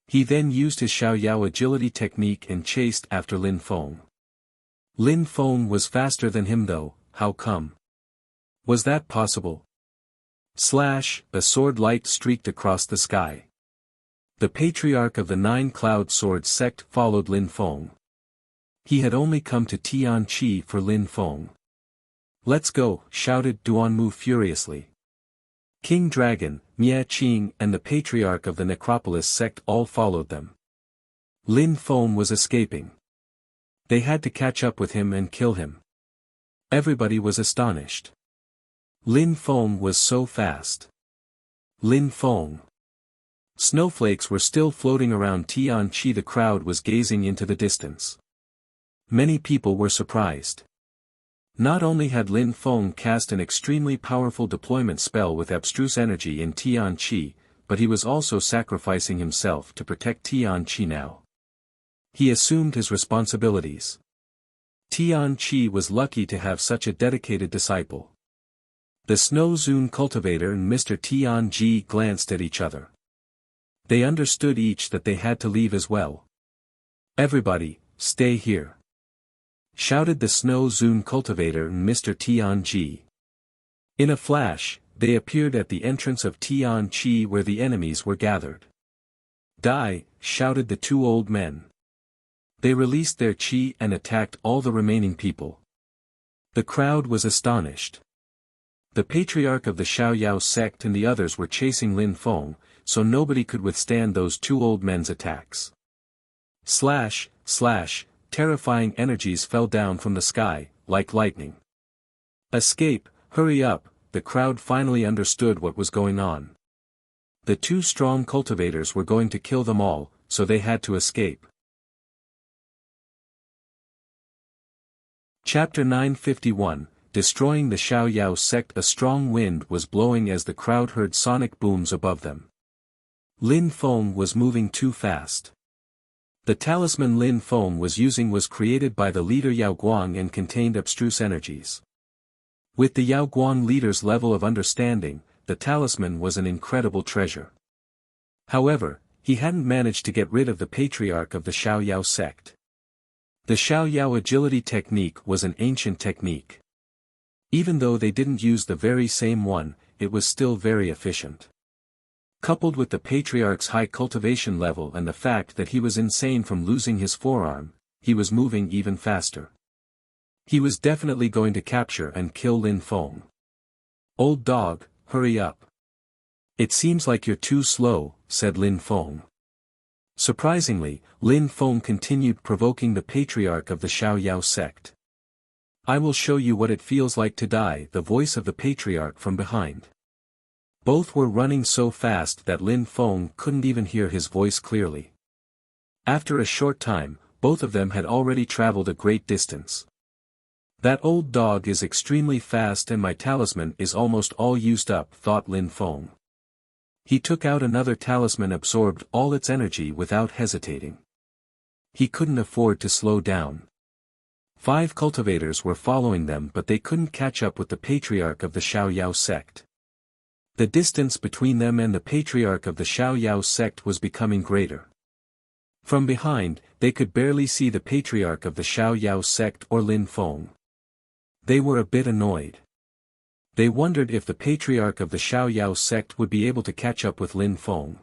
He then used his Xiaoyao agility technique and chased after Lin Feng. Lin Feng was faster than him though, how come? Was that possible? Slash, a sword light streaked across the sky. The patriarch of the Nine Cloud Sword sect followed Lin Feng. He had only come to Tianqi for Lin Feng. "Let's go," shouted Duanmu furiously. King Dragon, Mie Qing and the patriarch of the Necropolis sect all followed them. Lin Feng was escaping. They had to catch up with him and kill him. Everybody was astonished. Lin Feng was so fast. Lin Feng. Snowflakes were still floating around Tianqi. The crowd was gazing into the distance. Many people were surprised. Not only had Lin Feng cast an extremely powerful deployment spell with abstruse energy in Tianqi, but he was also sacrificing himself to protect Tianqi now. He assumed his responsibilities. Tianqi was lucky to have such a dedicated disciple. The Snow Zune cultivator and Mr. Tianji glanced at each other. They understood each that they had to leave as well. "Everybody, stay here," shouted the Snow Zune cultivator and Mr. Tianji. In a flash, they appeared at the entrance of Tianji where the enemies were gathered. "Die!" shouted the two old men. They released their chi and attacked all the remaining people. The crowd was astonished. The patriarch of the Xiaoyao sect and the others were chasing Lin Feng, so nobody could withstand those two old men's attacks. Slash, slash, terrifying energies fell down from the sky, like lightning. "Escape, hurry up," the crowd finally understood what was going on. The two strong cultivators were going to kill them all, so they had to escape. Chapter 951, Destroying the Xiaoyao sect. A strong wind was blowing as the crowd heard sonic booms above them. Lin Feng was moving too fast. The talisman Lin Feng was using was created by the leader Yao Guang and contained abstruse energies. With the Yao Guang leader's level of understanding, the talisman was an incredible treasure. However, he hadn't managed to get rid of the patriarch of the Xiaoyao sect. The Xiaoyao agility technique was an ancient technique. Even though they didn't use the very same one, it was still very efficient. Coupled with the patriarch's high cultivation level and the fact that he was insane from losing his forearm, he was moving even faster. He was definitely going to capture and kill Lin Feng. "Old dog, hurry up. It seems like you're too slow," said Lin Feng. Surprisingly, Lin Feng continued provoking the patriarch of the Xiaoyao sect. "I will show you what it feels like to die," the voice of the patriarch from behind. Both were running so fast that Lin Feng couldn't even hear his voice clearly. After a short time, both of them had already traveled a great distance. "That old dog is extremely fast and my talisman is almost all used up," thought Lin Feng. He took out another talisman, absorbed all its energy without hesitating. He couldn't afford to slow down. 5 cultivators were following them, but they couldn't catch up with the patriarch of the Xiaoyao sect. The distance between them and the patriarch of the Xiaoyao sect was becoming greater. From behind, they could barely see the patriarch of the Xiaoyao sect or Lin Feng. They were a bit annoyed. They wondered if the patriarch of the Xiaoyao sect would be able to catch up with Lin Feng.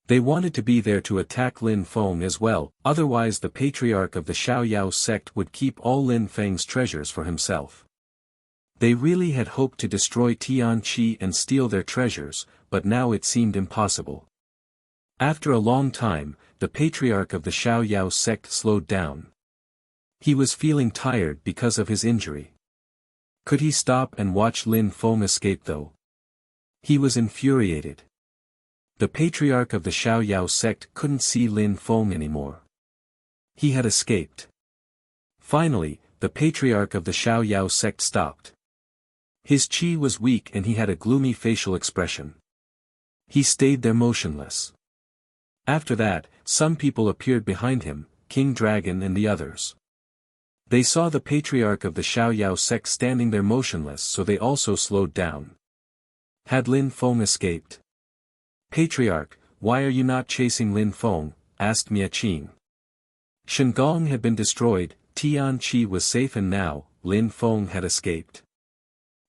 They wanted to be there to attack Lin Feng as well, otherwise the patriarch of the Xiaoyao sect would keep all Lin Feng's treasures for himself. They really had hoped to destroy Tianqi and steal their treasures, but now it seemed impossible. After a long time, the patriarch of the Xiaoyao sect slowed down. He was feeling tired because of his injury. Could he stop and watch Lin Feng escape though? He was infuriated. The patriarch of the Xiaoyao sect couldn't see Lin Feng anymore. He had escaped. Finally, the patriarch of the Xiaoyao sect stopped. His chi was weak and he had a gloomy facial expression. He stayed there motionless. After that, some people appeared behind him, King Dragon and the others. They saw the patriarch of the Xiaoyao sect standing there motionless, so they also slowed down. Had Lin Feng escaped? "Patriarch, why are you not chasing Lin Feng?" asked Miaqing. Shengong had been destroyed, Tianqi was safe, and now, Lin Feng had escaped.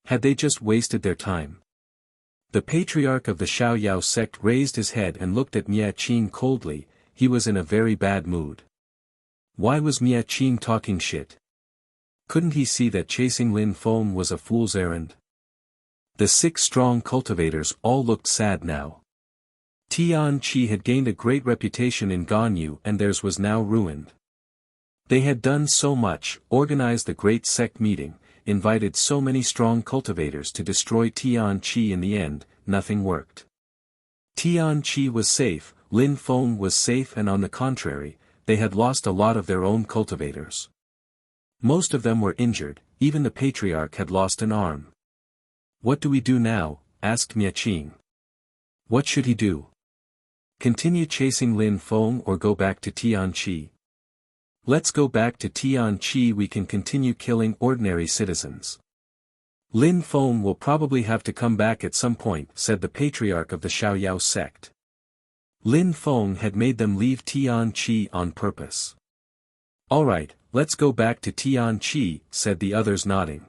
Had they just wasted their time? The patriarch of the Xiaoyao sect raised his head and looked at Miaqing coldly. He was in a very bad mood. Why was Miaqing talking shit? Couldn't he see that chasing Lin Feng was a fool's errand? The 6 strong cultivators all looked sad now. Tianqi had gained a great reputation in Ganyu and theirs was now ruined. They had done so much, organized the great sect meeting, invited so many strong cultivators to destroy Tianqi. In the end, nothing worked. Tianqi was safe, Lin Feng was safe, and on the contrary, they had lost a lot of their own cultivators. Most of them were injured, even the patriarch had lost an arm. "What do we do now?" asked Miaqing. What should he do? Continue chasing Lin Feng or go back to Tianqi? "Let's go back to Tianqi. We can continue killing ordinary citizens. Lin Feng will probably have to come back at some point," said the patriarch of the Xiaoyao sect. Lin Feng had made them leave Tianqi on purpose. "Alright, let's go back to Tianqi," said the others nodding.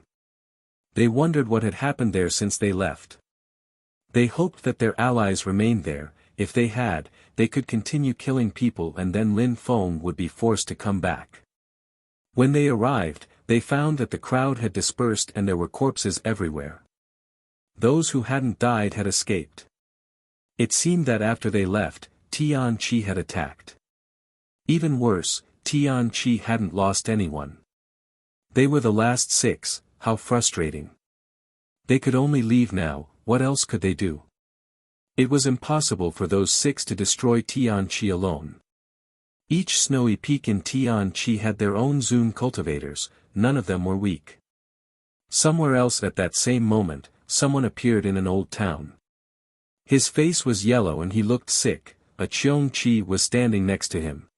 They wondered what had happened there since they left. They hoped that their allies remained there. If they had, they could continue killing people and then Lin Feng would be forced to come back. When they arrived, they found that the crowd had dispersed and there were corpses everywhere. Those who hadn't died had escaped. It seemed that after they left, Tianqi had attacked. Even worse, Tianqi hadn't lost anyone. They were the last 6, how frustrating. They could only leave now, what else could they do? It was impossible for those 6 to destroy Tianqi alone. Each snowy peak in Tianqi had their own Zun cultivators, none of them were weak. Somewhere else at that same moment, someone appeared in an old town. His face was yellow and he looked sick. A Qiongqi was standing next to him.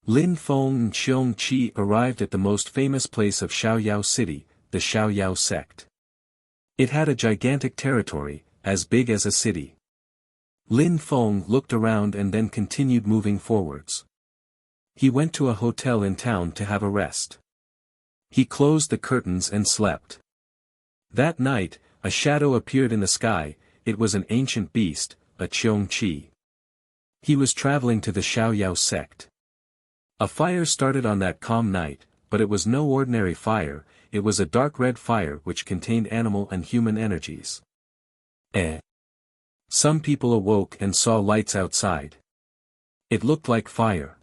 Lin Feng and Qiongqi arrived at the most famous place of Xiaoyao City, the Xiaoyao sect. It had a gigantic territory, as big as a city. Lin Feng looked around and then continued moving forwards. He went to a hotel in town to have a rest. He closed the curtains and slept. That night, a shadow appeared in the sky. It was an ancient beast, a Qiongqi. He was traveling to the Xiaoyao sect. A fire started on that calm night, but it was no ordinary fire, it was a dark red fire which contained animal and human energies. Some people awoke and saw lights outside. It looked like fire.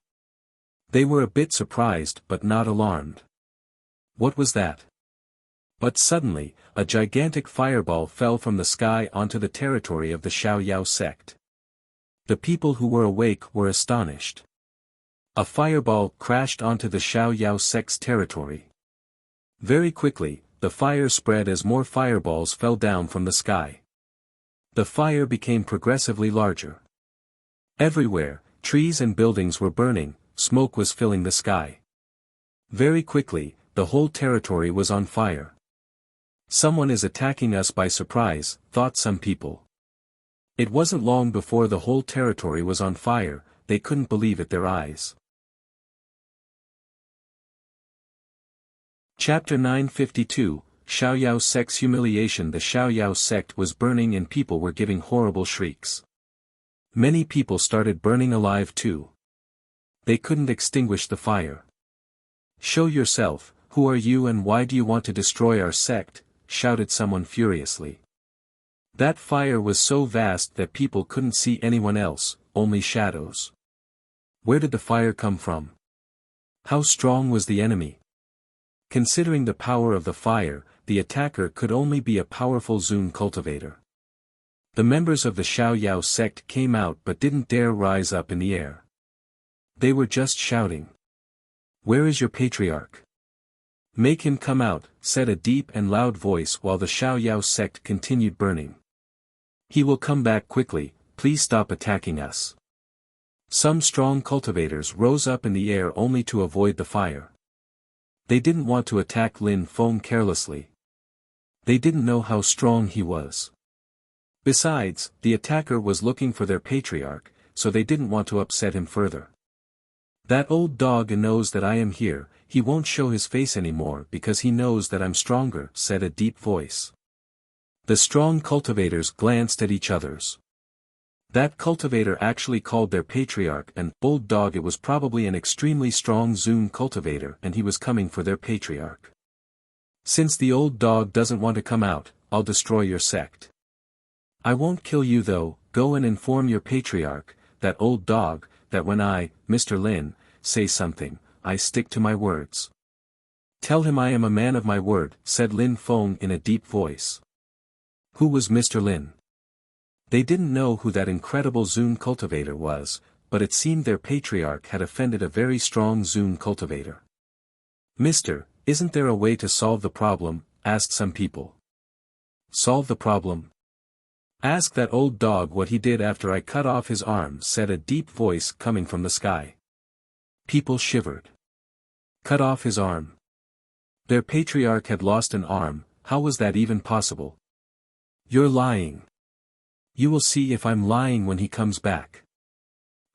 They were a bit surprised but not alarmed. What was that? But suddenly, a gigantic fireball fell from the sky onto the territory of the Xiaoyao sect. The people who were awake were astonished. A fireball crashed onto the Xiaoyao sect's territory. Very quickly, the fire spread as more fireballs fell down from the sky. The fire became progressively larger. Everywhere, trees and buildings were burning, smoke was filling the sky. Very quickly, the whole territory was on fire. Someone is attacking us by surprise, thought some people. It wasn't long before the whole territory was on fire, they couldn't believe it their eyes. Chapter 952, Xiaoyao sect's humiliation. The Xiaoyao sect was burning and people were giving horrible shrieks. Many people started burning alive too. They couldn't extinguish the fire. "Show yourself, who are you and why do you want to destroy our sect?" shouted someone furiously. That fire was so vast that people couldn't see anyone else, only shadows. Where did the fire come from? How strong was the enemy? Considering the power of the fire, the attacker could only be a powerful Zun cultivator. The members of the Xiaoyao sect came out but didn't dare rise up in the air. They were just shouting. "Where is your patriarch? Make him come out," said a deep and loud voice while the Xiaoyao sect continued burning. "He will come back quickly, please stop attacking us." Some strong cultivators rose up in the air only to avoid the fire. They didn't want to attack Lin Feng carelessly. They didn't know how strong he was. Besides, the attacker was looking for their patriarch, so they didn't want to upset him further. "That old dog knows that I am here, he won't show his face anymore because he knows that I'm stronger," said a deep voice. The strong cultivators glanced at each others. That cultivator actually called their patriarch an old dog. It was probably an extremely strong Zun cultivator and he was coming for their patriarch. "Since the old dog doesn't want to come out, I'll destroy your sect. I won't kill you though, go and inform your patriarch, that old dog, that when I, Mr. Lin, say something, I stick to my words. Tell him I am a man of my word," said Lin Feng in a deep voice. Who was Mr. Lin? They didn't know who that incredible Zun cultivator was, but it seemed their patriarch had offended a very strong Zun cultivator. "Mister, isn't there a way to solve the problem?" asked some people. "Solve the problem? Ask that old dog what he did after I cut off his arm," said a deep voice coming from the sky. People shivered. Cut off his arm? Their patriarch had lost an arm, how was that even possible? "You're lying. You will see if I'm lying when he comes back."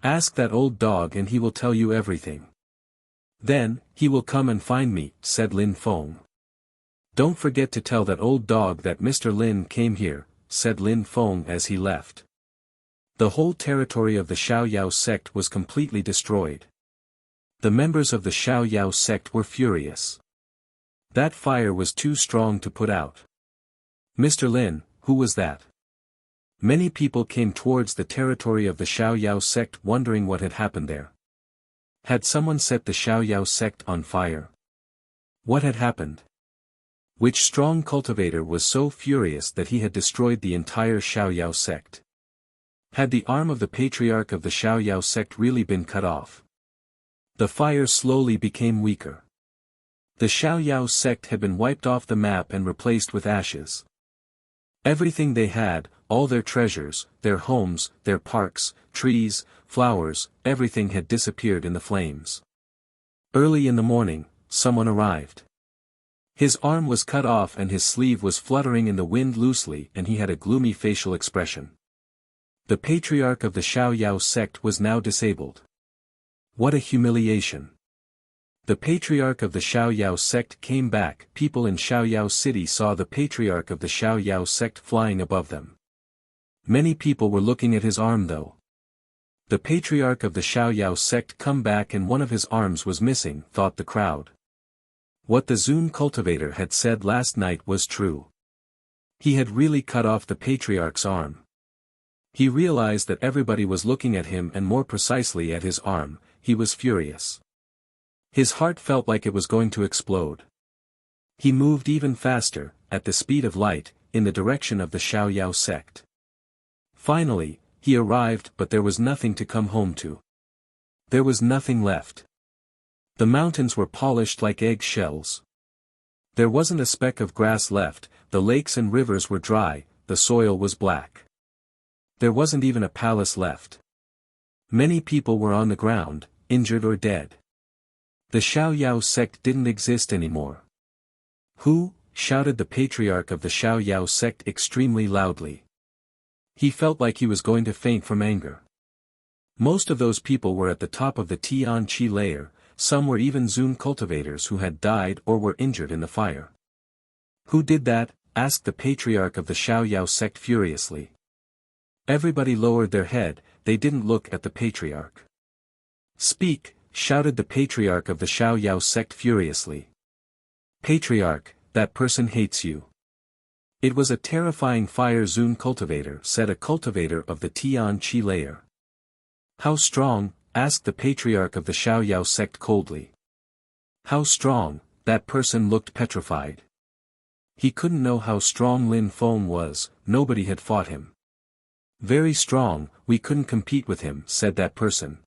Ask that old dog and he will tell you everything. Then, he will come and find me, said Lin Feng. Don't forget to tell that old dog that Mr. Lin came here, said Lin Feng as he left. The whole territory of the Xiaoyao sect was completely destroyed. The members of the Xiaoyao sect were furious. That fire was too strong to put out. Mr. Lin, who was that? Many people came towards the territory of the Xiaoyao sect wondering what had happened there. Had someone set the Xiaoyao sect on fire? What had happened? Which strong cultivator was so furious that he had destroyed the entire Xiaoyao sect? Had the arm of the patriarch of the Xiaoyao sect really been cut off? The fire slowly became weaker. The Xiaoyao sect had been wiped off the map and replaced with ashes. Everything they had, all their treasures, their homes, their parks, trees, flowers, everything had disappeared in the flames. Early in the morning, someone arrived. His arm was cut off and his sleeve was fluttering in the wind loosely and he had a gloomy facial expression. The patriarch of the Xiaoyao sect was now disabled. What a humiliation. The patriarch of the Xiaoyao sect came back. People in Xiaoyao city saw the patriarch of the Xiaoyao sect flying above them. Many people were looking at his arm though. The patriarch of the Xiaoyao sect come back and one of his arms was missing, thought the crowd. What the Zun cultivator had said last night was true. He had really cut off the patriarch's arm. He realized that everybody was looking at him and more precisely at his arm. He was furious. His heart felt like it was going to explode. He moved even faster, at the speed of light, in the direction of the Xiaoyao sect. Finally, he arrived but there was nothing to come home to. There was nothing left. The mountains were polished like egg shells. There wasn't a speck of grass left, the lakes and rivers were dry, the soil was black. There wasn't even a palace left. Many people were on the ground, injured or dead. The Xiaoyao sect didn't exist anymore. Who? Shouted the patriarch of the Xiaoyao sect extremely loudly. He felt like he was going to faint from anger. Most of those people were at the top of the Tianqi layer, some were even Zun cultivators who had died or were injured in the fire. Who did that? Asked the patriarch of the Xiaoyao sect furiously. Everybody lowered their head, they didn't look at the patriarch. Speak, shouted the patriarch of the Xiaoyao sect furiously. Patriarch, that person hates you. It was a terrifying fire Zun cultivator, said a cultivator of the Tianqi layer. How strong? Asked the patriarch of the Xiaoyao sect coldly. How strong? That person looked petrified. He couldn't know how strong Lin Feng was, nobody had fought him. Very strong, we couldn't compete with him, said that person.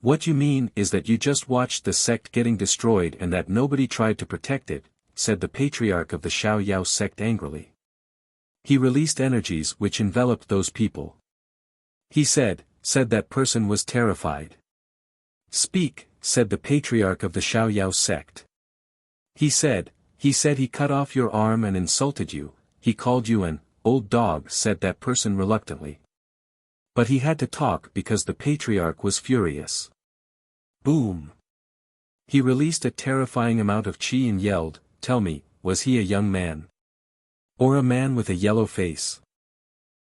What you mean is that you just watched the sect getting destroyed and that nobody tried to protect it, said the patriarch of the Xiaoyao sect angrily. He released energies which enveloped those people. He said that person was terrified. Speak, said the patriarch of the Xiaoyao sect. He said he cut off your arm and insulted you, he called you an old dog, said that person reluctantly. But he had to talk because the patriarch was furious. Boom! He released a terrifying amount of chi and yelled, tell me, was he a young man? Or a man with a yellow face?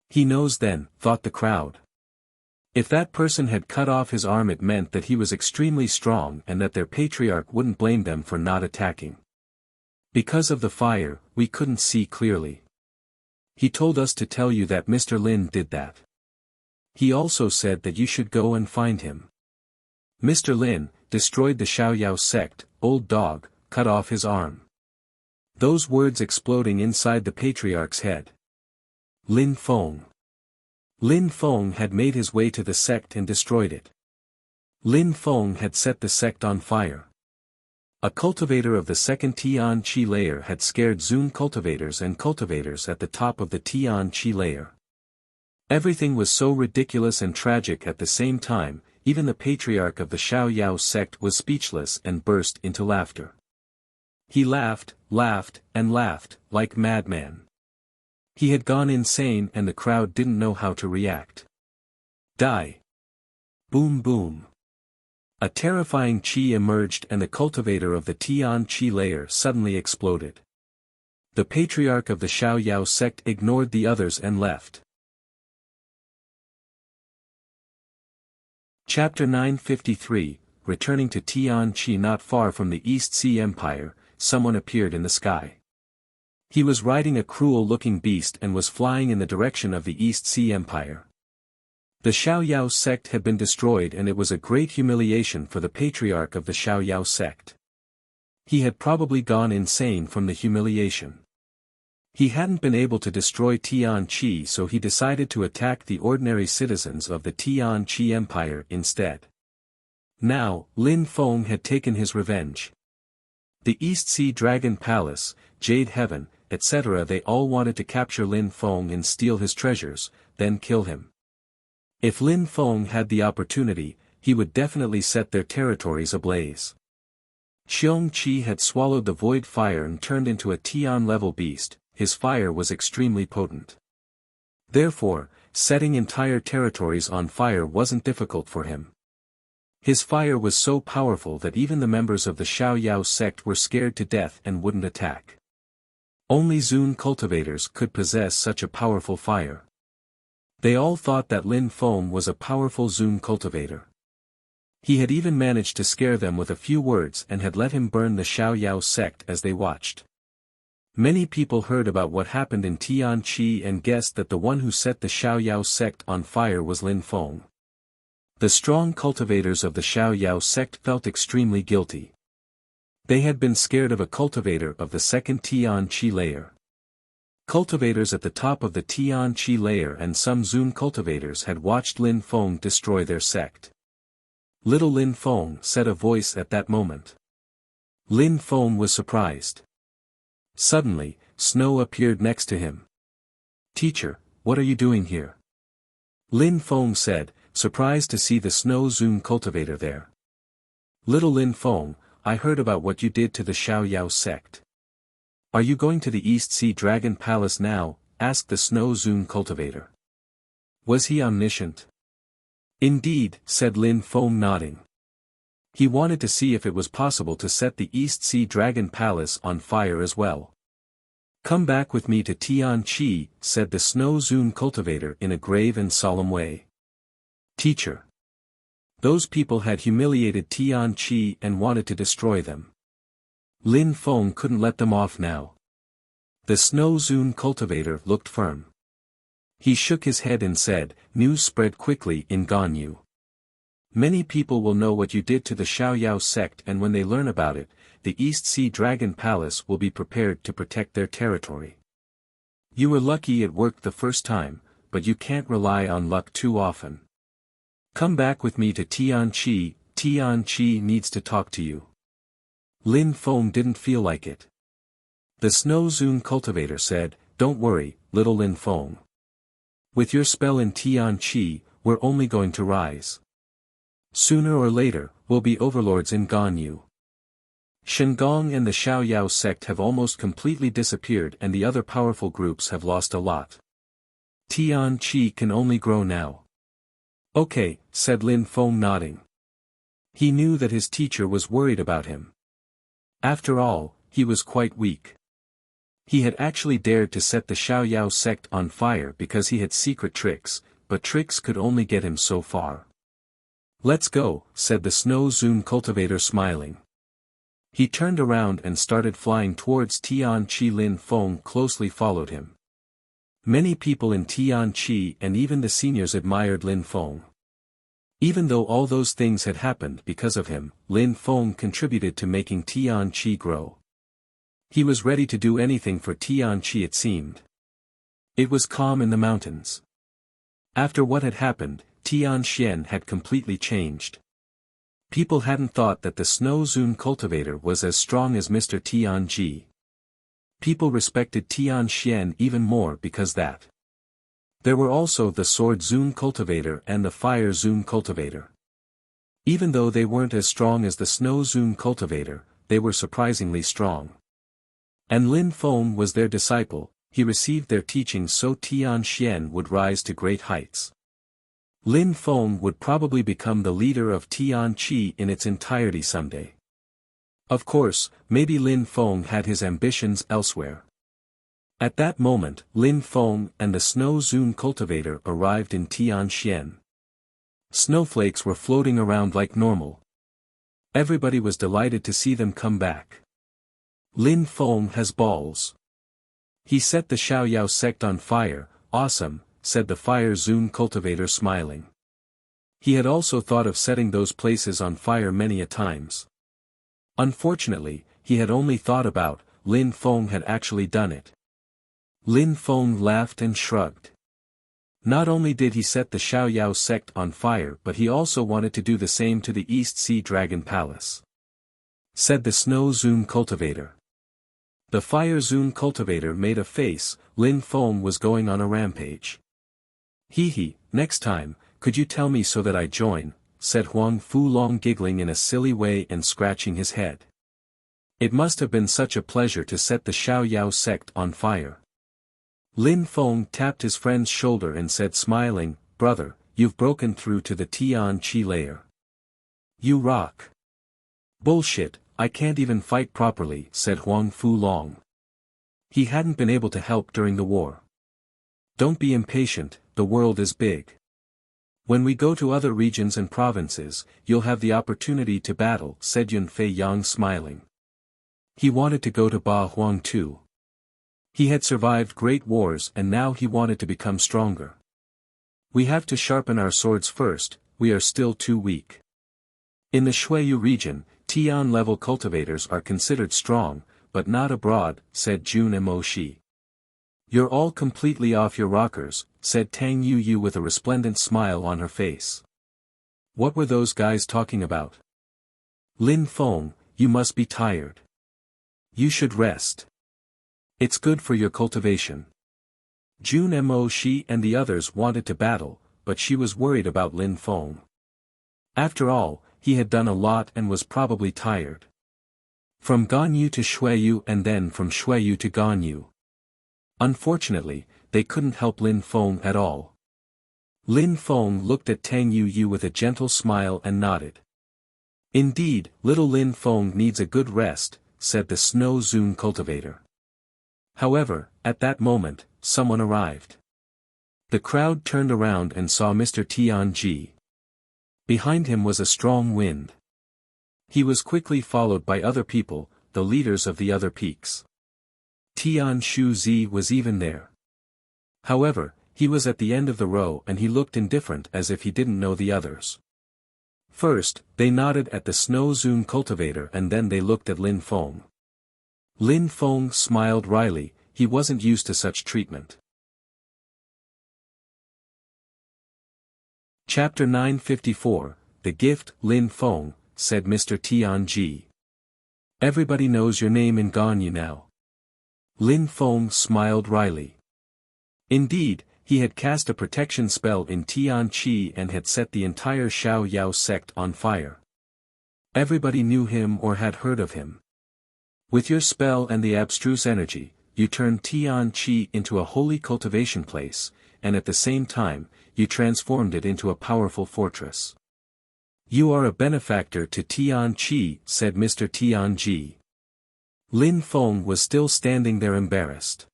He knows then, thought the crowd. If that person had cut off his arm it meant that he was extremely strong and that their patriarch wouldn't blame them for not attacking. Because of the fire, we couldn't see clearly. He told us to tell you that Mr. Lin did that. He also said that you should go and find him. Mr. Lin destroyed the Xiaoyao sect, old dog, cut off his arm. Those words exploding inside the patriarch's head. Lin Feng. Lin Feng had made his way to the sect and destroyed it. Lin Feng had set the sect on fire. A cultivator of the second Tianqi layer had scared Zun cultivators and cultivators at the top of the Tianqi layer. Everything was so ridiculous and tragic at the same time, even the patriarch of the Xiaoyao sect was speechless and burst into laughter. He laughed, and laughed, like madman. He had gone insane and the crowd didn't know how to react. Die! Boom boom. A terrifying chi emerged and the cultivator of the Tian chi layer suddenly exploded. The patriarch of the Xiaoyao sect ignored the others and left. Chapter 953, Returning to Tian Chi. Not far from the East Sea Empire, someone appeared in the sky. He was riding a cruel-looking beast and was flying in the direction of the East Sea Empire. The Xiaoyao sect had been destroyed and it was a great humiliation for the patriarch of the Xiaoyao sect. He had probably gone insane from the humiliation. He hadn't been able to destroy Tian Chi, so he decided to attack the ordinary citizens of the Tian Chi Empire instead. Now, Lin Feng had taken his revenge. The East Sea Dragon Palace, Jade Heaven, etc. they all wanted to capture Lin Feng and steal his treasures, then kill him. If Lin Feng had the opportunity, he would definitely set their territories ablaze. Xiong Qi had swallowed the void fire and turned into a Tian-level beast. His fire was extremely potent. Therefore, setting entire territories on fire wasn't difficult for him. His fire was so powerful that even the members of the Xiaoyao sect were scared to death and wouldn't attack. Only Zun cultivators could possess such a powerful fire. They all thought that Lin Feng was a powerful Zun cultivator. He had even managed to scare them with a few words and had let him burn the Xiaoyao sect as they watched. Many people heard about what happened in Tian Chi and guessed that the one who set the Xiaoyao sect on fire was Lin Feng. The strong cultivators of the Xiaoyao sect felt extremely guilty. They had been scared of a cultivator of the second Tian Chi layer. Cultivators at the top of the Tian Chi layer and some Zun cultivators had watched Lin Feng destroy their sect. Little Lin Feng, said a voice at that moment. Lin Feng was surprised. Suddenly, Snow appeared next to him. Teacher, what are you doing here? Lin Feng said, surprised to see the Snow Zun cultivator there. Little Lin Feng, I heard about what you did to the Xiaoyao sect. Are you going to the East Sea Dragon Palace now? Asked the Snow Zun cultivator. Was he omniscient? Indeed, said Lin Feng nodding. He wanted to see if it was possible to set the East Sea Dragon Palace on fire as well. Come back with me to Tian Chi, said the Snow Zun cultivator in a grave and solemn way. Teacher. Those people had humiliated Tian Chi and wanted to destroy them. Lin Feng couldn't let them off now. The Snow Zun cultivator looked firm. He shook his head and said, news spread quickly in Ganyu. Many people will know what you did to the Xiaoyao sect, and when they learn about it, the East Sea Dragon Palace will be prepared to protect their territory. You were lucky it worked the first time, but you can't rely on luck too often. Come back with me to Tian Chi needs to talk to you. Lin Feng didn't feel like it. The Snow Zun cultivator said, don't worry, little Lin Feng. With your spell in Tian Chi, we're only going to rise. Sooner or later, we'll be overlords in Ganyu. Shengong and the Xiaoyao sect have almost completely disappeared and the other powerful groups have lost a lot. Tian Chi can only grow now. Okay, said Lin Feng nodding. He knew that his teacher was worried about him. After all, he was quite weak. He had actually dared to set the Xiaoyao sect on fire because he had secret tricks, but tricks could only get him so far. Let's go, said the Snow Zun cultivator smiling. He turned around and started flying towards Tian Chi. Lin Feng closely followed him. Many people in Tian Chi and even the seniors admired Lin Feng. Even though all those things had happened because of him, Lin Feng contributed to making Tian Chi grow. He was ready to do anything for Tian Chi, it seemed. It was calm in the mountains. After what had happened, Tian Xian had completely changed. People hadn't thought that the Snow Zun cultivator was as strong as Mr. Tian Ji. People respected Tian Xian even more because that. There were also the Sword Zun cultivator and the Fire Zun cultivator. Even though they weren't as strong as the Snow Zun cultivator, they were surprisingly strong. And Lin Feng was their disciple, he received their teachings so Tian Xian would rise to great heights. Lin Feng would probably become the leader of Tianqi in its entirety someday. Of course, maybe Lin Feng had his ambitions elsewhere. At that moment, Lin Feng and the Snow Zune cultivator arrived in Tianxian. Snowflakes were floating around like normal. Everybody was delighted to see them come back. Lin Feng has balls. He set the Xiaoyao sect on fire. Awesome, said the Fire Zune cultivator smiling. He had also thought of setting those places on fire many a times. Unfortunately, he had only thought about, Lin Feng had actually done it. Lin Feng laughed and shrugged. Not only did he set the Xiaoyao sect on fire, but he also wanted to do the same to the East Sea Dragon Palace. Said the Snow Zune cultivator. The Fire Zune cultivator made a face. Lin Feng was going on a rampage. Hee, next time, could you tell me so that I join, said Huang Fulong giggling in a silly way and scratching his head. It must have been such a pleasure to set the Xiaoyao sect on fire. Lin Feng tapped his friend's shoulder and said smiling, brother, you've broken through to the Tianqi layer. You rock. Bullshit, I can't even fight properly, said Huang Fulong. He hadn't been able to help during the war. Don't be impatient, the world is big. When we go to other regions and provinces, you'll have the opportunity to battle, said Yunfei Yang smiling. He wanted to go to Ba Huang too. He had survived great wars and now he wanted to become stronger. We have to sharpen our swords first, we are still too weak. In the Shuiyu region, Tian-level cultivators are considered strong, but not abroad, said Jun Emoshi. You're all completely off your rockers, said Tang Yu with a resplendent smile on her face. What were those guys talking about? Lin Feng, you must be tired. You should rest. It's good for your cultivation. Jun Emoshi and the others wanted to battle, but she was worried about Lin Feng. After all, he had done a lot and was probably tired. From Ganyu to Shuiyu and then from Shuiyu to Ganyu. Unfortunately, they couldn't help Lin Feng at all. Lin Feng looked at Tang Yu with a gentle smile and nodded. Indeed, little Lin Feng needs a good rest, said the Snow Zune cultivator. However, at that moment, someone arrived. The crowd turned around and saw Mr. Tianji. Behind him was a strong wind. He was quickly followed by other people, the leaders of the other peaks. Tian Shuzi was even there. However, he was at the end of the row and he looked indifferent as if he didn't know the others. First, they nodded at the Snow Zune cultivator and then they looked at Lin Feng. Lin Feng smiled wryly, he wasn't used to such treatment. Chapter 954, The Gift, Lin Feng, said Mr. Tianji. Everybody knows your name in Ganyu now. Lin Feng smiled wryly. Indeed, he had cast a protection spell in Tianqi and had set the entire Xiaoyao sect on fire. Everybody knew him or had heard of him. With your spell and the abstruse energy, you turned Tianqi into a holy cultivation place, and at the same time, you transformed it into a powerful fortress. You are a benefactor to Tianqi, said Mr. Tianji. Lin Feng was still standing there embarrassed.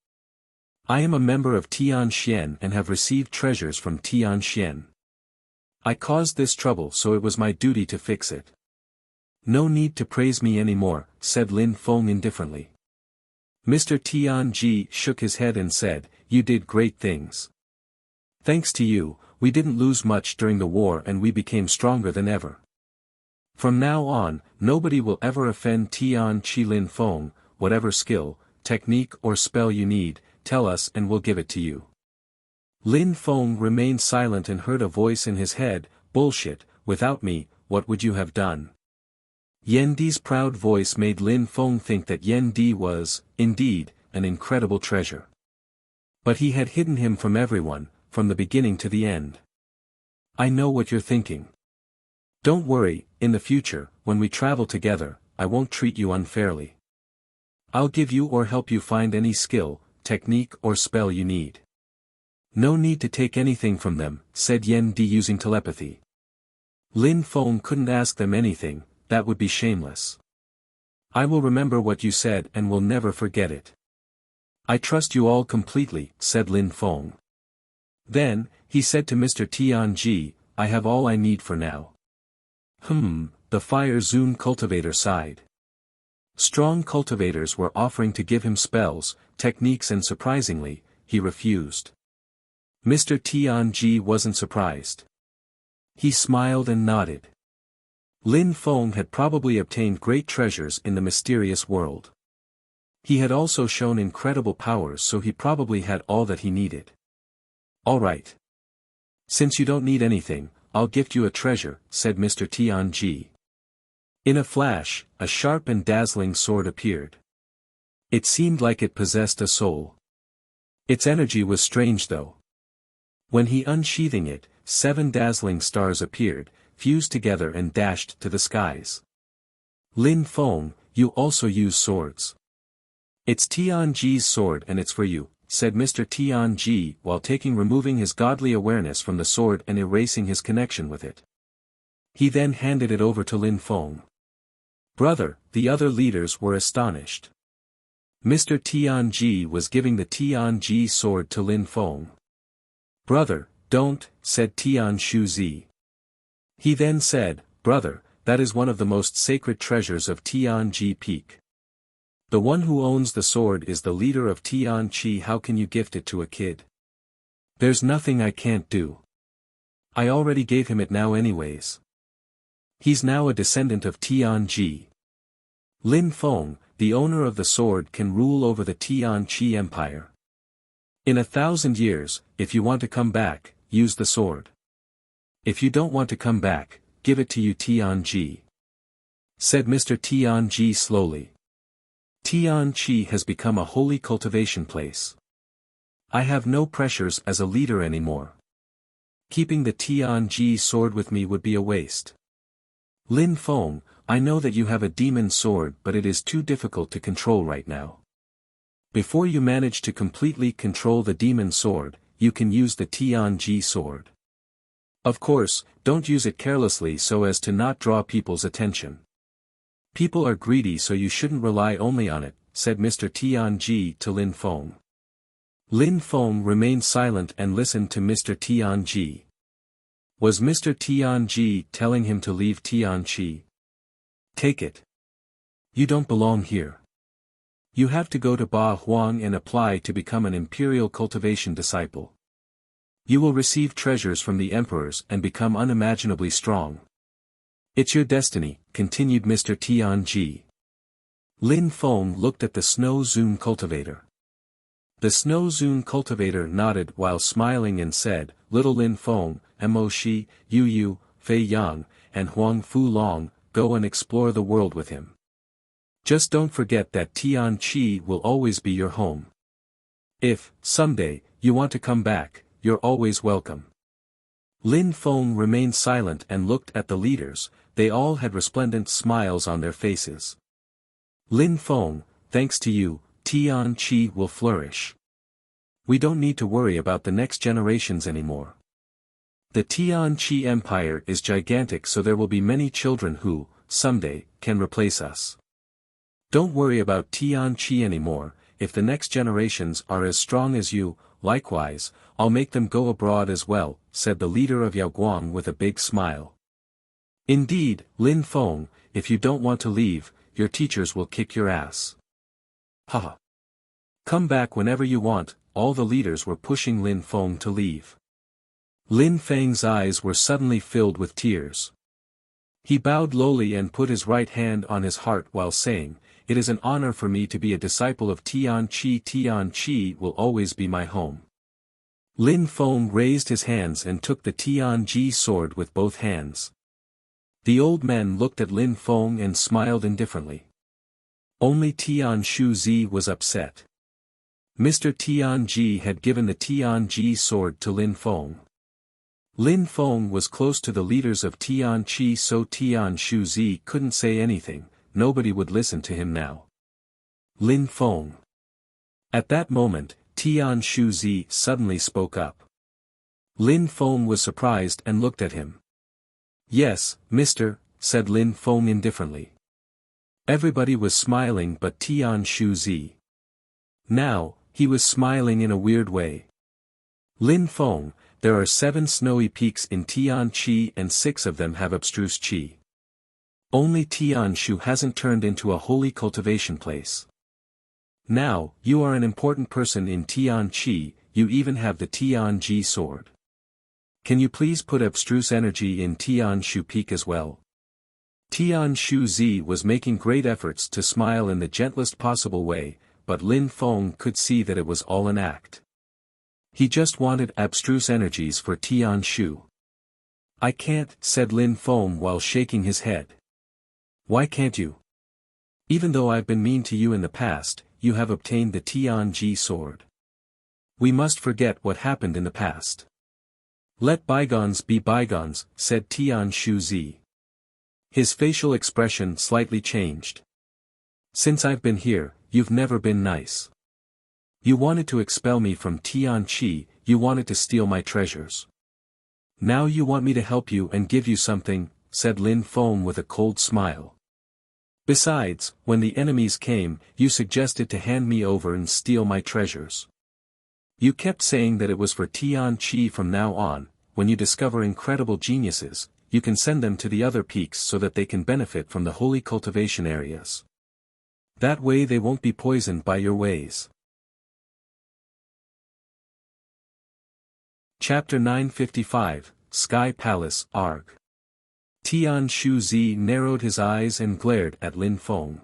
I am a member of Tianxian and have received treasures from Tianxian. I caused this trouble so it was my duty to fix it. No need to praise me anymore, said Lin Feng indifferently. Mr. Tianji shook his head and said, you did great things. Thanks to you, we didn't lose much during the war and we became stronger than ever. From now on, nobody will ever offend Tianqi. Lin Feng, whatever skill, technique or spell you need, tell us and we'll give it to you. Lin Feng remained silent and heard a voice in his head, bullshit, without me, what would you have done? Yan Di's proud voice made Lin Feng think that Yan Di was, indeed, an incredible treasure. But he had hidden him from everyone, from the beginning to the end. I know what you're thinking. Don't worry, in the future, when we travel together, I won't treat you unfairly. I'll give you or help you find any skill, technique or spell you need. No need to take anything from them, said Yen Di using telepathy. Lin Feng couldn't ask them anything, that would be shameless. I will remember what you said and will never forget it. I trust you all completely, said Lin Feng. Then, he said to Mr. Tianji, I have all I need for now. The Fire Zune cultivator sighed. Strong cultivators were offering to give him spells, techniques and surprisingly, he refused. Mr. Tianji wasn't surprised. He smiled and nodded. Lin Feng had probably obtained great treasures in the mysterious world. He had also shown incredible powers, so he probably had all that he needed. All right. Since you don't need anything, I'll gift you a treasure, said Mr. Tianji. In a flash, a sharp and dazzling sword appeared. It seemed like it possessed a soul. Its energy was strange though. When he unsheathing it, 7 dazzling stars appeared, fused together and dashed to the skies. Lin Feng, you also use swords. It's Tianji's sword and it's for you, said Mr. Tianji while removing his godly awareness from the sword and erasing his connection with it. He then handed it over to Lin Feng. Brother, the other leaders were astonished. Mr. Tianji was giving the Tianji sword to Lin Feng. Brother, don't, said Tian Shuzi. He then said, Brother, that is one of the most sacred treasures of Tianji Peak. The one who owns the sword is the leader of Tianji. How can you gift it to a kid? There's nothing I can't do. I already gave him it now anyways. He's now a descendant of Tianji. Lin Feng, the owner of the sword, can rule over the Tianji Empire. In 1,000 years, if you want to come back, use the sword. If you don't want to come back, give it to you Tianji. Said Mr. Tianji slowly. Tianji has become a holy cultivation place. I have no pressures as a leader anymore. Keeping the Tianji sword with me would be a waste. Lin Feng, I know that you have a demon sword but it is too difficult to control right now. Before you manage to completely control the demon sword, you can use the Tianji sword. Of course, don't use it carelessly so as to not draw people's attention. People are greedy, so you shouldn't rely only on it, said Mr. Tianji to Lin Feng. Lin Feng remained silent and listened to Mr. Tianji. Was Mr. Tianji telling him to leave Tianji? Take it. You don't belong here. You have to go to Ba Huang and apply to become an imperial cultivation disciple. You will receive treasures from the emperors and become unimaginably strong. It's your destiny, continued Mr. Tianji. Lin Feng looked at the Snow Zune cultivator. The Snow Zune cultivator nodded while smiling and said, Little Lin Feng, Mo Shi, Yu Yu, Fei Yang, and Huang Fu Long, go and explore the world with him. Just don't forget that Tianji will always be your home. If, someday, you want to come back, you're always welcome. Lin Feng remained silent and looked at the leaders. They all had resplendent smiles on their faces. Lin Feng, thanks to you, Tianji will flourish. We don't need to worry about the next generations anymore. The Tianji Empire is gigantic, so there will be many children who, someday, can replace us. Don't worry about Tianji anymore. If the next generations are as strong as you, likewise, I'll make them go abroad as well, said the leader of Yaoguang with a big smile. Indeed, Lin Feng, if you don't want to leave, your teachers will kick your ass. Haha. Come back whenever you want. All the leaders were pushing Lin Feng to leave. Lin Feng's eyes were suddenly filled with tears. He bowed lowly and put his right hand on his heart while saying, It is an honor for me to be a disciple of Tianji. Tianji will always be my home. Lin Feng raised his hands and took the Tianji sword with both hands. The old men looked at Lin Feng and smiled indifferently. Only Tian Shuzi was upset. Mr. Tianji had given the Tianji sword to Lin Feng. Lin Feng was close to the leaders of Tianji, so Tian Shuzi couldn't say anything. Nobody would listen to him now. Lin Feng. At that moment, Tian Shu Zi suddenly spoke up. Lin Feng was surprised and looked at him. Yes, mister, said Lin Feng indifferently. Everybody was smiling but Tian Shu Zi. Now, he was smiling in a weird way. Lin Feng, there are 7 snowy peaks in Tian Chi and 6 of them have abstruse chi. Only Tian Shu hasn't turned into a holy cultivation place. Now, you are an important person in Tian Chi, you even have the Tian Ji sword. Can you please put abstruse energy in Tian Shu Peak as well? Tian Shu Zi was making great efforts to smile in the gentlest possible way, but Lin Feng could see that it was all an act. He just wanted abstruse energies for Tian Shu. I can't, said Lin Feng while shaking his head. Why can't you? Even though I've been mean to you in the past, you have obtained the Tian Ji sword. We must forget what happened in the past. Let bygones be bygones, said Tian Shu Zi. His facial expression slightly changed. Since I've been here, you've never been nice. You wanted to expel me from Tian Chi, you wanted to steal my treasures. Now you want me to help you and give you something, said Lin Feng with a cold smile. Besides, when the enemies came, you suggested to hand me over and steal my treasures. You kept saying that it was for Tian Chi from now on, when you discover incredible geniuses, you can send them to the other peaks so that they can benefit from the holy cultivation areas. That way they won't be poisoned by your ways. Chapter 955, Sky Palace, Arg. Tian Shu Zi narrowed his eyes and glared at Lin Feng.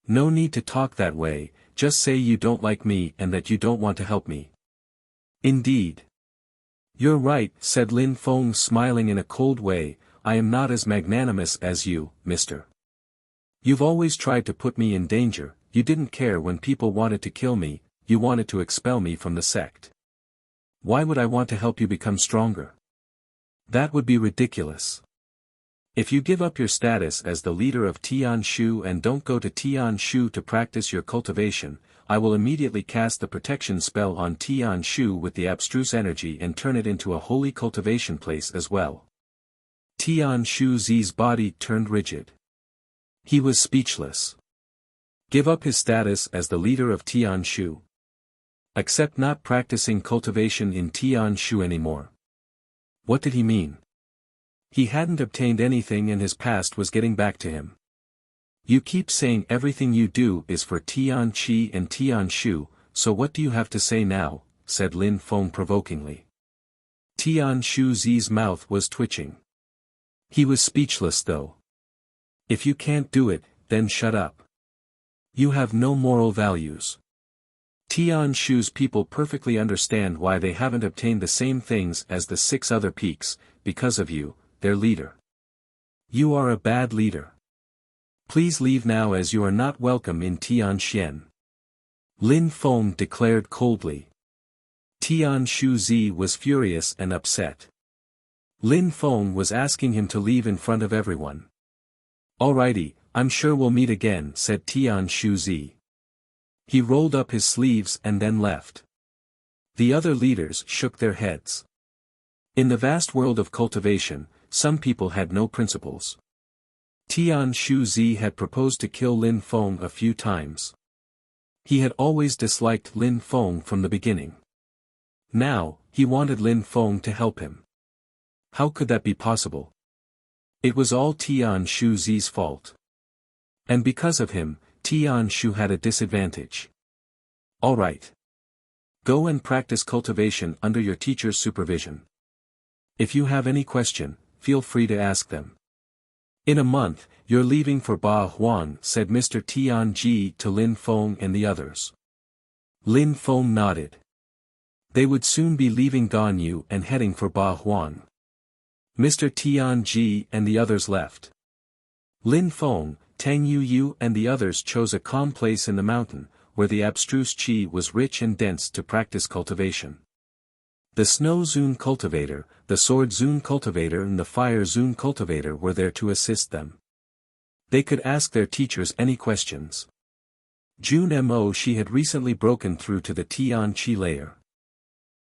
No need to talk that way, just say you don't like me and that you don't want to help me. Indeed. You're right, said Lin Feng smiling in a cold way, I am not as magnanimous as you, mister. You've always tried to put me in danger, you didn't care when people wanted to kill me, you wanted to expel me from the sect. Why would I want to help you become stronger? That would be ridiculous. If you give up your status as the leader of Tian Shu and don't go to Tian Shu to practice your cultivation, I will immediately cast the protection spell on Tian Shu with the abstruse energy and turn it into a holy cultivation place as well. Tian Shu Zi's body turned rigid. He was speechless. Give up his status as the leader of Tian Shu. Accept not practicing cultivation in Tian Shu anymore. What did he mean? He hadn't obtained anything and his past was getting back to him. You keep saying everything you do is for Tian Chi and Tian Shu, so what do you have to say now, said Lin Feng provokingly. Tian Shu Zi's mouth was twitching. He was speechless though. If you can't do it, then shut up. You have no moral values. Tian Shu's people perfectly understand why they haven't obtained the same things as the 6 other peaks, because of you, their leader. You are a bad leader. Please leave now as you are not welcome in Tianxian. Lin Feng declared coldly. Tian Shu Zi was furious and upset. Lin Feng was asking him to leave in front of everyone. Alrighty, I'm sure we'll meet again, said Tian Shu Zi. He rolled up his sleeves and then left. The other leaders shook their heads. In the vast world of cultivation, some people had no principles. Tian Shu Zi had proposed to kill Lin Feng a few times. He had always disliked Lin Feng from the beginning. Now, he wanted Lin Feng to help him. How could that be possible? It was all Tian Shu Zi's fault. And because of him, Tian Shu had a disadvantage. Alright. Go and practice cultivation under your teacher's supervision. If you have any question, feel free to ask them. In a month, you're leaving for Ba Huan, said Mr. Tian Ji to Lin Feng and the others. Lin Feng nodded. They would soon be leaving Ganyu and heading for Ba Huan. Mr. Tian Ji and the others left. Lin Feng, Tang Yu and the others chose a calm place in the mountain, where the abstruse chi was rich and dense to practice cultivation. The Snow Zune cultivator, the Sword Zune cultivator and the Fire Zune cultivator were there to assist them. They could ask their teachers any questions. June Mo she had recently broken through to the Tian Qi layer.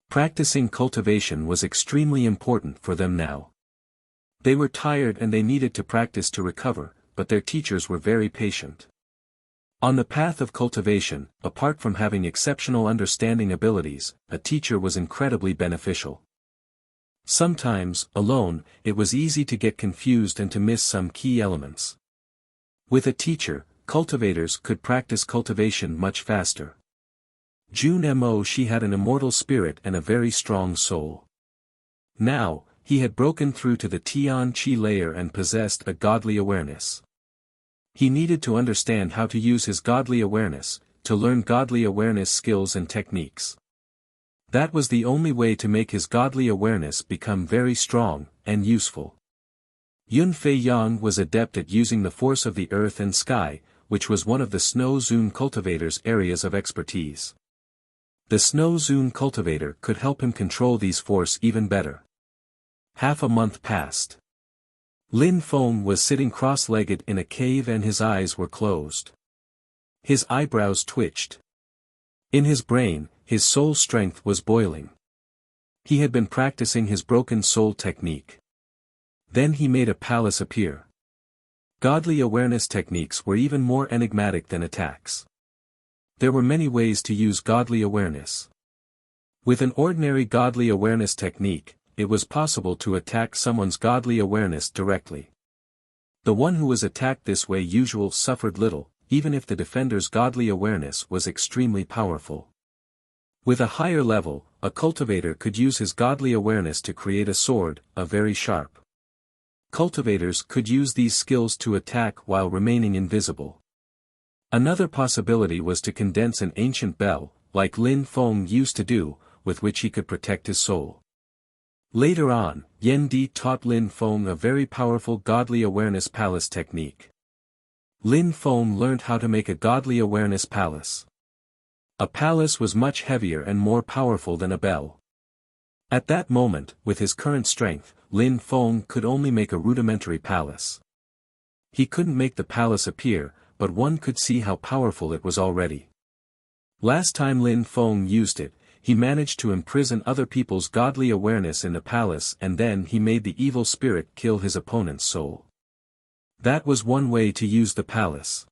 Practicing cultivation was extremely important for them now. They were tired and they needed to practice to recover, but their teachers were very patient. On the path of cultivation, apart from having exceptional understanding abilities, a teacher was incredibly beneficial. Sometimes, alone, it was easy to get confused and to miss some key elements. With a teacher, cultivators could practice cultivation much faster. June Mo she had an immortal spirit and a very strong soul. Now, he had broken through to the Tian Qi layer and possessed a godly awareness. He needed to understand how to use his godly awareness, to learn godly awareness skills and techniques. That was the only way to make his godly awareness become very strong and useful. Yun Fei Yang was adept at using the force of the earth and sky, which was one of the Snow Zune cultivator's areas of expertise. The Snow Zune cultivator could help him control these force even better. Half a month passed. Lin Feng was sitting cross-legged in a cave and his eyes were closed. His eyebrows twitched. In his brain, his soul strength was boiling. He had been practicing his broken soul technique. Then he made a palace appear. Godly awareness techniques were even more enigmatic than attacks. There were many ways to use godly awareness. With an ordinary godly awareness technique, it was possible to attack someone's godly awareness directly. The one who was attacked this way usually suffered little, even if the defender's godly awareness was extremely powerful. With a higher level, a cultivator could use his godly awareness to create a sword, a very sharp. Cultivators could use these skills to attack while remaining invisible. Another possibility was to condense an ancient bell, like Lin Feng used to do, with which he could protect his soul. Later on, Yan Di taught Lin Feng a very powerful godly awareness palace technique. Lin Feng learned how to make a godly awareness palace. A palace was much heavier and more powerful than a bell. At that moment, with his current strength, Lin Feng could only make a rudimentary palace. He couldn't make the palace appear, but one could see how powerful it was already. Last time Lin Feng used it, he managed to imprison other people's godly awareness in the palace and then he made the evil spirit kill his opponent's soul. That was one way to use the palace.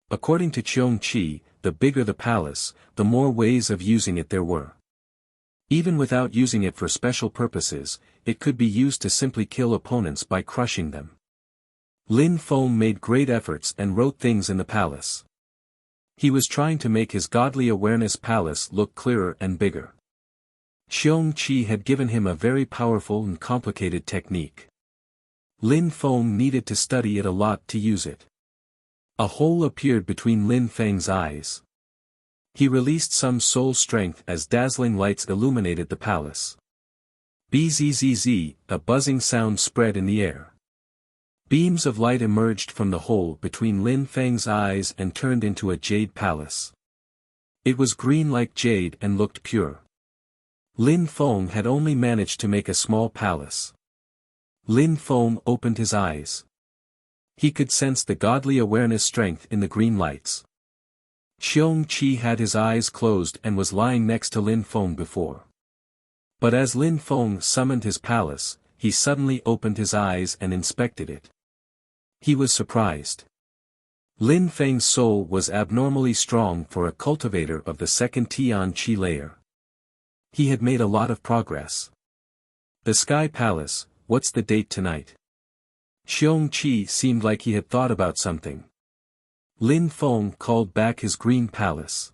According to Qiong Qi, the bigger the palace, the more ways of using it there were. Even without using it for special purposes, it could be used to simply kill opponents by crushing them. Lin Feng made great efforts and wrote things in the palace. He was trying to make his godly awareness palace look clearer and bigger. Qiong Qi had given him a very powerful and complicated technique. Lin Feng needed to study it a lot to use it. A hole appeared between Lin Feng's eyes. He released some soul strength as dazzling lights illuminated the palace. Bzzz, a buzzing sound spread in the air. Beams of light emerged from the hole between Lin Feng's eyes and turned into a jade palace. It was green like jade and looked pure. Lin Feng had only managed to make a small palace. Lin Feng opened his eyes. He could sense the godly awareness strength in the green lights. Qiong Qi had his eyes closed and was lying next to Lin Feng before. But as Lin Feng summoned his palace, he suddenly opened his eyes and inspected it. He was surprised. Lin Feng's soul was abnormally strong for a cultivator of the second Tian Qi layer. He had made a lot of progress. The Sky Palace, what's the date tonight? Qiong Qi seemed like he had thought about something. Lin Feng called back his green palace.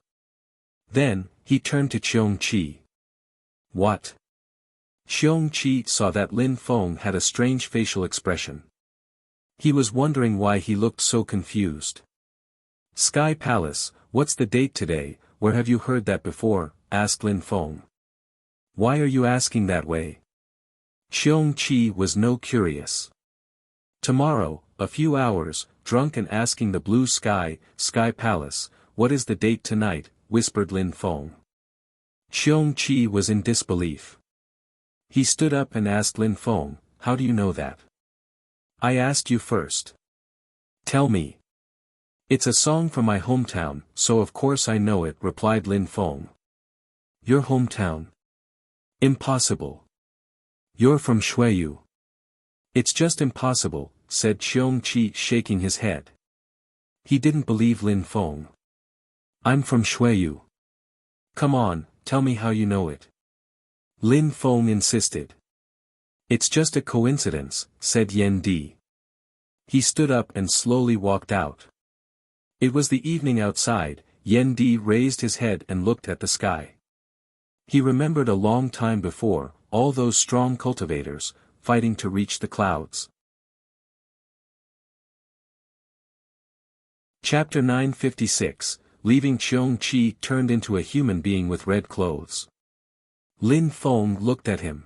Then, he turned to Qiong Qi. What? Qiong Qi saw that Lin Feng had a strange facial expression. He was wondering why he looked so confused. Sky Palace, what's the date today, where have you heard that before, asked Lin Feng. Why are you asking that way? Qiong Qi was no curious. Tomorrow, a few hours, drunk and asking the blue sky, Sky Palace, what is the date tonight, whispered Lin Feng. Qiong Qi was in disbelief. He stood up and asked Lin Feng, how do you know that? I asked you first. Tell me. It's a song from my hometown, so of course I know it, replied Lin Feng. Your hometown? Impossible. You're from Shuiyu. It's just impossible, said Xiong Qi, shaking his head. He didn't believe Lin Feng. I'm from Shuiyu. Come on, tell me how you know it. Lin Feng insisted. It's just a coincidence, said Yan Di. He stood up and slowly walked out. It was the evening outside. Yan Di raised his head and looked at the sky. He remembered a long time before, all those strong cultivators, fighting to reach the clouds. Chapter 956, Leaving Xiong Qi turned into a human being with red clothes. Lin Feng looked at him.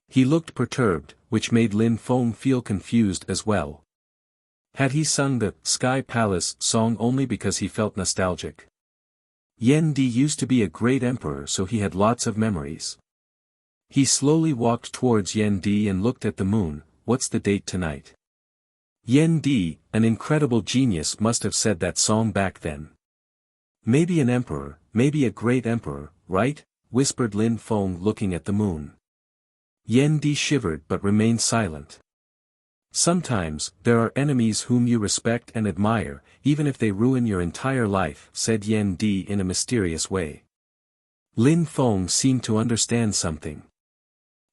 He looked perturbed, which made Lin Feng feel confused as well. Had he sung the Sky Palace song only because he felt nostalgic? Yan Di used to be a great emperor, so he had lots of memories. He slowly walked towards Yan Di and looked at the moon. What's the date tonight? Yan Di, an incredible genius, must have said that song back then. Maybe an emperor, maybe a great emperor, right? Whispered Lin Feng, looking at the moon. Yan Di shivered but remained silent. Sometimes, there are enemies whom you respect and admire, even if they ruin your entire life, said Yan Di in a mysterious way. Lin Feng seemed to understand something.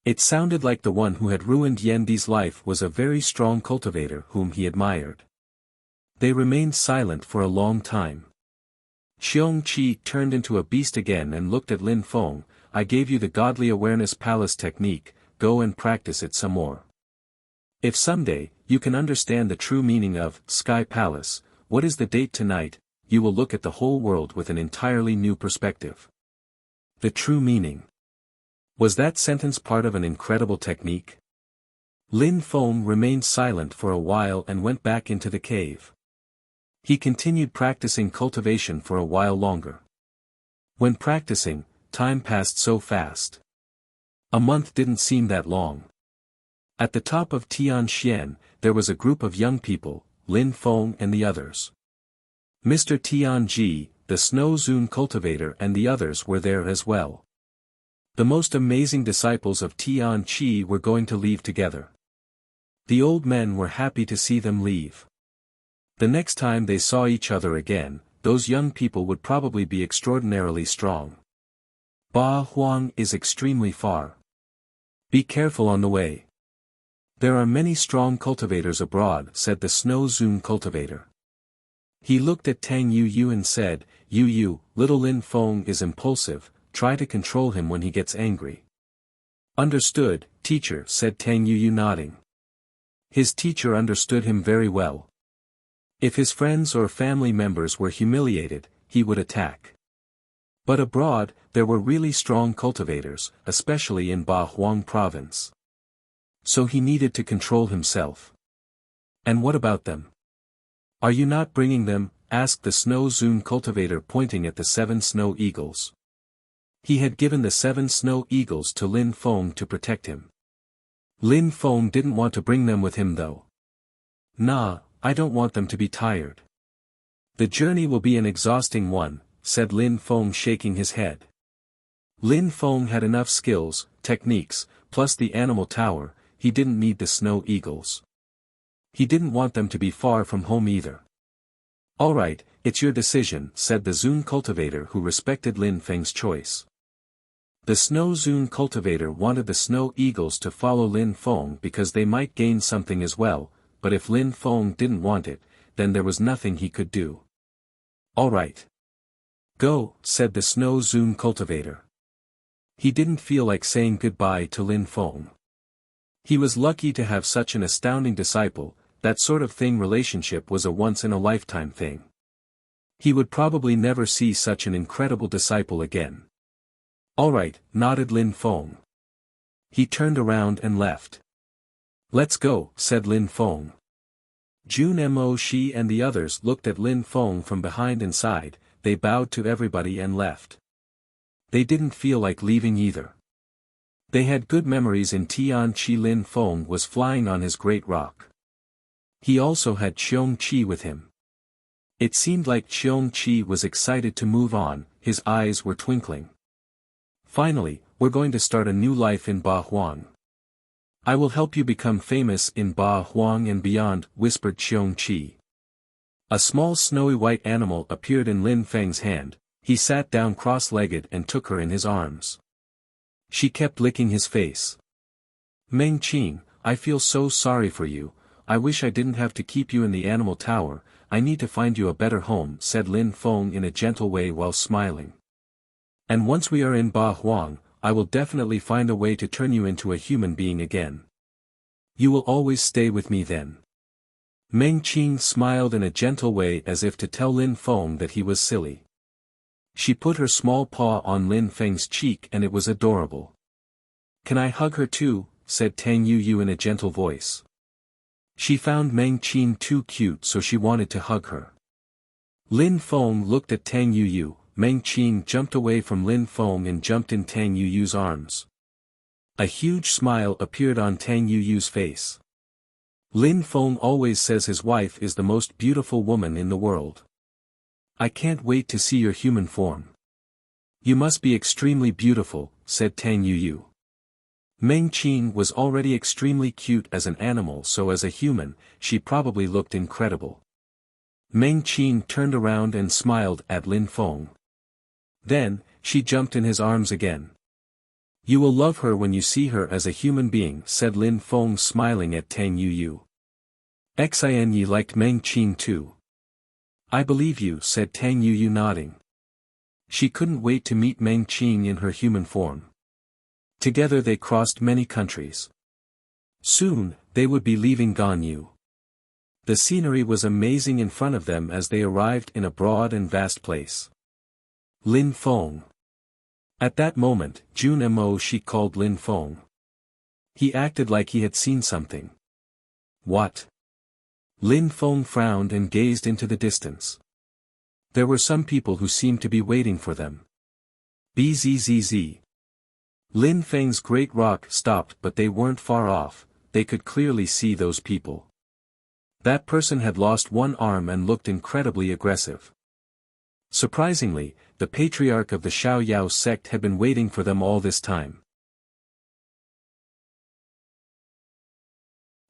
It sounded like the one who had ruined Yan Di's life was a very strong cultivator whom he admired. They remained silent for a long time. Xiong Qi turned into a beast again and looked at Lin Feng. I gave you the Godly Awareness Palace technique, go and practice it some more. If someday, you can understand the true meaning of Sky Palace, what is the date tonight, you will look at the whole world with an entirely new perspective. The true meaning. Was that sentence part of an incredible technique? Lin Feng remained silent for a while and went back into the cave. He continued practicing cultivation for a while longer. When practicing, time passed so fast. A month didn't seem that long. At the top of Tianxian, there was a group of young people, Lin Feng and the others. Mr. Tianji, the Snow Zune cultivator, and the others were there as well. The most amazing disciples of Tianqi were going to leave together. The old men were happy to see them leave. The next time they saw each other again, those young people would probably be extraordinarily strong. Ba Huang is extremely far. Be careful on the way. There are many strong cultivators abroad, said the Snow Zune cultivator. He looked at Tang Yu and said, Yu, little Lin Feng is impulsive, try to control him when he gets angry. Understood, teacher, said Tang Yu nodding. His teacher understood him very well. If his friends or family members were humiliated, he would attack. But abroad, there were really strong cultivators, especially in Ba Huang province. So he needed to control himself. And what about them? Are you not bringing them? Asked the Snow Zune cultivator, pointing at the 7 snow eagles. He had given the 7 snow eagles to Lin Feng to protect him. Lin Feng didn't want to bring them with him though. Nah, I don't want them to be tired. The journey will be an exhausting one, said Lin Feng, shaking his head. Lin Feng had enough skills, techniques, plus the animal tower. He didn't need the snow eagles. He didn't want them to be far from home either. Alright, it's your decision, said the Zune cultivator, who respected Lin Feng's choice. The Snow Zune cultivator wanted the snow eagles to follow Lin Feng because they might gain something as well, but if Lin Feng didn't want it, then there was nothing he could do. Alright. Go, said the Snow Zune cultivator. He didn't feel like saying goodbye to Lin Feng. He was lucky to have such an astounding disciple. That sort of thing, relationship, was a once-in-a-lifetime thing. He would probably never see such an incredible disciple again. Alright, nodded Lin Feng. He turned around and left. Let's go, said Lin Feng. Jun Mo Shi and the others looked at Lin Feng from behind and sighed. They bowed to everybody and left. They didn't feel like leaving either. They had good memories in Tianqi. Lin Feng was flying on his great rock. He also had Xiong Qi with him. It seemed like Qiong-Chi was excited to move on, his eyes were twinkling. Finally, we're going to start a new life in Ba Huang. I will help you become famous in Ba Huang and beyond, whispered Qiong-Chi. A small snowy white animal appeared in Lin Feng's hand. He sat down cross-legged and took her in his arms. She kept licking his face. Meng Qing, I feel so sorry for you. I wish I didn't have to keep you in the animal tower. I need to find you a better home, said Lin Feng in a gentle way while smiling. And once we are in Ba Huang, I will definitely find a way to turn you into a human being again. You will always stay with me then. Meng Qing smiled in a gentle way as if to tell Lin Feng that he was silly. She put her small paw on Lin Feng's cheek and it was adorable. Can I hug her too? Said Tang Yu in a gentle voice. She found Meng Qing too cute so she wanted to hug her. Lin Feng looked at Tang Yu. Meng Qing jumped away from Lin Feng and jumped in Tang Yu's arms. A huge smile appeared on Tang Yu's face. Lin Feng always says his wife is the most beautiful woman in the world. I can't wait to see your human form. You must be extremely beautiful, said Tang Yu. Meng Qing was already extremely cute as an animal, so as a human, she probably looked incredible. Meng Qing turned around and smiled at Lin Feng. Then, she jumped in his arms again. You will love her when you see her as a human being, said Lin Feng smiling at Tang Yu. Xin liked Meng Qing too. I believe you, said Tang Yu nodding. She couldn't wait to meet Meng Qing in her human form. Together they crossed many countries. Soon, they would be leaving Ganyu. The scenery was amazing in front of them as they arrived in a broad and vast place. Lin Feng. At that moment, Jun Mo she called Lin Feng. He acted like he had seen something. What? Lin Feng frowned and gazed into the distance. There were some people who seemed to be waiting for them. Bzzz. Lin Feng's great rock stopped, but they weren't far off. They could clearly see those people. That person had lost one arm and looked incredibly aggressive. Surprisingly, the patriarch of the Xiaoyao sect had been waiting for them all this time.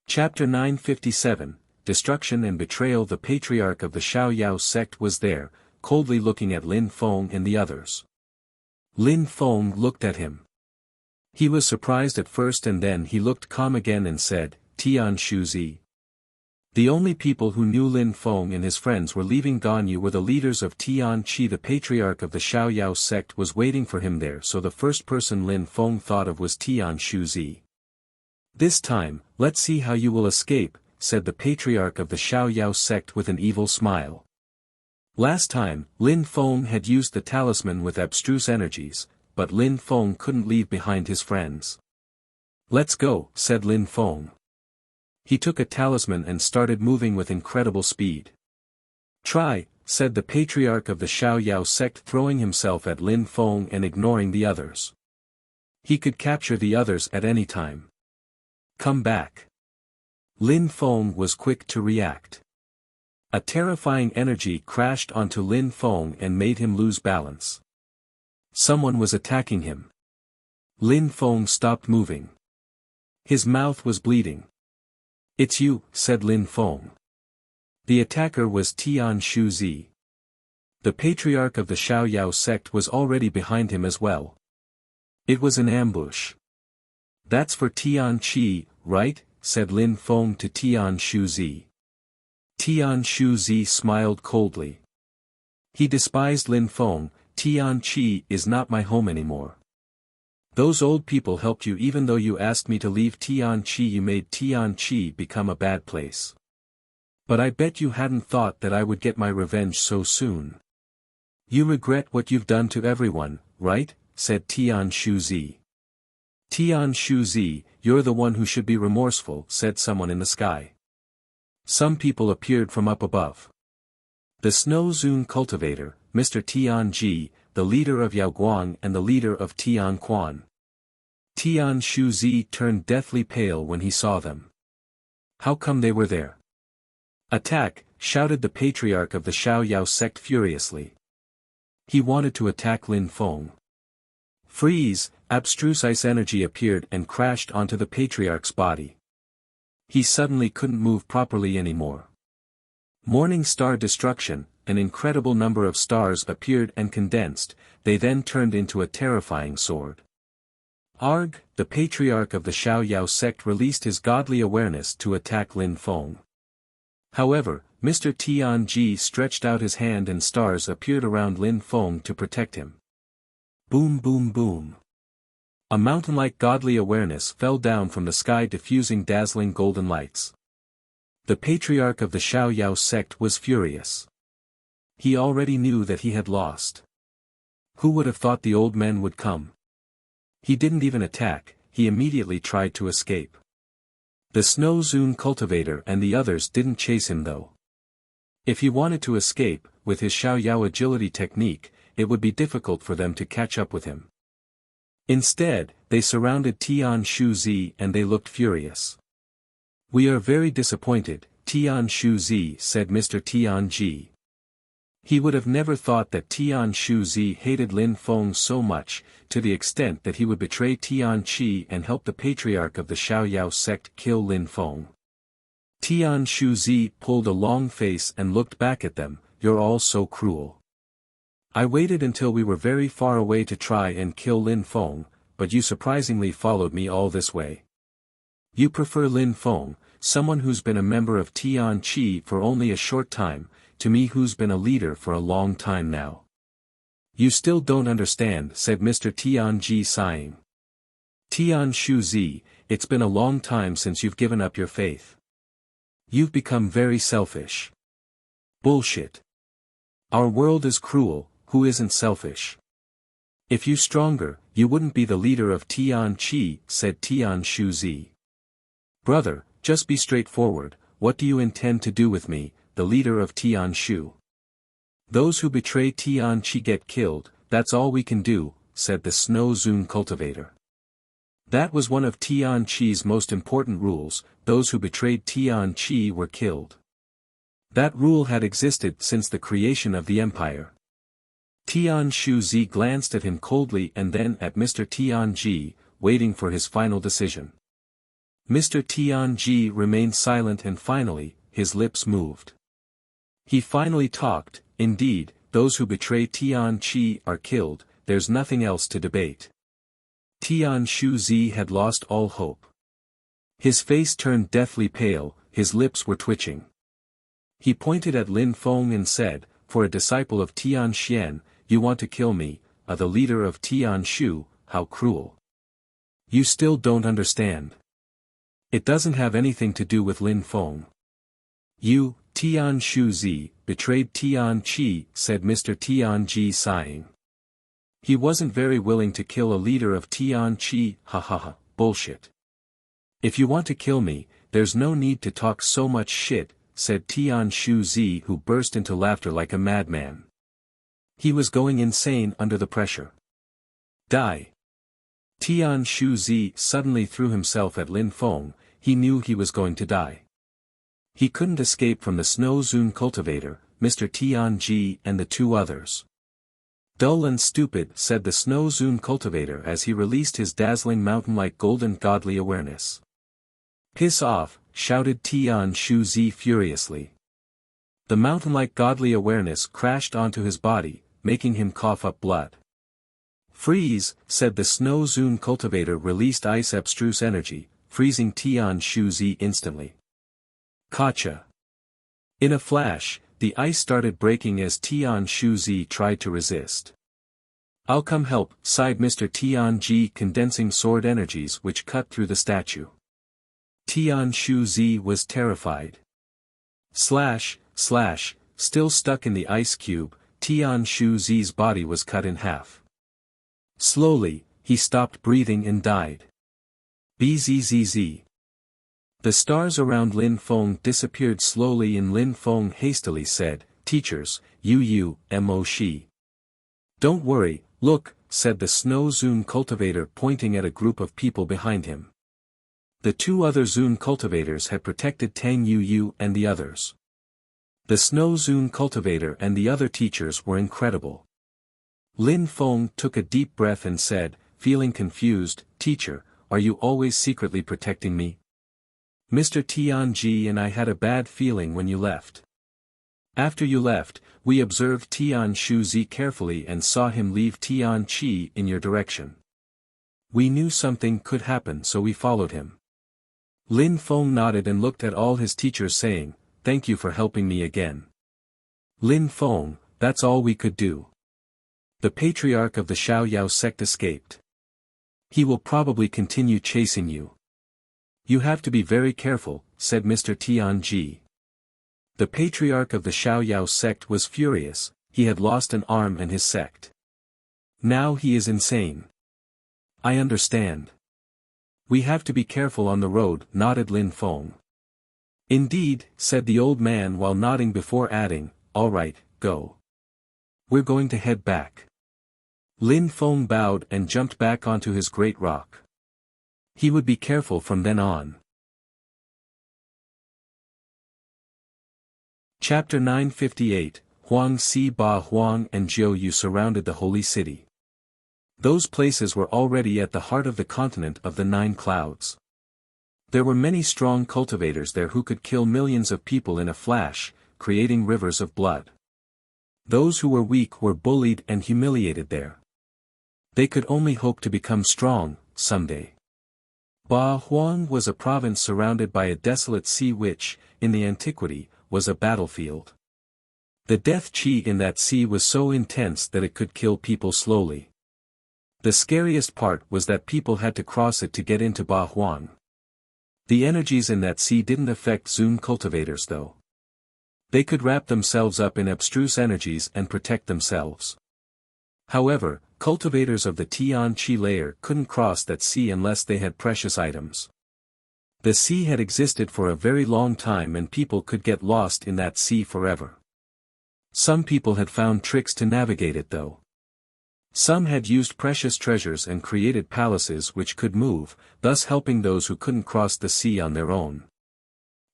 Chapter 957, Destruction and Betrayal. The patriarch of the Xiaoyao sect was there, coldly looking at Lin Feng and the others. Lin Feng looked at him. He was surprised at first and then he looked calm again and said, Tian Shuzi. The only people who knew Lin Feng and his friends were leaving Ganyu were the leaders of Tian-Chi. The patriarch of the Xiaoyao sect was waiting for him there, so the first person Lin Feng thought of was Tian Shuzi. This time, let's see how you will escape, said the patriarch of the Xiaoyao sect with an evil smile. Last time, Lin Feng had used the talisman with abstruse energies, but Lin Feng couldn't leave behind his friends. Let's go, said Lin Feng. He took a talisman and started moving with incredible speed. Try, said the patriarch of the Xiaoyao sect, throwing himself at Lin Feng and ignoring the others. He could capture the others at any time. Come back. Lin Feng was quick to react. A terrifying energy crashed onto Lin Feng and made him lose balance. Someone was attacking him. Lin Feng stopped moving. His mouth was bleeding. It's you, said Lin Feng. The attacker was Tian Shuzi. The patriarch of the Xiaoyao sect was already behind him as well. It was an ambush. That's for Tian Chi, right? Said Lin Feng to Tian Shuzi. Tian Shuzi smiled coldly. He despised Lin Feng. Tian Chi is not my home anymore. Those old people helped you even though you asked me to leave Tian Chi. You made Tian Chi become a bad place. But I bet you hadn't thought that I would get my revenge so soon. You regret what you've done to everyone, right? Said Tian Shuzi. Tian Shuzi, you're the one who should be remorseful, said someone in the sky. Some people appeared from up above. The Snow Zune cultivator, Mr. Tian Ji, the leader of Yaoguang and the leader of Tian Quan. Tian Shuzi turned deathly pale when he saw them. How come they were there? Attack, shouted the patriarch of the Xiaoyao sect furiously. He wanted to attack Lin Feng. Freeze! Abstruse ice energy appeared and crashed onto the patriarch's body. He suddenly couldn't move properly anymore. Morning star destruction, an incredible number of stars appeared and condensed, they then turned into a terrifying sword. Arg! The patriarch of the Xiaoyao sect released his godly awareness to attack Lin Feng. However, Mr. Tianji stretched out his hand and stars appeared around Lin Feng to protect him. Boom boom boom. A mountain-like godly awareness fell down from the sky diffusing dazzling golden lights. The patriarch of the Xiaoyao sect was furious. He already knew that he had lost. Who would have thought the old men would come? He didn't even attack, he immediately tried to escape. The Snow Zune cultivator and the others didn't chase him though. If he wanted to escape, with his Xiaoyao agility technique, it would be difficult for them to catch up with him. Instead, they surrounded Tian Shuzi and they looked furious. "We are very disappointed," Tian Shuzi said Mr. Tianji. He would have never thought that Tian Shuzi hated Lin Feng so much, to the extent that he would betray Tian Qi and help the patriarch of the Xiaoyao sect kill Lin Feng. Tian Shuzi pulled a long face and looked back at them. "You're all so cruel. I waited until we were very far away to try and kill Lin Feng, but you surprisingly followed me all this way. You prefer Lin Feng, someone who's been a member of Tian Qi for only a short time, to me who's been a leader for a long time now. You still don't understand," said Mr. Tianji sighing. "Tian Shuzi, it's been a long time since you've given up your faith. You've become very selfish." "Bullshit. Our world is cruel, who isn't selfish? If you stronger, you wouldn't be the leader of Tian Qi," said Tian Shuzi. "Brother, just be straightforward, what do you intend to do with me, the leader of Tian Shu?" "Those who betray Tian Qi get killed, that's all we can do," said the Snow Zune cultivator. That was one of Tian Qi's most important rules, those who betrayed Tian Qi were killed. That rule had existed since the creation of the empire. Tian Shuzi glanced at him coldly and then at Mr. Tianji, waiting for his final decision. Mr. Tianji remained silent and finally, his lips moved. He finally talked, "Indeed, those who betray Tian Qi are killed, there's nothing else to debate." Tian Shuzi had lost all hope. His face turned deathly pale, his lips were twitching. He pointed at Lin Feng and said, "For a disciple of Tian Xian, you want to kill me, the leader of Tian Shu, how cruel. You still don't understand. It doesn't have anything to do with Lin Feng. You, Tian Shuzi, betrayed Tian Qi," said Mr. Tianji sighing. "He wasn't very willing to kill a leader of Tian Qi, ha ha ha, bullshit. If you want to kill me, there's no need to talk so much shit," said Tian Shuzi, who burst into laughter like a madman. He was going insane under the pressure. "Die." Tian Shuzi suddenly threw himself at Lin Feng, he knew he was going to die. He couldn't escape from the Snow Zune cultivator, Mr. Tianji and the two others. "Dull and stupid," said the Snow Zune cultivator as he released his dazzling mountain-like golden godly awareness. "Piss off," shouted Tian Shuzi furiously. The mountain-like godly awareness crashed onto his body, making him cough up blood. "Freeze," said the Snow Zune cultivator released ice abstruse energy, freezing Tian Shuzi instantly. Gotcha. In a flash, the ice started breaking as Tian Shuzi tried to resist. "I'll come help," sighed Mr. Tianji, condensing sword energies which cut through the statue. Tian Shuzi was terrified. Slash, slash, still stuck in the ice cube, Tian Shuzi's body was cut in half. Slowly, he stopped breathing and died. Bzzz. The stars around Lin Feng disappeared slowly and Lin Feng hastily said, "Teachers, you mo shi." "Don't worry, look," said the Snow Zune cultivator pointing at a group of people behind him. The two other Zune cultivators had protected Tang Yu and the others. The Snow Zone cultivator and the other teachers were incredible. Lin Feng took a deep breath and said, feeling confused, "Teacher, are you always secretly protecting me? Mr. Tianji and I had a bad feeling when you left. After you left, we observed Tian Shuzi carefully and saw him leave Tian Qi in your direction. We knew something could happen so we followed him." Lin Feng nodded and looked at all his teachers saying, "Thank you for helping me again. Lin Feng, that's all we could do." The patriarch of the Xiaoyao sect escaped. "He will probably continue chasing you. You have to be very careful," said Mr. Tianji. The patriarch of the Xiaoyao sect was furious. He had lost an arm in his sect. Now he is insane. "I understand. We have to be careful on the road," nodded Lin Feng. "Indeed," said the old man while nodding before adding, "All right, go. We're going to head back." Lin Feng bowed and jumped back onto his great rock. He would be careful from then on. Chapter 958, Huang Si Ba Huang and Jiu Yu surrounded the holy city. Those places were already at the heart of the continent of the 9 clouds. There were many strong cultivators there who could kill millions of people in a flash, creating rivers of blood. Those who were weak were bullied and humiliated there. They could only hope to become strong, someday. Ba Huang was a province surrounded by a desolate sea which, in the antiquity, was a battlefield. The death qi in that sea was so intense that it could kill people slowly. The scariest part was that people had to cross it to get into Ba Huang. The energies in that sea didn't affect Zun cultivators though. They could wrap themselves up in abstruse energies and protect themselves. However, cultivators of the Tian Qi layer couldn't cross that sea unless they had precious items. The sea had existed for a very long time and people could get lost in that sea forever. Some people had found tricks to navigate it though. Some had used precious treasures and created palaces which could move, thus helping those who couldn't cross the sea on their own.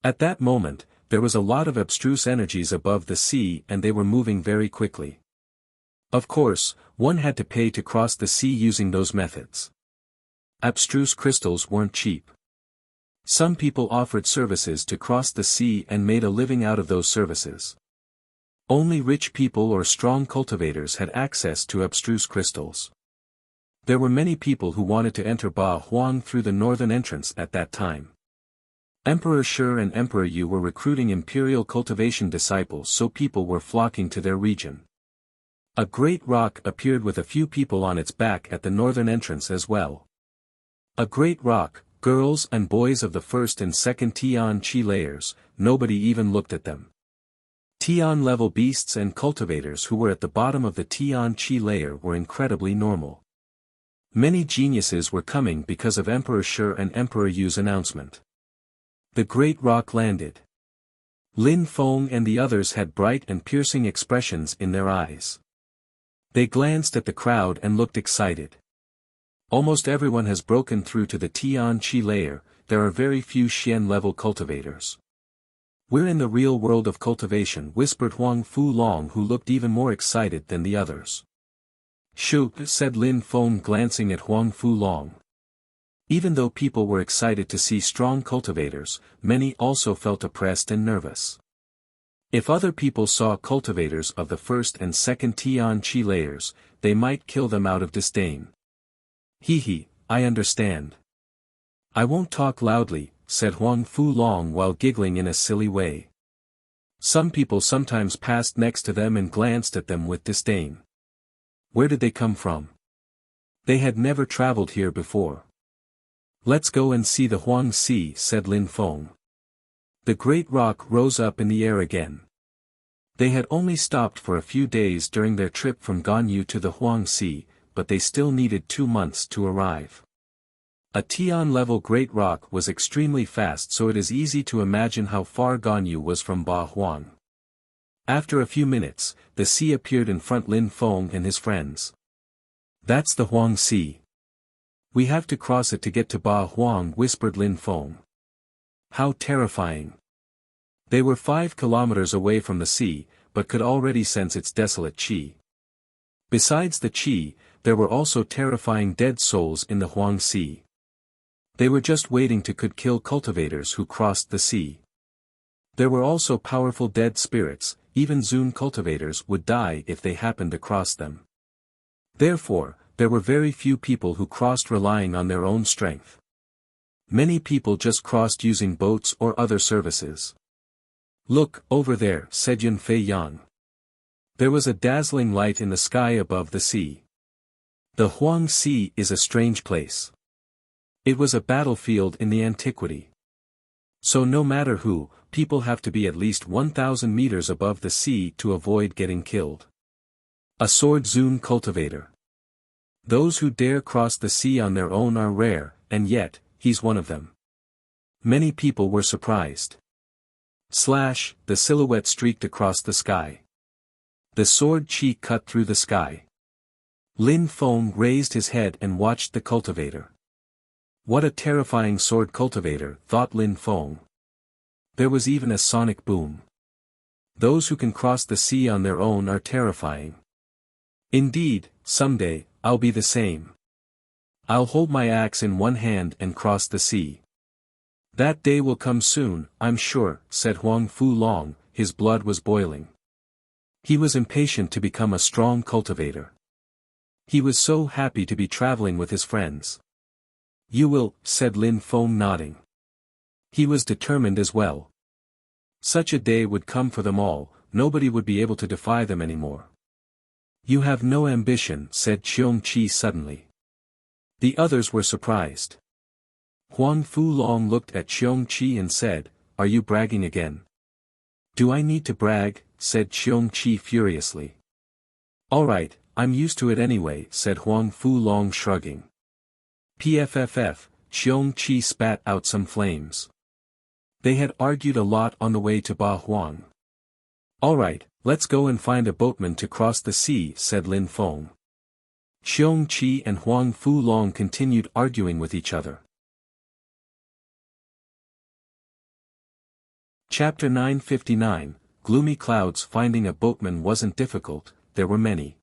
At that moment, there was a lot of abstruse energies above the sea and they were moving very quickly. Of course, one had to pay to cross the sea using those methods. Abstruse crystals weren't cheap. Some people offered services to cross the sea and made a living out of those services. Only rich people or strong cultivators had access to abstruse crystals. There were many people who wanted to enter Ba Huang through the northern entrance at that time. Emperor Shi and Emperor Yu were recruiting imperial cultivation disciples so people were flocking to their region. A great rock appeared with a few people on its back at the northern entrance as well. A great rock, girls and boys of the first and second Tian Qi layers, nobody even looked at them. Tian-level beasts and cultivators who were at the bottom of the Tian Qi layer were incredibly normal. Many geniuses were coming because of Emperor Shi and Emperor Yu's announcement. The great rock landed. Lin Feng and the others had bright and piercing expressions in their eyes. They glanced at the crowd and looked excited. Almost everyone has broken through to the Tian Qi layer, there are very few Xian-level cultivators. "We're in the real world of cultivation," whispered Huang Fulong who looked even more excited than the others. "Shoo," said Lin Feng glancing at Huang Fulong. Even though people were excited to see strong cultivators, many also felt oppressed and nervous. If other people saw cultivators of the first and second Tian Qi layers, they might kill them out of disdain. "Hee, I understand. I won't talk loudly," said Huang Fulong while giggling in a silly way. Some people sometimes passed next to them and glanced at them with disdain. Where did they come from? They had never traveled here before. "Let's go and see the Huang Si," said Lin Feng. The great rock rose up in the air again. They had only stopped for a few days during their trip from Ganyu to the Huang Si, but they still needed 2 months to arrive. A Tian-level great rock was extremely fast so it is easy to imagine how far Ganyu was from Ba Huang. After a few minutes, the sea appeared in front Lin Feng and his friends. "That's the Huang Si. We have to cross it to get to Ba Huang," whispered Lin Feng. "How terrifying. They were 5 kilometers away from the sea, but could already sense its desolate qi. Besides the qi, there were also terrifying dead souls in the Huang Sea. They were just waiting to could kill cultivators who crossed the sea. There were also powerful dead spirits, even Zun cultivators would die if they happened to cross them. Therefore, there were very few people who crossed relying on their own strength. Many people just crossed using boats or other services. "Look, over there," said Yun Fei Yang. There was a dazzling light in the sky above the sea. The Huang Sea is a strange place. It was a battlefield in the antiquity. So no matter who, people have to be at least 1,000 meters above the sea to avoid getting killed. A sword Zun cultivator. Those who dare cross the sea on their own are rare, and yet, he's one of them. Many people were surprised. The silhouette streaked across the sky. The sword chi cut through the sky. Lin Feng raised his head and watched the cultivator. What a terrifying sword cultivator, thought Lin Feng. There was even a sonic boom. Those who can cross the sea on their own are terrifying. Indeed, someday, I'll be the same. I'll hold my axe in one hand and cross the sea. That day will come soon, I'm sure, said Huang Fu Long, his blood was boiling. He was impatient to become a strong cultivator. He was so happy to be traveling with his friends. You will, said Lin Feng nodding. He was determined as well. Such a day would come for them all, nobody would be able to defy them anymore. You have no ambition, said Cheong Chi suddenly. The others were surprised. Huang Fu Long looked at Cheong Chi and said, "Are you bragging again?" "Do I need to brag?" said Cheong Chi furiously. "Alright, I'm used to it anyway," said Huang Fu Long shrugging. Pfff, Cheong Chi spat out some flames. They had argued a lot on the way to Ba Huang. "Alright, let's go and find a boatman to cross the sea," said Lin Feng. Cheong Chi and Huang Fu Long continued arguing with each other. Chapter 959, Gloomy Clouds. Finding a boatman wasn't difficult, there were many.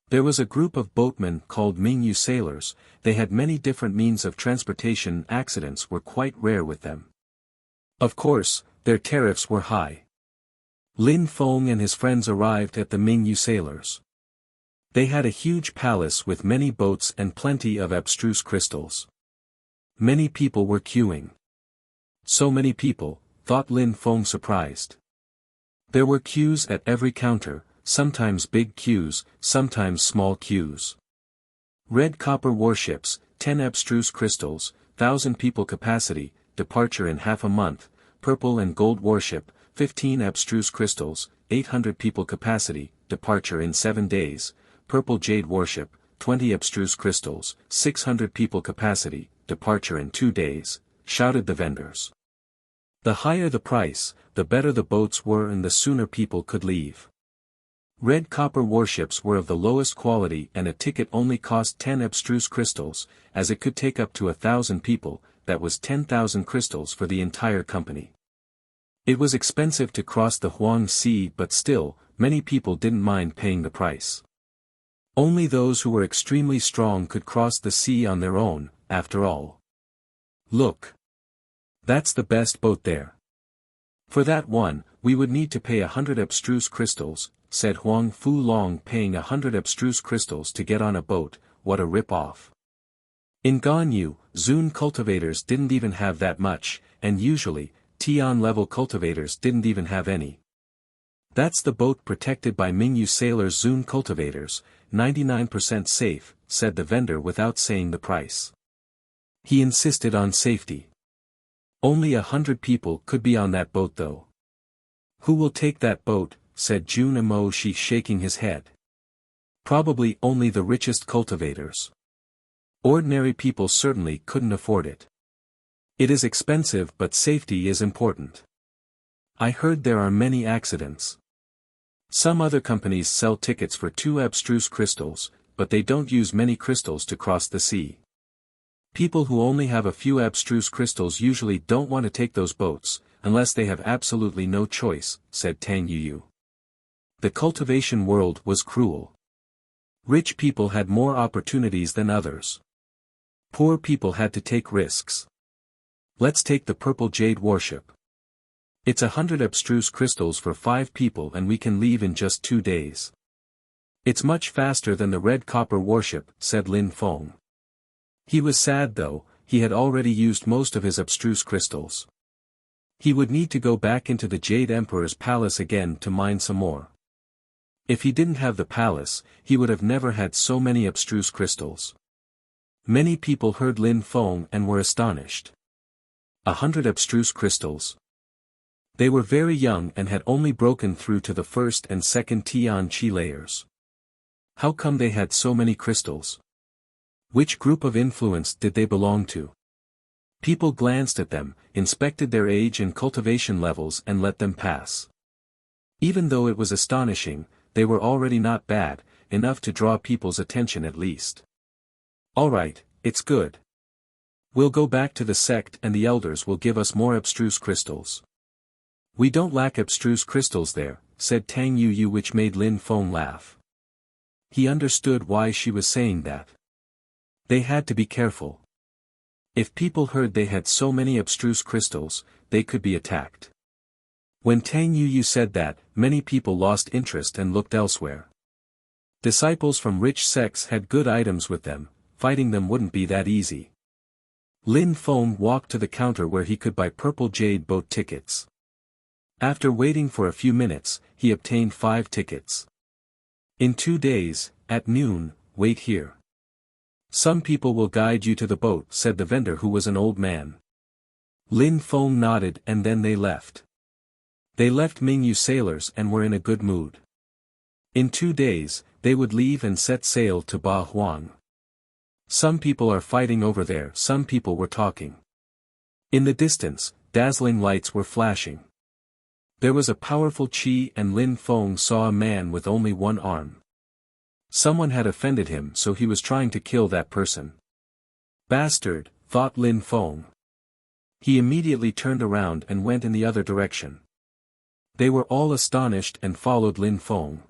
There was a group of boatmen called Mingyu sailors, they had many different means of transportation. Accidents were quite rare with them. Of course, their tariffs were high. Lin Feng and his friends arrived at the Mingyu sailors. They had a huge palace with many boats and plenty of abstruse crystals. Many people were queuing. So many people, thought Lin Feng surprised. There were queues at every counter, sometimes big queues, sometimes small queues. Red copper warships, 10 abstruse crystals, 1,000 people capacity, departure in half a month. Purple and gold warship, 15 abstruse crystals, 800 people capacity, departure in 7 days. Purple jade warship, 20 abstruse crystals, 600 people capacity, departure in 2 days, shouted the vendors. The higher the price, the better the boats were and the sooner people could leave. Red copper warships were of the lowest quality and a ticket only cost 10 abstruse crystals, as it could take up to 1,000 people, that was 10,000 crystals for the entire company. It was expensive to cross the Huang Sea, but still, many people didn't mind paying the price. Only those who were extremely strong could cross the sea on their own, after all. Look. That's the best boat there. For that one, we would need to pay 100 abstruse crystals, said Huang Fu Long. Paying 100 abstruse crystals to get on a boat, what a rip-off. In Ganyu, Zun cultivators didn't even have that much, and usually, Tian-level cultivators didn't even have any. That's the boat protected by Mingyu sailors. Zun cultivators, 99% safe, said the vendor without saying the price. He insisted on safety. Only 100 people could be on that boat though. Who will take that boat, said Jun Emoshi shaking his head. Probably only the richest cultivators. Ordinary people certainly couldn't afford it. It is expensive but safety is important. I heard there are many accidents. Some other companies sell tickets for 2 abstruse crystals, but they don't use many crystals to cross the sea. People who only have a few abstruse crystals usually don't want to take those boats, unless they have absolutely no choice, said Tang Yuyu. The cultivation world was cruel. Rich people had more opportunities than others. Poor people had to take risks. Let's take the purple jade worship. It's 100 abstruse crystals for 5 people and we can leave in just 2 days. It's much faster than the red copper worship, said Lin Feng. He was sad though, he had already used most of his abstruse crystals. He would need to go back into the Jade Emperor's palace again to mine some more. If he didn't have the palace, he would have never had so many abstruse crystals. Many people heard Lin Feng and were astonished. 100 abstruse crystals. They were very young and had only broken through to the first and second Tian Qi layers. How come they had so many crystals? Which group of influence did they belong to? People glanced at them, inspected their age and cultivation levels and let them pass. Even though it was astonishing, they were already not bad, enough to draw people's attention at least. Alright, it's good. We'll go back to the sect and the elders will give us more abstruse crystals. We don't lack abstruse crystals there, said Tang Yuyu, which made Lin Feng laugh. He understood why she was saying that. They had to be careful. If people heard they had so many abstruse crystals, they could be attacked. When Tang Yuyu said that, many people lost interest and looked elsewhere. Disciples from rich sects had good items with them, fighting them wouldn't be that easy. Lin Feng walked to the counter where he could buy purple jade boat tickets. After waiting for a few minutes, he obtained 5 tickets. In 2 days, at noon, wait here. Some people will guide you to the boat, said the vendor, who was an old man. Lin Feng nodded and then they left. They left Mingyu sailors and were in a good mood. In 2 days, they would leave and set sail to Ba Huang. Some people are fighting over there, some people were talking. In the distance, dazzling lights were flashing. There was a powerful qi and Lin Feng saw a man with only one arm. Someone had offended him, so he was trying to kill that person. Bastard, thought Lin Feng. He immediately turned around and went in the other direction. They were all astonished and followed Lin Feng.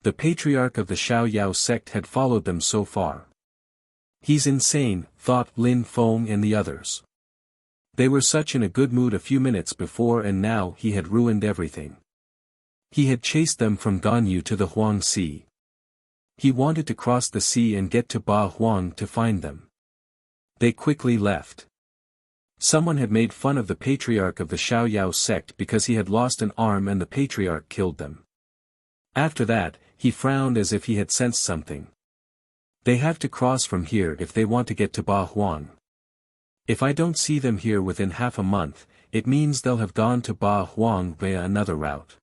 The patriarch of the Xiaoyao sect had followed them so far. He's insane, thought Lin Feng and the others. They were such in a good mood a few minutes before and now he had ruined everything. He had chased them from Ganyu to the Huang Sea. He wanted to cross the sea and get to Ba Huang to find them. They quickly left. Someone had made fun of the patriarch of the Xiaoyao sect because he had lost an arm and the patriarch killed them. After that, he frowned as if he had sensed something. They have to cross from here if they want to get to Ba Huang. If I don't see them here within half a month, it means they'll have gone to Ba Huang via another route.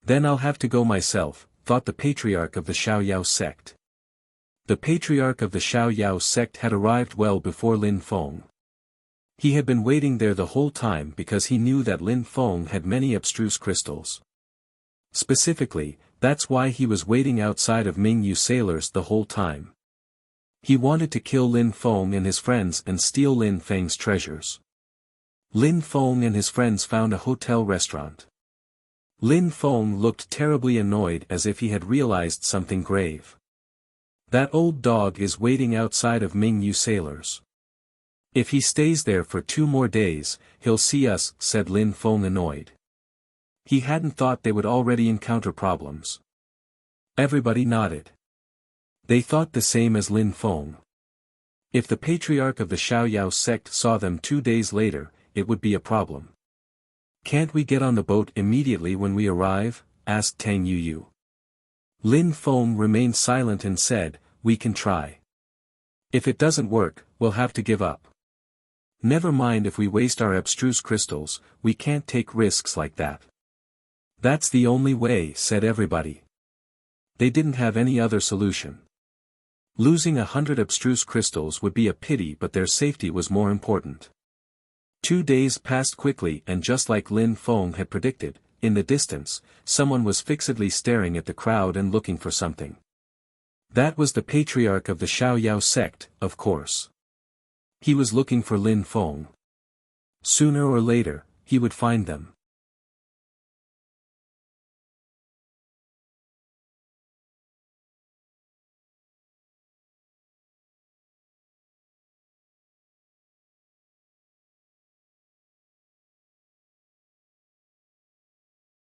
Then I'll have to go myself, thought the patriarch of the Xiaoyao sect. The patriarch of the Xiaoyao sect had arrived well before Lin Feng. He had been waiting there the whole time because he knew that Lin Feng had many abstruse crystals. Specifically, that's why he was waiting outside of Mingyu sailors the whole time. He wanted to kill Lin Feng and his friends and steal Lin Feng's treasures. Lin Feng and his friends found a hotel restaurant. Lin Feng looked terribly annoyed as if he had realized something grave. That old dog is waiting outside of Mingyu sailors. If he stays there for 2 more days, he'll see us, said Lin Feng annoyed. He hadn't thought they would already encounter problems. Everybody nodded. They thought the same as Lin Feng. If the patriarch of the Xiaoyao sect saw them 2 days later, it would be a problem. Can't we get on the boat immediately when we arrive? Asked Tang Yuyu. Lin Feng remained silent and said, we can try. If it doesn't work, we'll have to give up. Never mind if we waste our abstruse crystals, we can't take risks like that. That's the only way, said everybody. They didn't have any other solution. Losing 100 abstruse crystals would be a pity, but their safety was more important. 2 days passed quickly and just like Lin Feng had predicted, in the distance, someone was fixedly staring at the crowd and looking for something. That was the patriarch of the Xiaoyao sect, of course. He was looking for Lin Feng. Sooner or later, he would find them.